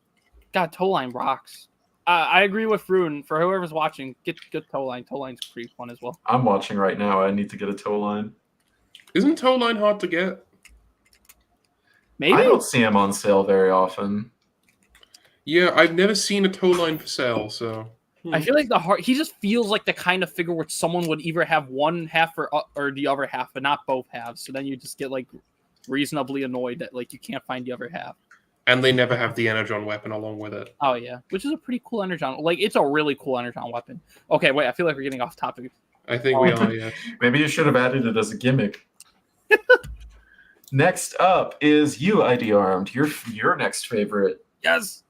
God, Toe Line rocks. I agree with Rune. For whoever's watching, get Toe Line. Toe Line's pretty fun as well. I'm watching right now. I need to get a Toe Line. Isn't Toe Line hard to get? Maybe. I don't see him on sale very often. Yeah, I've never seen a Toe Line for sale, so... I feel like he just feels like the kind of figure where someone would either have one half or the other half, but not both halves. So then you just get like reasonably annoyed that like you can't find the other half. And they never have the Energon weapon along with it. Oh yeah, which is a pretty cool Energon. Like it's a really cool Energon weapon. Okay, wait, I feel like we're getting off topic. I think we are, yeah. Maybe you should have added it as a gimmick. Next up is you, IdArmed. Your next favorite. Yes.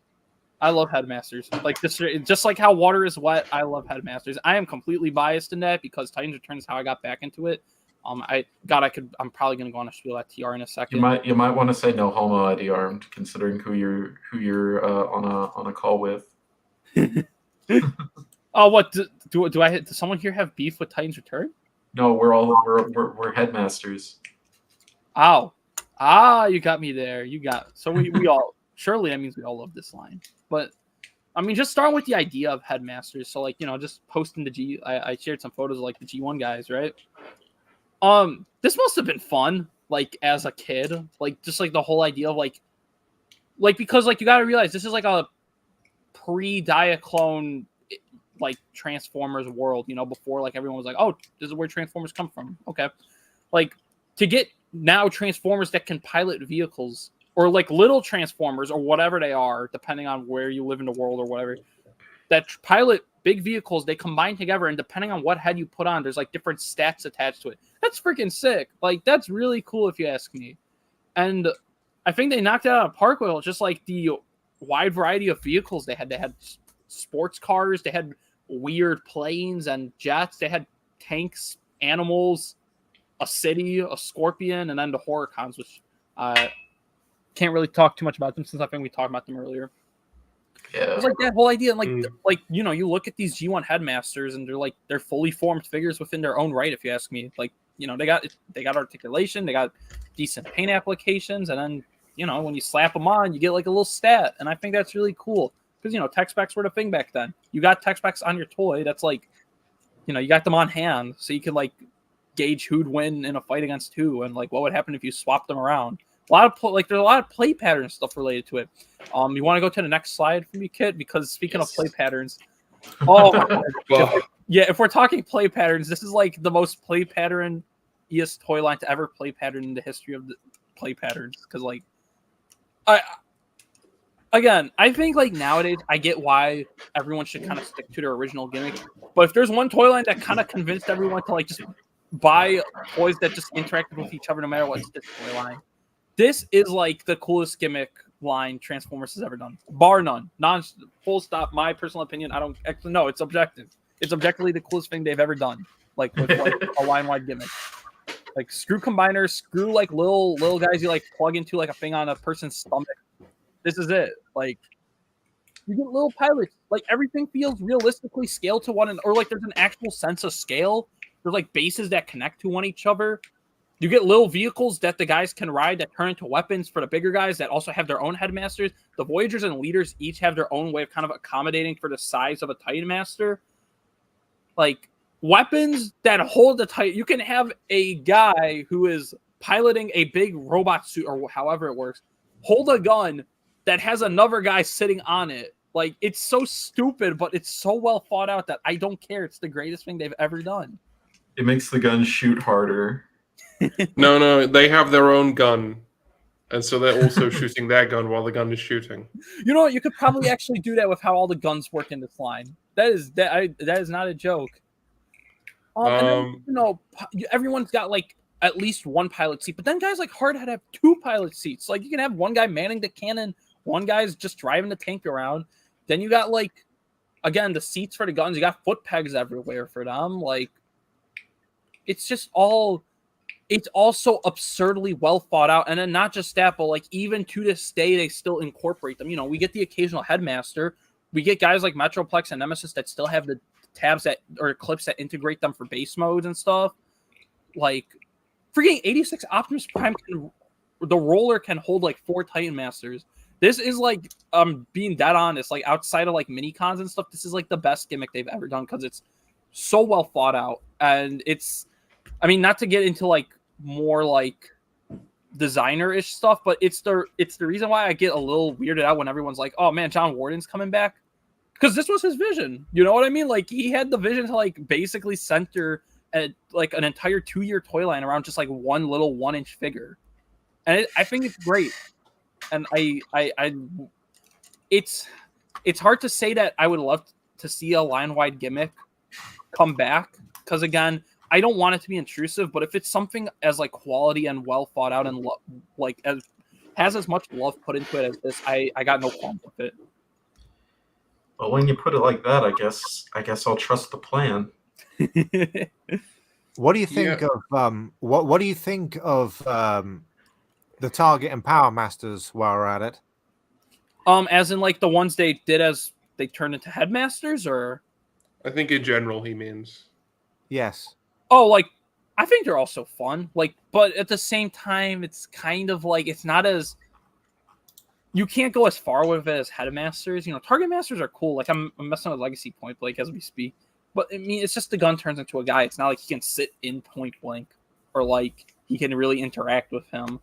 I love Headmasters. Like just like how water is wet, I love Headmasters. I am completely biased in that because Titans Return is how I got back into it. I'm probably gonna go on a spiel at TR in a second. You might want to say no homo, IdArmed, considering who you're on a call with. Oh, what does someone here have beef with Titans Return? No, we're Headmasters. Oh, you got me there. So we all surely that means we all love this line. But I mean, just starting with the idea of Headmasters. So like, just posting the I shared some photos of like the G1 guys, right? This must have been fun, like as a kid, like just like the whole idea of like because like you got to realize this is like a pre-Diaclone like Transformers world, before like everyone was like, oh, this is where Transformers come from. Okay, like to get now Transformers that can pilot vehicles. Or like little Transformers or whatever they are, depending on where you live in the world or whatever, that pilot big vehicles, they combine together, and depending on what head you put on, there's like different stats attached to it. That's freaking sick. Like that's really cool if you ask me. And I think they knocked it out of the park with just like the wide variety of vehicles they had. They had sports cars, they had weird planes and jets, they had tanks, animals, a city, a scorpion, and then the Horicons, which can't really talk too much about them since I think we talked about them earlier. Yeah. It's like that whole idea, and you look at these G1 Headmasters, and they're fully formed figures within their own right. If you ask me, like they got articulation, they got decent paint applications, and then when you slap them on, you get like a little stat, and I think that's really cool because tech specs were the thing back then. You got tech specs on your toy. That's like, you got them on hand, so you could like gauge who'd win in a fight against who, and like what would happen if you swapped them around. There's a lot of play pattern stuff related to it. You want to go to the next slide for me, Kit? Because speaking of play patterns, oh my God. Yeah, if we're talking play patterns, this is like the most play pattern-iest toy line to ever play pattern in the history of the play patterns. Because like, I think like nowadays I get why everyone should kind of stick to their original gimmick. But if there's one toy line that kind of convinced everyone to like just buy toys that just interacted with each other no matter what, it's this toy line. This is like the coolest gimmick line Transformers has ever done, bar none. Full stop. My personal opinion. I don't actually know. It's objective. It's objectively the coolest thing they've ever done. Like with like a line-wide gimmick. Like screw combiners, screw like little guys you like plug into like a thing on a person's stomach. This is it. Like you get little pilots. Like everything feels realistically scaled to one, or like there's an actual sense of scale. There's like bases that connect to one each other. You get little vehicles that the guys can ride that turn into weapons for the bigger guys that also have their own headmasters. The Voyagers and Leaders each have their own way of kind of accommodating for the size of a Titan Master. Like weapons that hold the Titan. You can have a guy who is piloting a big robot suit or however it works, hold a gun that has another guy sitting on it. Like it's so stupid, but it's so well thought out that I don't care. It's the greatest thing they've ever done. It makes the gun shoot harder. No, they have their own gun, and so they're also shooting their gun while the gun is shooting. You know what? You could probably actually do that with how all the guns work in this line. That is not a joke. And then, you know, everyone's got like at least one pilot seat, but then guys like Hardhead have two pilot seats. Like you can have one guy manning the cannon, one guy's just driving the tank around. Then you got like, again, the seats for the guns. You got foot pegs everywhere for them. Like it's just all. It's also absurdly well thought out. And then not just that, but like even to this day, they still incorporate them. You know, we get the occasional headmaster. We get guys like Metroplex and Nemesis that still have the tabs that or clips that integrate them for base modes and stuff. Like freaking 86 Optimus Prime the roller can hold like 4 Titan Masters. This is like being dead honest, like outside of like mini cons and stuff, this is like the best gimmick they've ever done because it's so well thought out. And it's, I mean, not to get into like more like designer-ish stuff, but it's the reason why I get a little weirded out when everyone's like, oh man, John Warden's coming back, because this was his vision. You know what I mean? Like he had the vision to like basically center like an entire 2-year toy line around just like one little 1-inch figure, and I think it's great. And it's hard to say that I would love to see a line-wide gimmick come back, because again, I don't want it to be intrusive, but if it's something as like quality and well thought out and like has as much love put into it as this, I got no problem with it. Well, when you put it like that, I guess I'll trust the plan. What do you think of what do you think of the Target and Power Masters while we're at it? As in like the ones they did as they turned into headmasters, or I think in general he means. Yes. Oh, like I think they're also fun. Like, but at the same time, it's kind of like it's not as you can't go as far with it as headmasters. You know, Target Masters are cool. Like I'm messing with Legacy Point Blank as we speak. But I mean, it's just the gun turns into a guy. It's not like he can sit in Point Blank or like he can really interact with him.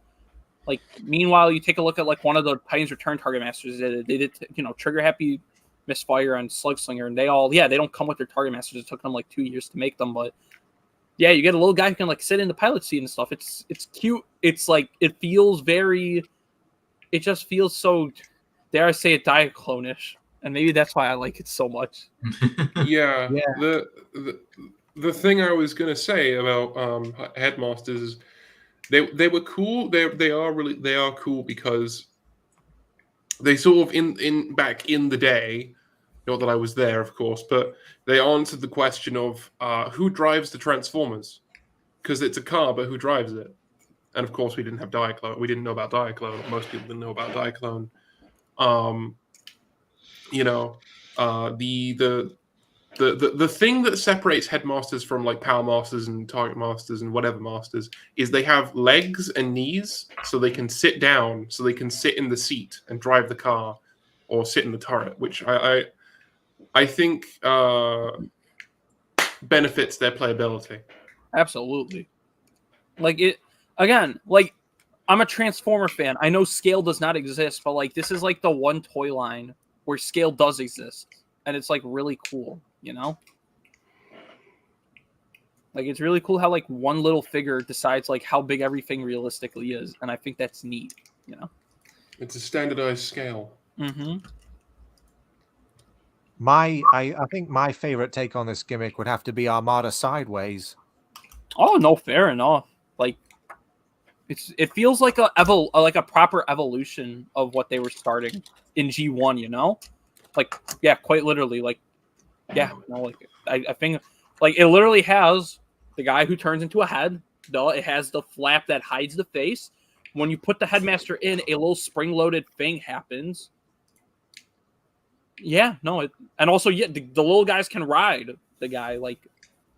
Like, meanwhile, you take a look at like one of the Titans Return Target Masters. They did, you know, Trigger Happy, Misfire, and Slugslinger, and they all, yeah, they don't come with their Target Masters. It took them like 2 years to make them, but yeah, you get a little guy who can like sit in the pilot seat and stuff. It's cute. It's like it feels very. It just feels so, dare I say it, Diaclone-ish, and maybe that's why I like it so much. Yeah. The thing I was gonna say about headmasters is they were cool. They are cool because they sort of in back in the day, not that I was there, of course, but they answered the question of who drives the Transformers, because it's a car, but who drives it? And of course, we didn't have Diaclone. We didn't know about Diaclone. Most people didn't know about Diaclone. You know, the thing that separates headmasters from like power masters and target masters and whatever masters is they have legs and knees, so they can sit down, so they can sit in the seat and drive the car, or sit in the turret, which I think benefits their playability. Absolutely. Like it again, like I'm a Transformer fan. I know scale does not exist, but like this is like the one toy line where scale does exist. And it's like really cool, you know? Like it's really cool how like one little figure decides like how big everything realistically is. And I think that's neat, you know? It's a standardized scale. Mm-hmm. I think my favorite take on this gimmick would have to be Armada Sideways. Oh no, fair enough. Like it feels like a proper evolution of what they were starting in G1, you know? Like, yeah, quite literally. Like, yeah, no, like I think like it literally has the guy who turns into a head, Duh, it has the flap that hides the face. When you put the headmaster in, a little spring-loaded thing happens. Yeah, no, and also the little guys can ride the guy. Like,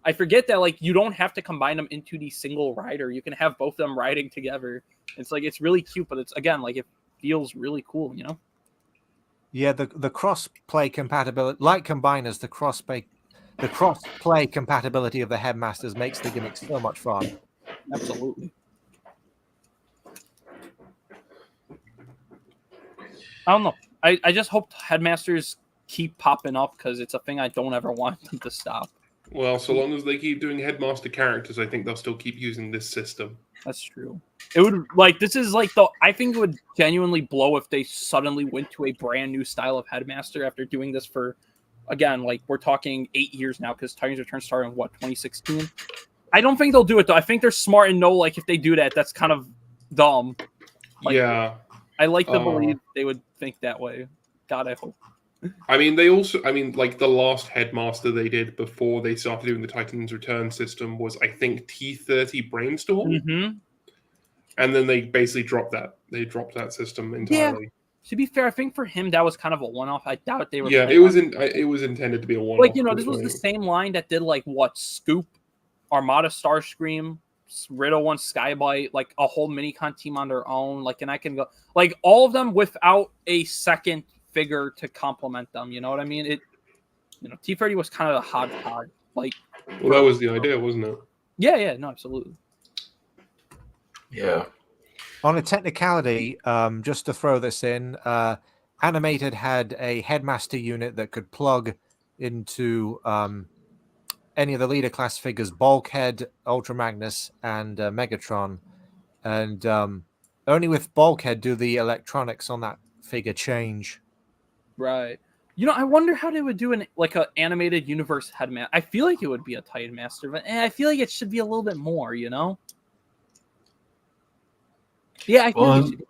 I forget that like you don't have to combine them into the single rider. You can have both of them riding together. It's like it's really cute, but it's again like it feels really cool, you know? Yeah, the cross play compatibility, like combiners, the cross play compatibility of the headmasters makes the gimmick so much fun. Absolutely. I don't know. I just hope headmasters keep popping up because it's a thing I don't ever want them to stop. Well, so long as they keep doing headmaster characters, I think they'll still keep using this system. That's true. It would like this is like I think it would genuinely blow if they suddenly went to a brand new style of headmaster after doing this for, again, like we're talking 8 years now because Titans Return started in what 2016. I don't think they'll do it though. I think they're smart and know like if they do that, that's kind of dumb. Like, yeah, I like to believe they would think that way. God, I hope. I mean, like the last headmaster they did before they started doing the Titans Return system was, I think, T30 Brainstorm, and then they basically dropped that. They dropped that system entirely. Yeah. To be fair, I think for him that was kind of a one-off. I doubt they were. Yeah, it was intended to be a one-off. Like this was the same line that did like what Scoop, Armada, Starscream, Riddle One, Skybite, like a whole minicon team on their own. Like, and I can go like all of them without a second figure to complement them. You know what I mean? T30 was kind of a hodgepodge. Like, well, that was the idea, wasn't it? Yeah, no, absolutely. Yeah. On a technicality, just to throw this in, Animated had a headmaster unit that could plug into any of the leader class figures, Bulkhead, Ultra Magnus, and Megatron. And only with Bulkhead do the electronics on that figure change. Right. I wonder how they would do an animated universe headmaster. I feel like it would be a Titan Master, but I feel like it should be a little bit more, Yeah, I feel like it should be.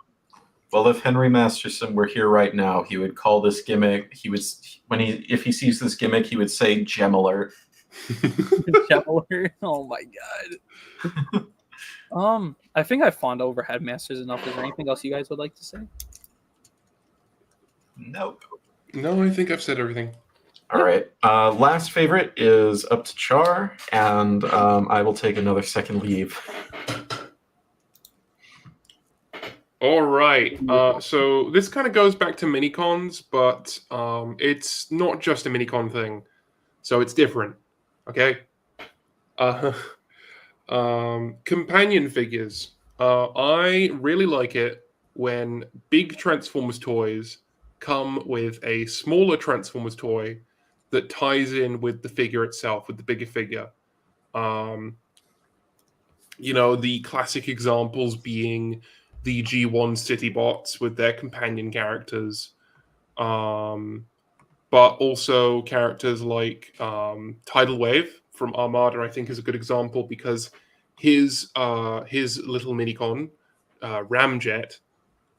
Well, if Henry Masterson were here right now, he would call this gimmick. If he sees this gimmick, he would say "Gem Alert." Gem Alert. Oh my god. I think I fawned over headmasters enough. Is there anything else you guys would like to say? Nope. No, I think I've said everything. All right. Last favorite is up to Char, and I will take another second leave. All right. So this kind of goes back to minicons, but it's not just a minicon thing. So it's different. Okay. Companion figures. I really like it when big Transformers toys come with a smaller Transformers toy that ties in with the figure itself, with the bigger figure. The classic examples being the G1 City Bots with their companion characters, but also characters like Tidal Wave from Armada, I think, is a good example because his little minicon, Ramjet,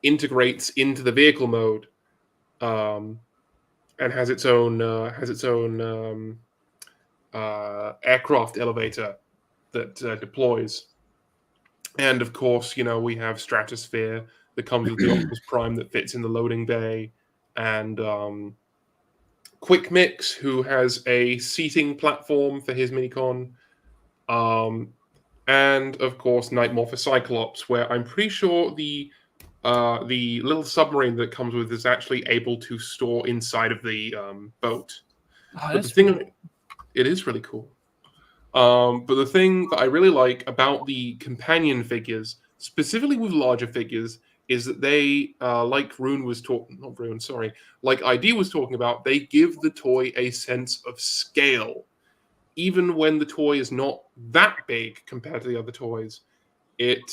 integrates into the vehicle mode, and has its own aircraft elevator that deploys. And of course, we have Stratosphere that comes with the Optimus Prime that fits in the loading bay, and Quick Mix, who has a seating platform for his minicon, and of course Nightmorpher Cyclops, where I'm pretty sure the little submarine that comes with is actually able to store inside of the boat. But the thing, it is really cool. But the thing that I really like about the companion figures, specifically with larger figures, is that they, like ID was talking about, they give the toy a sense of scale. Even when the toy is not that big compared to the other toys, it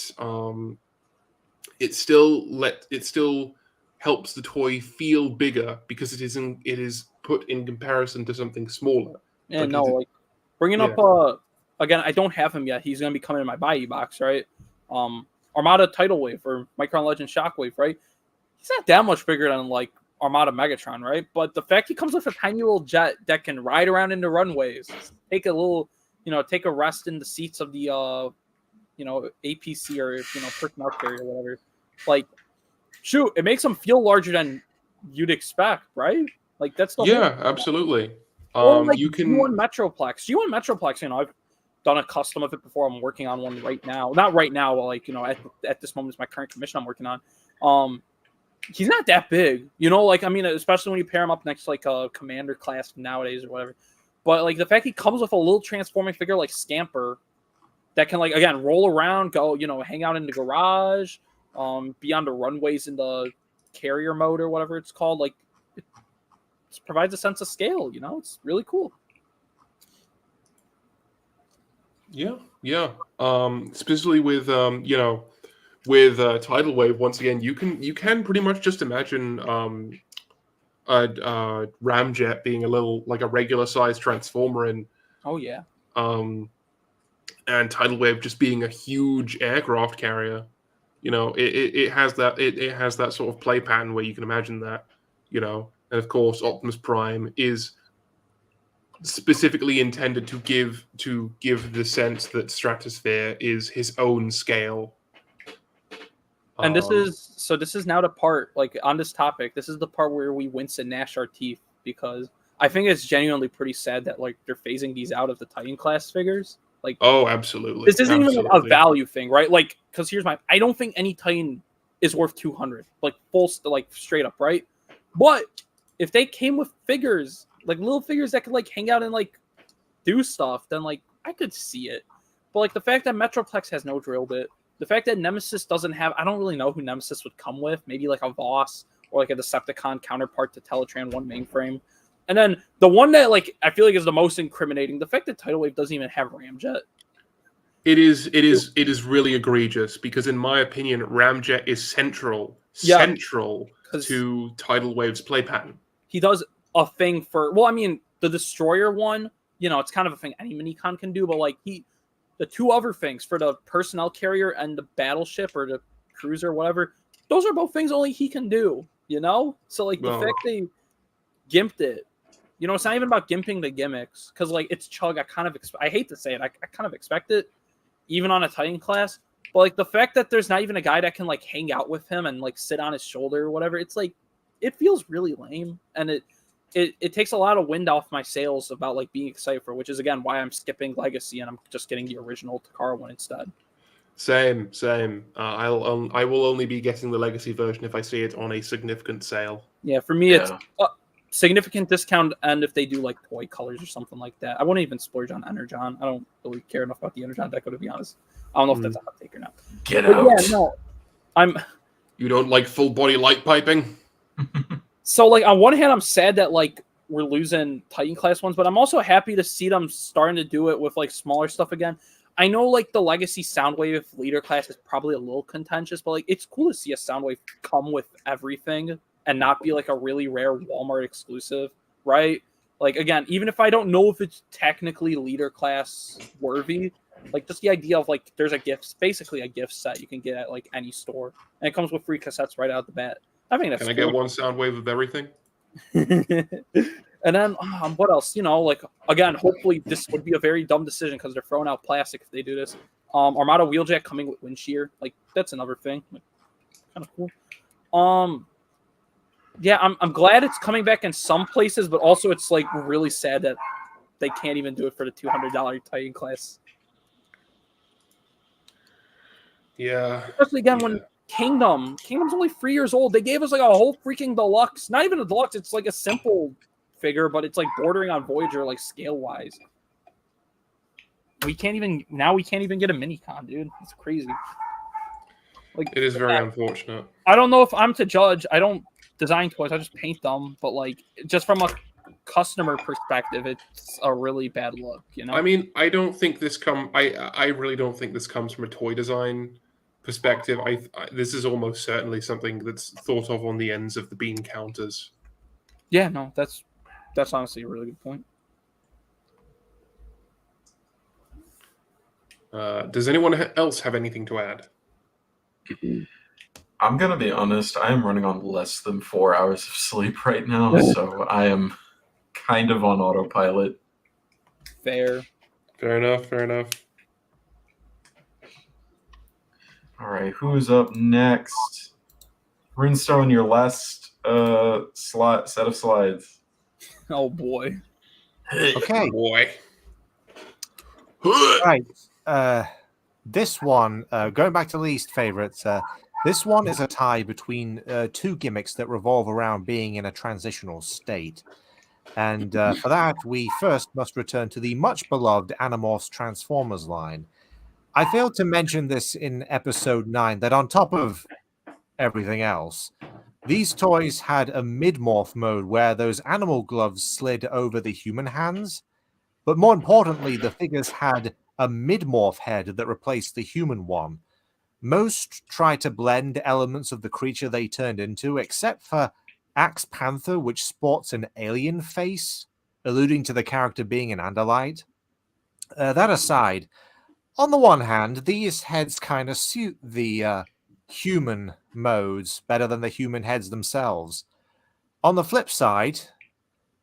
still helps the toy feel bigger because it is put in comparison to something smaller. Yeah, bringing up again, I don't have him yet. He's gonna be coming in my buy box, right? Armada Tidal Wave or Micron Legend Shockwave, right? He's not that much bigger than like Armada Megatron, right? But the fact he comes with a tiny little jet that can ride around in the runways, take a rest in the seats of the APC or personnel carrier or whatever, like shoot, it makes them feel larger than you'd expect, right? Like that's the Yeah, absolutely. or like You can G1 Metroplex. G1 Metroplex, I've done a custom of it before. I'm working on one right now. Not right now, but like, at this moment is my current commission I'm working on. He's not that big, like, I mean, especially when you pair him up next to like a commander class nowadays or whatever. But like the fact he comes with a little transforming figure like Scamper that can like, again, roll around, go, hang out in the garage, be on the runways in the carrier mode or whatever it's called. Like, it provides a sense of scale, it's really cool. Yeah. Specifically with with tidal wave, once again, you can pretty much just imagine a ramjet being a little like a regular sized transformer, and and tidal wave just being a huge aircraft carrier. It has that sort of play pattern where you can imagine that, and of course Optimus Prime is specifically intended to give the sense that Stratosphere is his own scale. And this is now the part, like, on this topic, this is the part where we wince and gnash our teeth, because I think it's genuinely pretty sad that like they're phasing these out of the Titan class figures. Like, oh, absolutely. This isn't even like a value thing, right? Like, because I don't think any Titan is worth 200, like straight up, right? But if they came with figures, like little figures that could like hang out and like do stuff, then like I could see it. But like the fact that Metroplex has no drill bit, the fact that Nemesis doesn't have, I don't really know who Nemesis would come with. Maybe like a Voss or like a Decepticon counterpart to Teletran 1 mainframe. And then the one that like I feel like is the most incriminating, the fact that Tidal Wave doesn't even have Ramjet. It is really egregious, because in my opinion, Ramjet is central to Tidal Wave's play pattern. He does a thing for, well, I mean, the Destroyer one, it's kind of a thing any minicon can do, but like the two other things for the personnel carrier and the battleship or the cruiser or whatever, those are both things only he can do, So like the fact they gimped it, it's not even about gimping the gimmicks, because like it's Chug. I hate to say it, I kind of expect it, even on a Titan class. But like the fact that there's not even a guy that can like hang out with him and like sit on his shoulder or whatever, it's like it feels really lame, and it takes a lot of wind off my sails about like being excited for, which is again why I'm skipping Legacy and I'm just getting the original Takara one instead. Same. I will only be getting the Legacy version if I see it on a significant sale. Yeah, for me it's a significant discount, and if they do like toy colors or something like that. I wouldn't even splurge on Energon. I don't really care enough about the Energon deco, to be honest. I don't know if that's a hot take or not. Get out. Yeah, no. You don't like full body light piping? So like on one hand, I'm sad that like we're losing Titan class ones, but I'm also happy to see them starting to do it with like smaller stuff again. I know like the Legacy Soundwave leader class is probably a little contentious, but like it's cool to see a Soundwave come with everything and not be like a really rare Walmart exclusive, right? Like again, even if I don't know if it's technically leader class worthy, like just the idea of like there's basically a gift set you can get at like any store, and it comes with free cassettes right out the bat. I think that's Can I get one Soundwave of everything? And then what else? Like again, hopefully this would be a very dumb decision because they're throwing out plastic if they do this. Armada Wheeljack coming with wind shear, like that's another thing, like, kind of cool. Yeah, I'm glad it's coming back in some places, but also it's like really sad that they can't even do it for the $200 Titan class. Yeah. Especially again when Kingdom's only 3 years old. They gave us like a whole freaking deluxe, not even a deluxe. It's like a simple figure, but it's like bordering on Voyager, like scale wise. We can't even get a minicon, dude. It's crazy. Like it is very unfortunate. I don't know if I'm to judge. I don't design toys. I just paint them. But like just from a customer perspective, it's a really bad look. I mean, I don't think this I really don't think this comes from a toy design perspective. This is almost certainly something that's thought of on the ends of the bean counters. Yeah, no, that's honestly a really good point. Does anyone else have anything to add? I'm going to be honest. I am running on less than 4 hours of sleep right now, so I am kind of on autopilot. Fair enough. All right, who's up next? Runestone, your last set of slides. Oh boy. Okay. Boy. Right. This one, going back to least favorites, this one is a tie between two gimmicks that revolve around being in a transitional state. And for that, we first must return to the much beloved Animorphs Transformers line. I failed to mention this in episode 9 that on top of everything else, these toys had a mid-morph mode where those animal gloves slid over the human hands. But more importantly, the figures had a mid-morph head that replaced the human one. Most try to blend elements of the creature they turned into, except for Axe Panther, which sports an alien face, alluding to the character being an Andalite. That aside, on the one hand, these heads kind of suit the human modes better than the human heads themselves. On the flip side,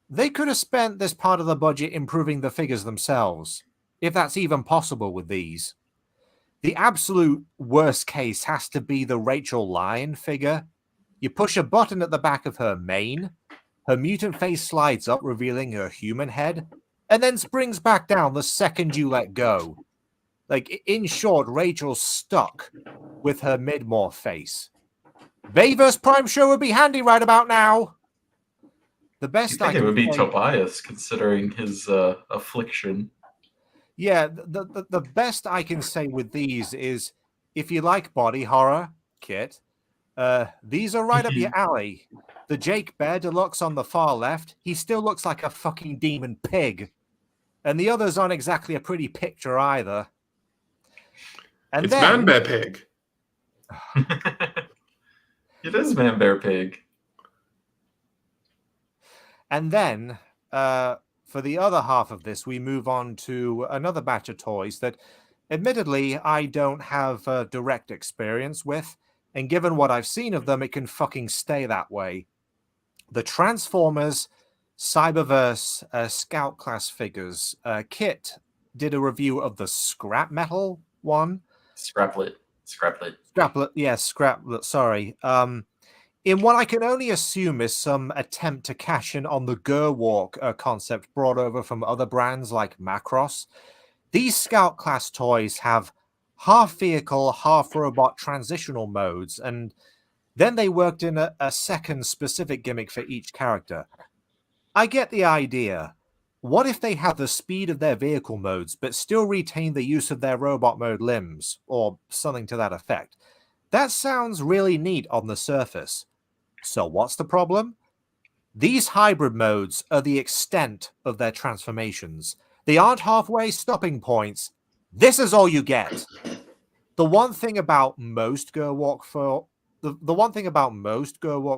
they could have spent this part of the budget improving the figures themselves, if that's even possible with these. The absolute worst case has to be the Rachel Lion figure. You push a button at the back of her mane, her mutant face slides up, revealing her human head, and then springs back down the second you let go. Like, in short, Rachel's stuck with her mid-morph face. Bayverse Prime Show would be handy right about now. The I best think it would be Tobias, considering his affliction. Yeah, the best I can say with these is, if you like body horror, Kit, these are right up your alley. The Jake Bear Deluxe on the far left, he still looks like a fucking demon pig. And the others aren't exactly a pretty picture either. And It's then, Man Bear Pig. It is Man Bear Pig. And then, for the other half of this, we move on to another batch of toys that, admittedly, I don't have direct experience with. And given what I've seen of them, it can fucking stay that way. The Transformers Cyberverse Scout class figures. Kit did a review of the scrap metal one. Scraplet. Scraplet, sorry. In what I can only assume is some attempt to cash in on the Gerwalk concept brought over from other brands like Macross. These Scout class toys have half vehicle, half robot transitional modes, and then they worked in a second specific gimmick for each character. I get the idea. What if they have the speed of their vehicle modes, but still retain the use of their robot mode limbs, or something to that effect? That sounds really neat on the surface. So what's the problem? These hybrid modes are the extent of their transformations. They aren't halfway stopping points. This is all you get. The one thing about most Gerwalk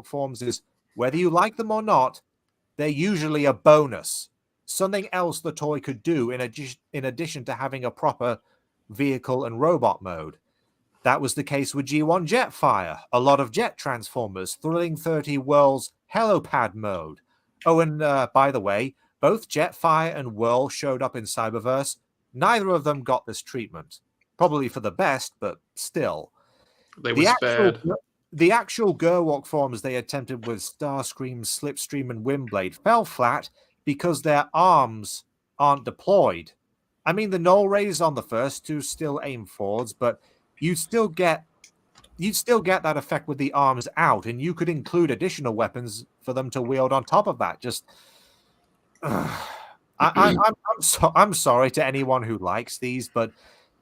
forms is, whether you like them or not, they're usually a bonus. Something else the toy could do in addition to having a proper vehicle and robot mode. That was the case with G1 Jetfire, a lot of jet transformers, Thrilling 30 Whirl's Helipad mode. Oh, and by the way, both Jetfire and Whirl showed up in Cyberverse. Neither of them got this treatment. Probably for the best, but still. They were spared. The actual Gerwalk forms they attempted with Starscream, Slipstream, and Windblade fell flat because their arms aren't deployed. I mean, the null rays on the first two still aim forwards, but you'd still get that effect with the arms out, and you could include additional weapons for them to wield on top of that. Just, I'm sorry to anyone who likes these, but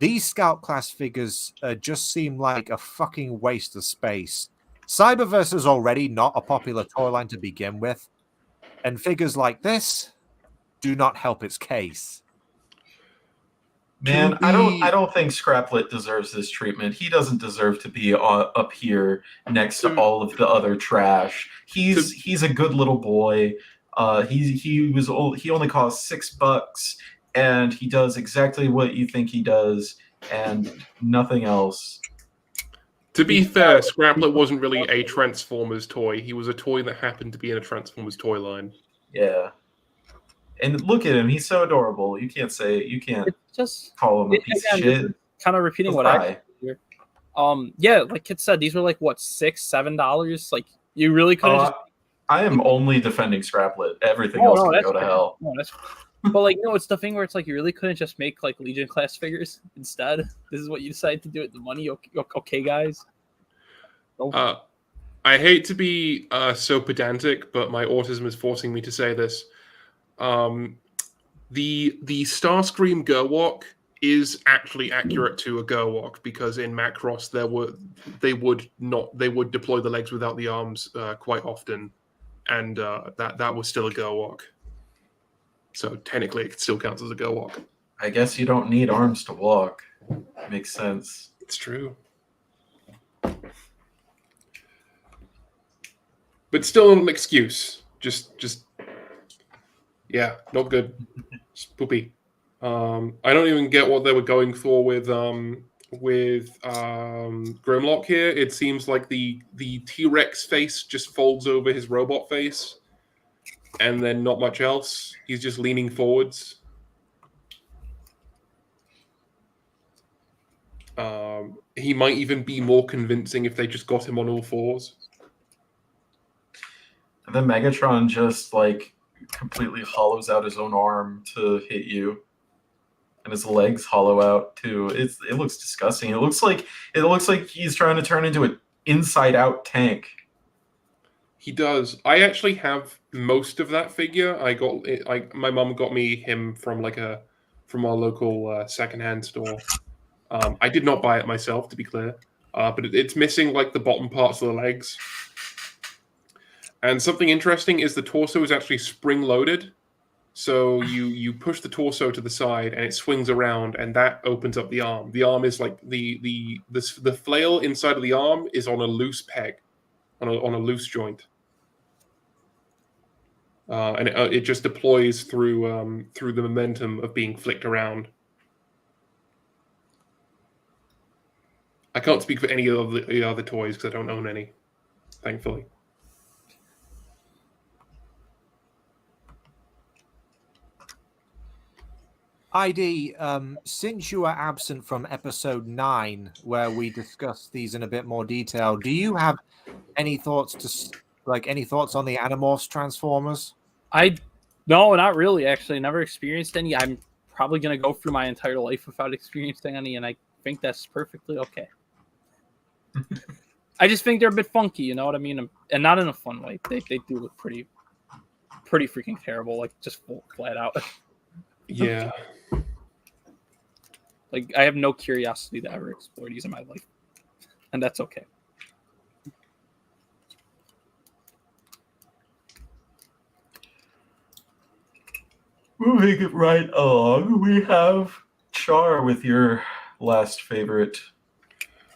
these Scout class figures just seem like a fucking waste of space. Cyberverse is already not a popular toy line to begin with, and figures like this do not help its case. Man, I don't think Scraplet deserves this treatment. He doesn't deserve to be up here next to all of the other trash. He's a good little boy. He only costs $6, and he does exactly what you think he does, and nothing else. To be fair, Scraplet wasn't really a Transformers toy. He was a toy that happened to be in a Transformers toy line. Yeah. And look at him; he's so adorable. You can't It's just call him a piece of shit. Kind of repeating what I said here. Yeah, like Kit said, these were like what, $6-7. Like you really couldn't just. I am only defending Scraplet. Everything Oh, else no, can that's go to fair. hell. No, that's. But like, no, it's the thing where it's like you really couldn't just make like Legion class figures instead. This is what you decided to do with the money. Okay, guys. Oh. I hate to be so pedantic, but my autism is forcing me to say this. The Starscream Gerwalk is actually accurate to a Gerwalk because in Macross they would deploy the legs without the arms quite often, and that was still a Gerwalk. So technically, it still counts as a Gerwalk. I guess you don't need arms to walk. Makes sense. It's true. But still an excuse. Just yeah, not good. Just poopy. I don't even get what they were going for with Grimlock here. It seems like the T-Rex face just folds over his robot face, and then not much else. He's just leaning forwards. He might even be more convincing if they just got him on all fours. And then Megatron just like completely hollows out his own arm to hit you, and his legs hollow out too. It looks disgusting. It looks like he's trying to turn into an inside-out tank. He does. I actually have most of that figure. My mum got me him from from our local secondhand store. I did not buy it myself, to be clear, but it's missing like the bottom parts of the legs. And something interesting is the torso is actually spring-loaded. So you push the torso to the side and it swings around, and that opens up the arm. The arm is like the flail inside of the arm is on a loose peg, on a loose joint, and it just deploys through the momentum of being flicked around. I can't speak for any of the other toys because I don't own any, thankfully. ID, since you are absent from episode 9, where we discussed these in a bit more detail, do you have any thoughts on the Animorphs Transformers? No, not really. Actually, never experienced any. I'm probably gonna go through my entire life without experiencing any, and I think that's perfectly okay. I just think they're a bit funky, you know what I mean, and not in a fun way. They do look pretty freaking terrible, like just flat out. Yeah. Like, I have no curiosity to ever explore these in my life, and that's okay. Moving it right along, we have Char with your last favorite.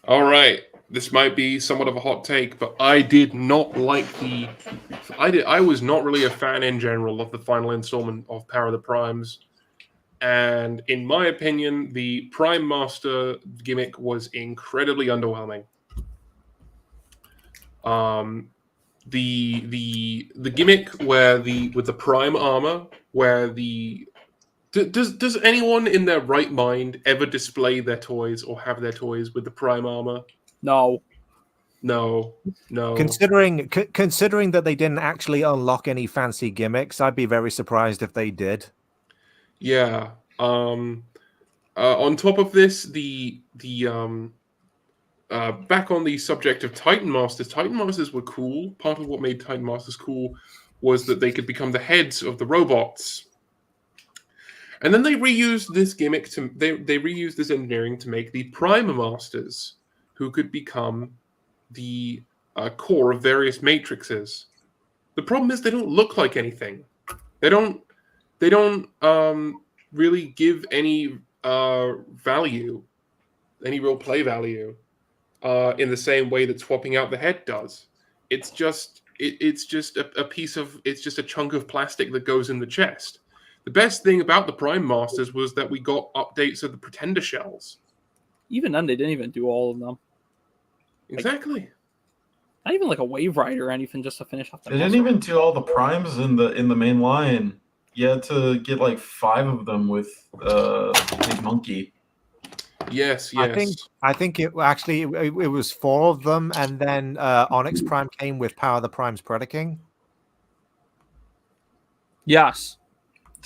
All right. This might be somewhat of a hot take, but I did not like I was not really a fan in general of the final installment of Power of the Primes. And in my opinion, the Prime Master gimmick was incredibly underwhelming. The gimmick with the Prime armor, where does anyone in their right mind ever display their toys or have their toys with the Prime armor? No. Considering that they didn't actually unlock any fancy gimmicks, I'd be very surprised if they did. Yeah. On top of this, back on the subject of Titan Masters were cool. Part of what made Titan Masters cool was that they could become the heads of the robots. And then they reused this gimmick they reused this engineering to make the Prime Masters, who could become the core of various matrices. The problem is they don't look like anything. They don't really give any value, any real play value, in the same way that swapping out the head does. It's just a chunk of plastic that goes in the chest. The best thing about the Prime Masters was that we got updates of the Pretender shells. Even then, they didn't even do all of them. Exactly. Not even like a Wave Rider or anything, just to finish off the. They didn't even do all the primes in the main line. You had to get like 5 of them with Big Monkey. Yes. I think it actually it was 4 of them, and then Onyx Prime came with Power the Prime's Predaking. Yes.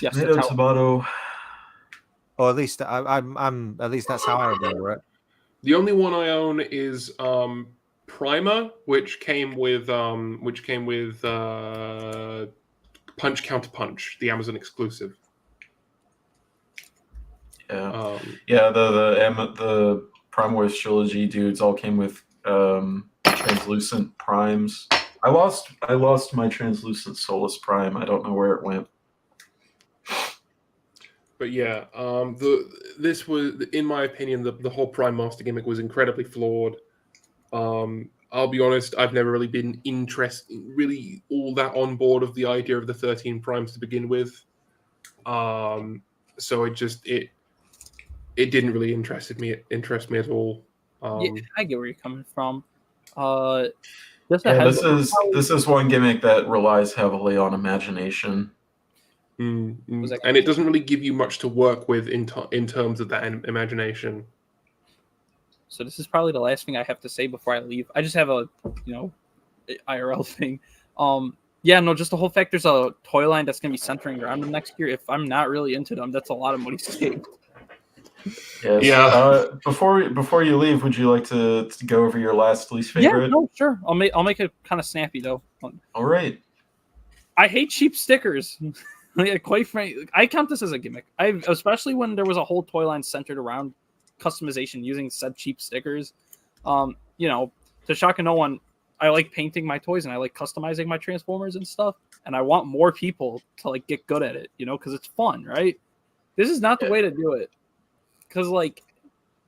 Yes. Tomato, That's how, tomato. Or at least I'm at least that's how I remember it. The only one I own is Primer, which came with Punch Counter Punch, the Amazon exclusive. Yeah, yeah. The Prime Wars trilogy dudes all came with translucent primes. I lost my translucent Solus Prime. I don't know where it went. But yeah, this was, in my opinion, the whole Prime Master gimmick was incredibly flawed. I'll be honest, I've never really been really all that on board of the idea of the 13 primes to begin with. So it didn't really interest me at all. yeah, I get where you're coming from. This is one gimmick that relies heavily on imagination. And it doesn't really give you much to work with in terms of that imagination. So this is probably the last thing I have to say before I leave. I just have a IRL thing. Yeah, no, just the whole fact there's a toy line that's gonna be centering around them next year. If I'm not really into them, that's a lot of money saved. Yes. Yeah. Before you leave, would you like to go over your last least favorite? Yeah, no, sure. I'll make it kind of snappy though. All right. I hate cheap stickers. Quite frankly, I count this as a gimmick. Especially when there was a whole toy line centered around customization using said cheap stickers. To shock no one, I like painting my toys and I like customizing my Transformers and stuff. And I want more people to like get good at it, because it's fun, right? This is not the way to do it. Because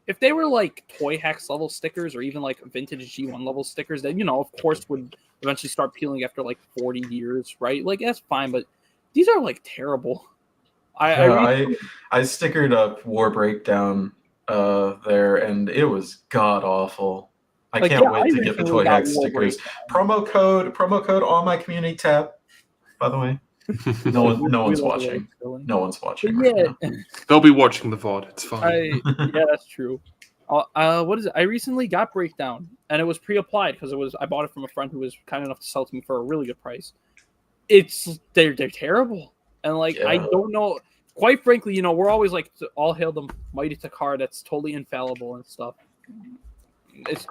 if they were like Toy Hacks level stickers or even like vintage G1 level stickers, then of course would eventually start peeling after like 40 years, right? Like that's fine, but these are like terrible. I stickered up War Breakdown there, and it was god awful. I can't wait to get the Toy Hack stickers. Promo code on my community tab. By the way, no one's watching. No one's watching. Right now. They'll be watching the VOD. It's fine. Yeah, that's true. What is it? I recently got Breakdown, and it was pre-applied because I bought it from a friend who was kind enough to sell it to me for a really good price. They're terrible, and I don't know. Quite frankly, we're always like all hail the mighty Takara that's totally infallible and stuff.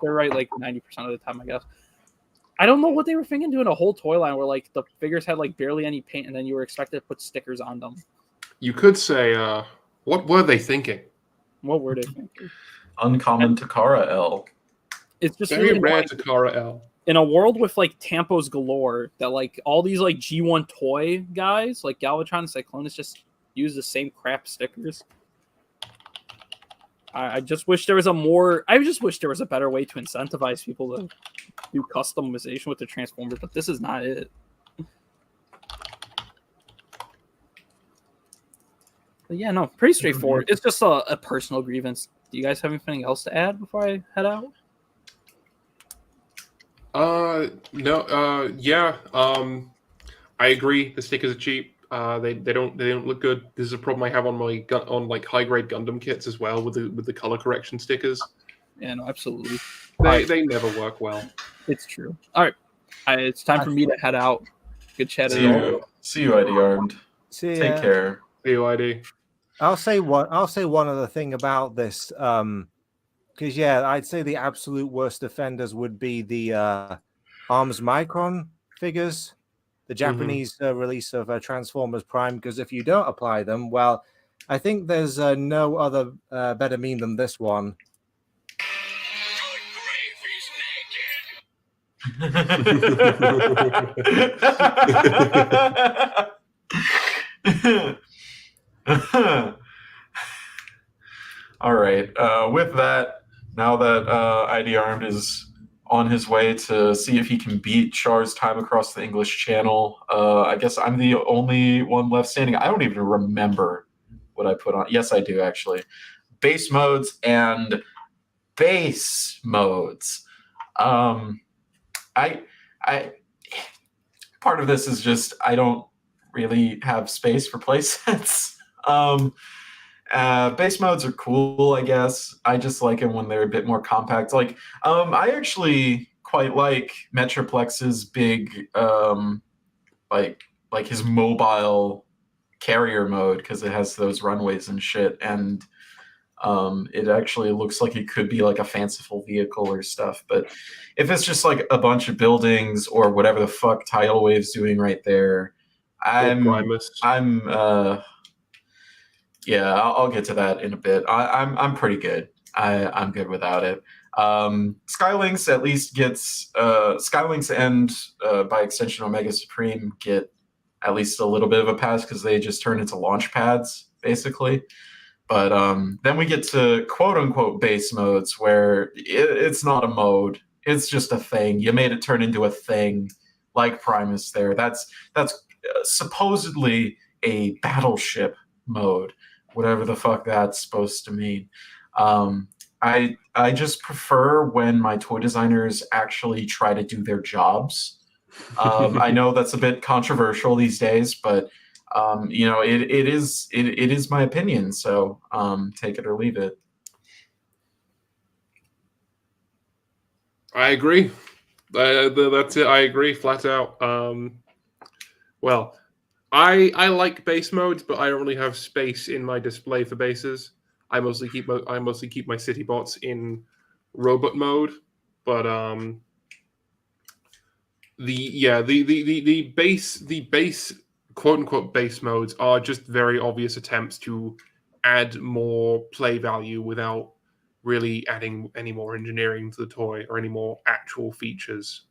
They're right like 90% of the time, I guess. I don't know what they were thinking doing a whole toy line where like the figures had like barely any paint, and then you were expected to put stickers on them. You could say, what were they thinking? What were they thinking? Uncommon Takara L. It's just very really rare annoying. Takara L. In a world with like tampos galore, that like all these like G1 toy guys like Galvatron and Cyclonus just use the same crap stickers. I just wish there was a better way to incentivize people to do customization with the Transformers, but this is not it. But yeah, no, pretty straightforward. It's just a personal grievance. Do you guys have anything else to add before I head out? No. Yeah. I agree. The stickers are cheap. They don't look good. This is a problem I have on my like high grade Gundam kits as well with the color correction stickers. Yeah, no, absolutely. They never work well. It's true. All right, it's time for me to head out. Good chat. See you, IdArmed. Take care. See you, ID. I'll say one other thing about this. Because I'd say the absolute worst offenders would be the Arms Micron figures, the Japanese release of Transformers Prime. Because if you don't apply them, well, I think there's no other better meme than this one. All right. With that, now that IdArmed is on his way to see if he can beat Char's time across the English Channel, I guess I'm the only one left standing. I don't even remember what I put on. Yes, I do actually. Base modes and base modes. I part of this is just I don't really have space for play sets. Base modes are cool, I guess. I just like them when they're a bit more compact. Like, I actually quite like Metroplex's big, like his mobile carrier mode because it has those runways and shit, and it actually looks like it could be like a fanciful vehicle or stuff. But if it's just like a bunch of buildings or whatever the fuck Tidal Wave's doing right there, Primus. Yeah, I'll get to that in a bit. I'm pretty good. I'm good without it. Skylinks at least gets Skylinks and by extension Omega Supreme get at least a little bit of a pass because they just turn into launch pads basically. But then we get to quote unquote base modes where it's not a mode; it's just a thing. You made it turn into a thing, like Primus. There, that's supposedly a battleship mode, whatever the fuck that's supposed to mean. I just prefer when my toy designers actually try to do their jobs. I know that's a bit controversial these days, but you know, it is my opinion. So take it or leave it. I agree. That's it. I agree flat out. Well, I like base modes, but I don't really have space in my display for bases. I mostly keep my city bots in robot mode, but the base quote unquote base modes are just very obvious attempts to add more play value without really adding any more engineering to the toy or any more actual features.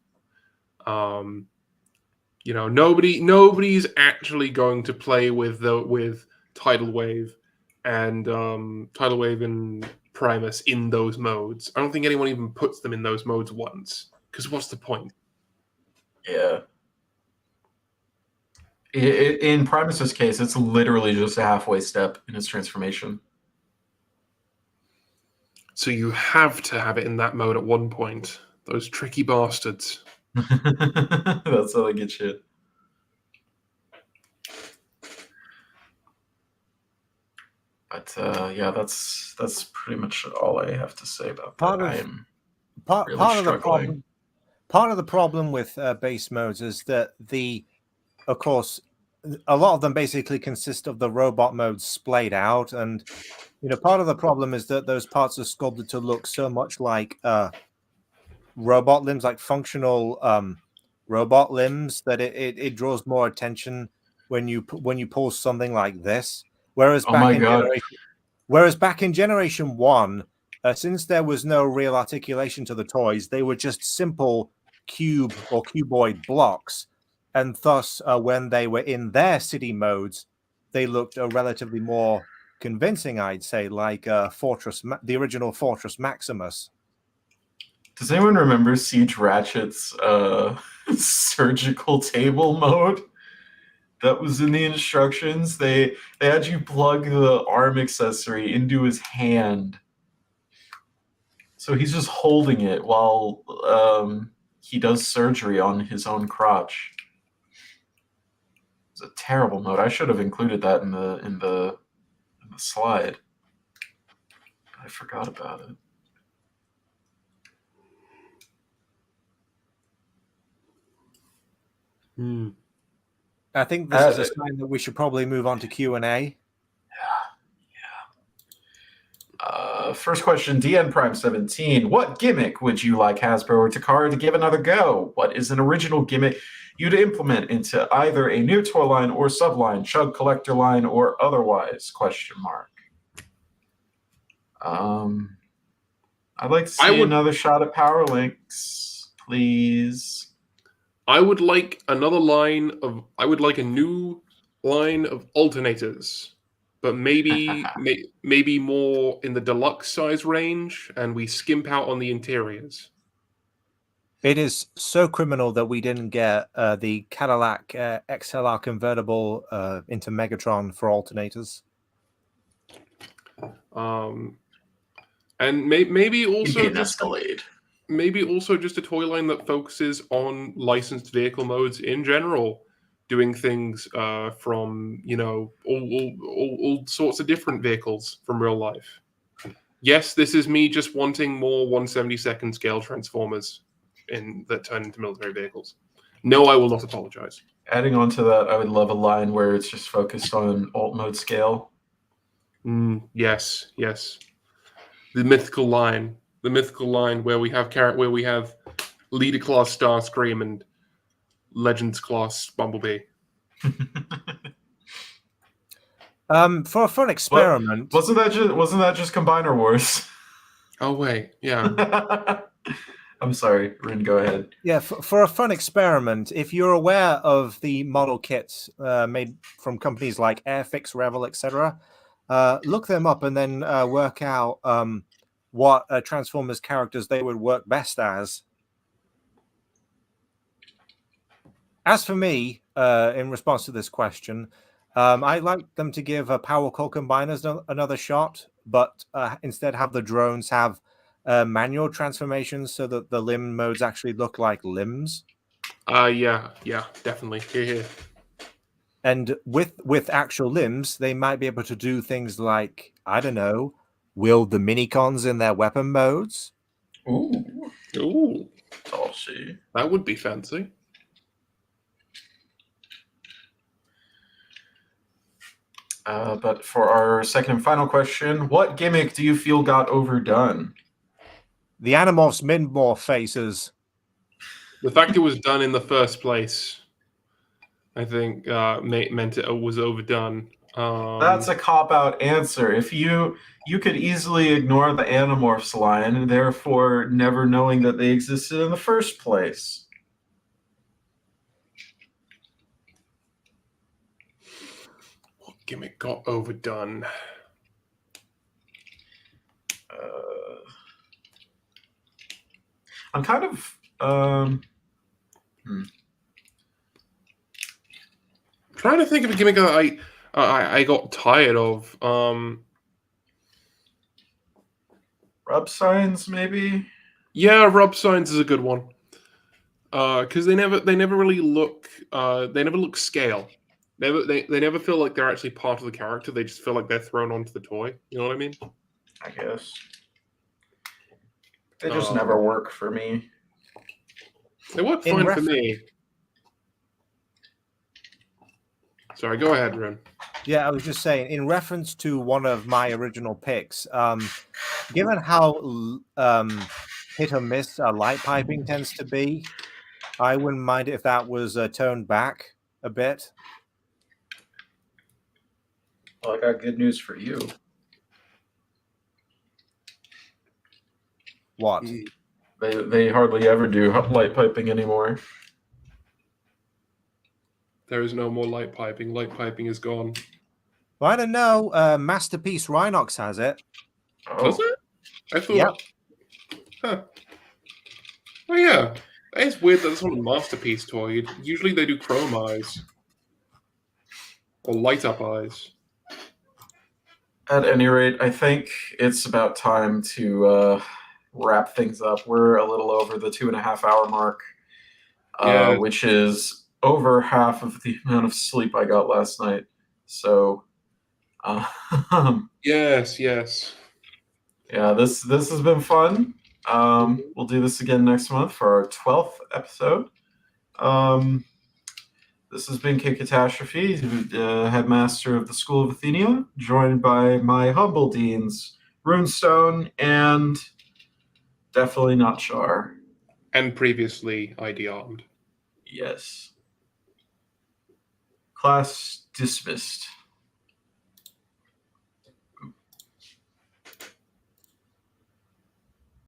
You know, nobody's actually going to play with Tidal Wave and Primus in those modes. I don't think anyone even puts them in those modes once. Because what's the point? Yeah. In Primus's case, it's literally just a halfway step in its transformation. So you have to have it in that mode at one point. Those tricky bastards. That's how they get shit. But yeah, that's pretty much all I have to say about that. I am really struggling. Part of the problem with base modes is that of course, a lot of them basically consist of the robot modes splayed out, and you know, part of the problem is that those parts are sculpted to look so much like robot limbs, like functional robot limbs, that it draws more attention when you pull something like this. Whereas back in Generation 1, since there was no real articulation to the toys, they were just simple cube or cuboid blocks, and thus when they were in their city modes, they looked relatively more convincing, I'd say, like the original Fortress Maximus. Does anyone remember Siege Ratchet's surgical table mode? That was in the instructions. They had you plug the arm accessory into his hand. So he's just holding it while he does surgery on his own crotch. It's a terrible mode. I should have included that in the slide. I forgot about it. I think this is a sign that we should probably move on to Q&A. First question, DN Prime 17. What gimmick would you like Hasbro or Takara to give another go? What is an original gimmick you'd implement into either a new toy line or subline, Chug collector line, or otherwise? Question mark. I'd like to see another shot at Power Links, please. I would like a new line of alternators, but maybe more in the deluxe size range, and we skimp out on the interiors. It is so criminal that we didn't get the Cadillac XLR convertible into Megatron for alternators. And maybe also Escalade. Maybe also just a toy line that focuses on licensed vehicle modes in general. doing things from all sorts of different vehicles from real life. Yes, this is me just wanting more 1/72nd scale transformers that turn into military vehicles. No, I will not apologize. Adding on to that, I would love a line where it's just focused on alt mode scale. Yes. The mythical line where we have leader class Starscream and Legends class Bumblebee. For a fun experiment, Wasn't that just Combiner Wars? Oh wait, yeah. I'm sorry, Rin, go ahead. yeah, for a fun experiment, if you're aware of the model kits made from companies like Airfix, Revel, etc., look them up and then work out what Transformers characters they would work best as. As for me, in response to this question, I'd like them to give Power Core Combiners another shot, but instead have the drones have manual transformations so that the limb modes actually look like limbs. Yeah, definitely. Here. And with actual limbs, they might be able to do things like, I don't know, wield the minicons in their weapon modes. Ooh, I'll see. that would be fancy. But for our second and final question, what gimmick do you feel got overdone? The Animorphs Minmorph faces. The fact it was done in the first place, I think, meant it was overdone. That's a cop-out answer. If you could easily ignore the Animorphs line, and therefore never knowing that they existed in the first place. What gimmick got overdone? I'm kind of Trying to think of a gimmick that I got tired of. rub signs, maybe. Yeah, rub signs is a good one. Because they never really look scale. They never feel like they're actually part of the character. They just feel like they're thrown onto the toy. You know what I mean? I guess they just never work for me. They work fine for me. Sorry, go ahead, Ren. Yeah, I was just saying, in reference to one of my original picks, given how hit or miss light piping tends to be, I wouldn't mind if that was toned back a bit. Well, I got good news for you. What? They hardly ever do light piping anymore. There is no more light piping. Light piping is gone. Well, I don't know. Masterpiece Rhinox has it. Oh. Does it? I thought. Yep. Huh. Oh yeah. It's weird that it's not a masterpiece toy. Usually they do chrome eyes or light up eyes. At any rate, I think it's about time to wrap things up. We're a little over the 2.5 hour mark, Yeah. which is over half of the amount of sleep I got last night. So, Yes. yeah, this has been fun. We'll do this again next month for our 12th episode. This has been Kid Catastrophe, headmaster of the School of Athenia, joined by my humble deans, Runestone, and definitely Not Char. And previously IdArmed. Yes. Class dismissed.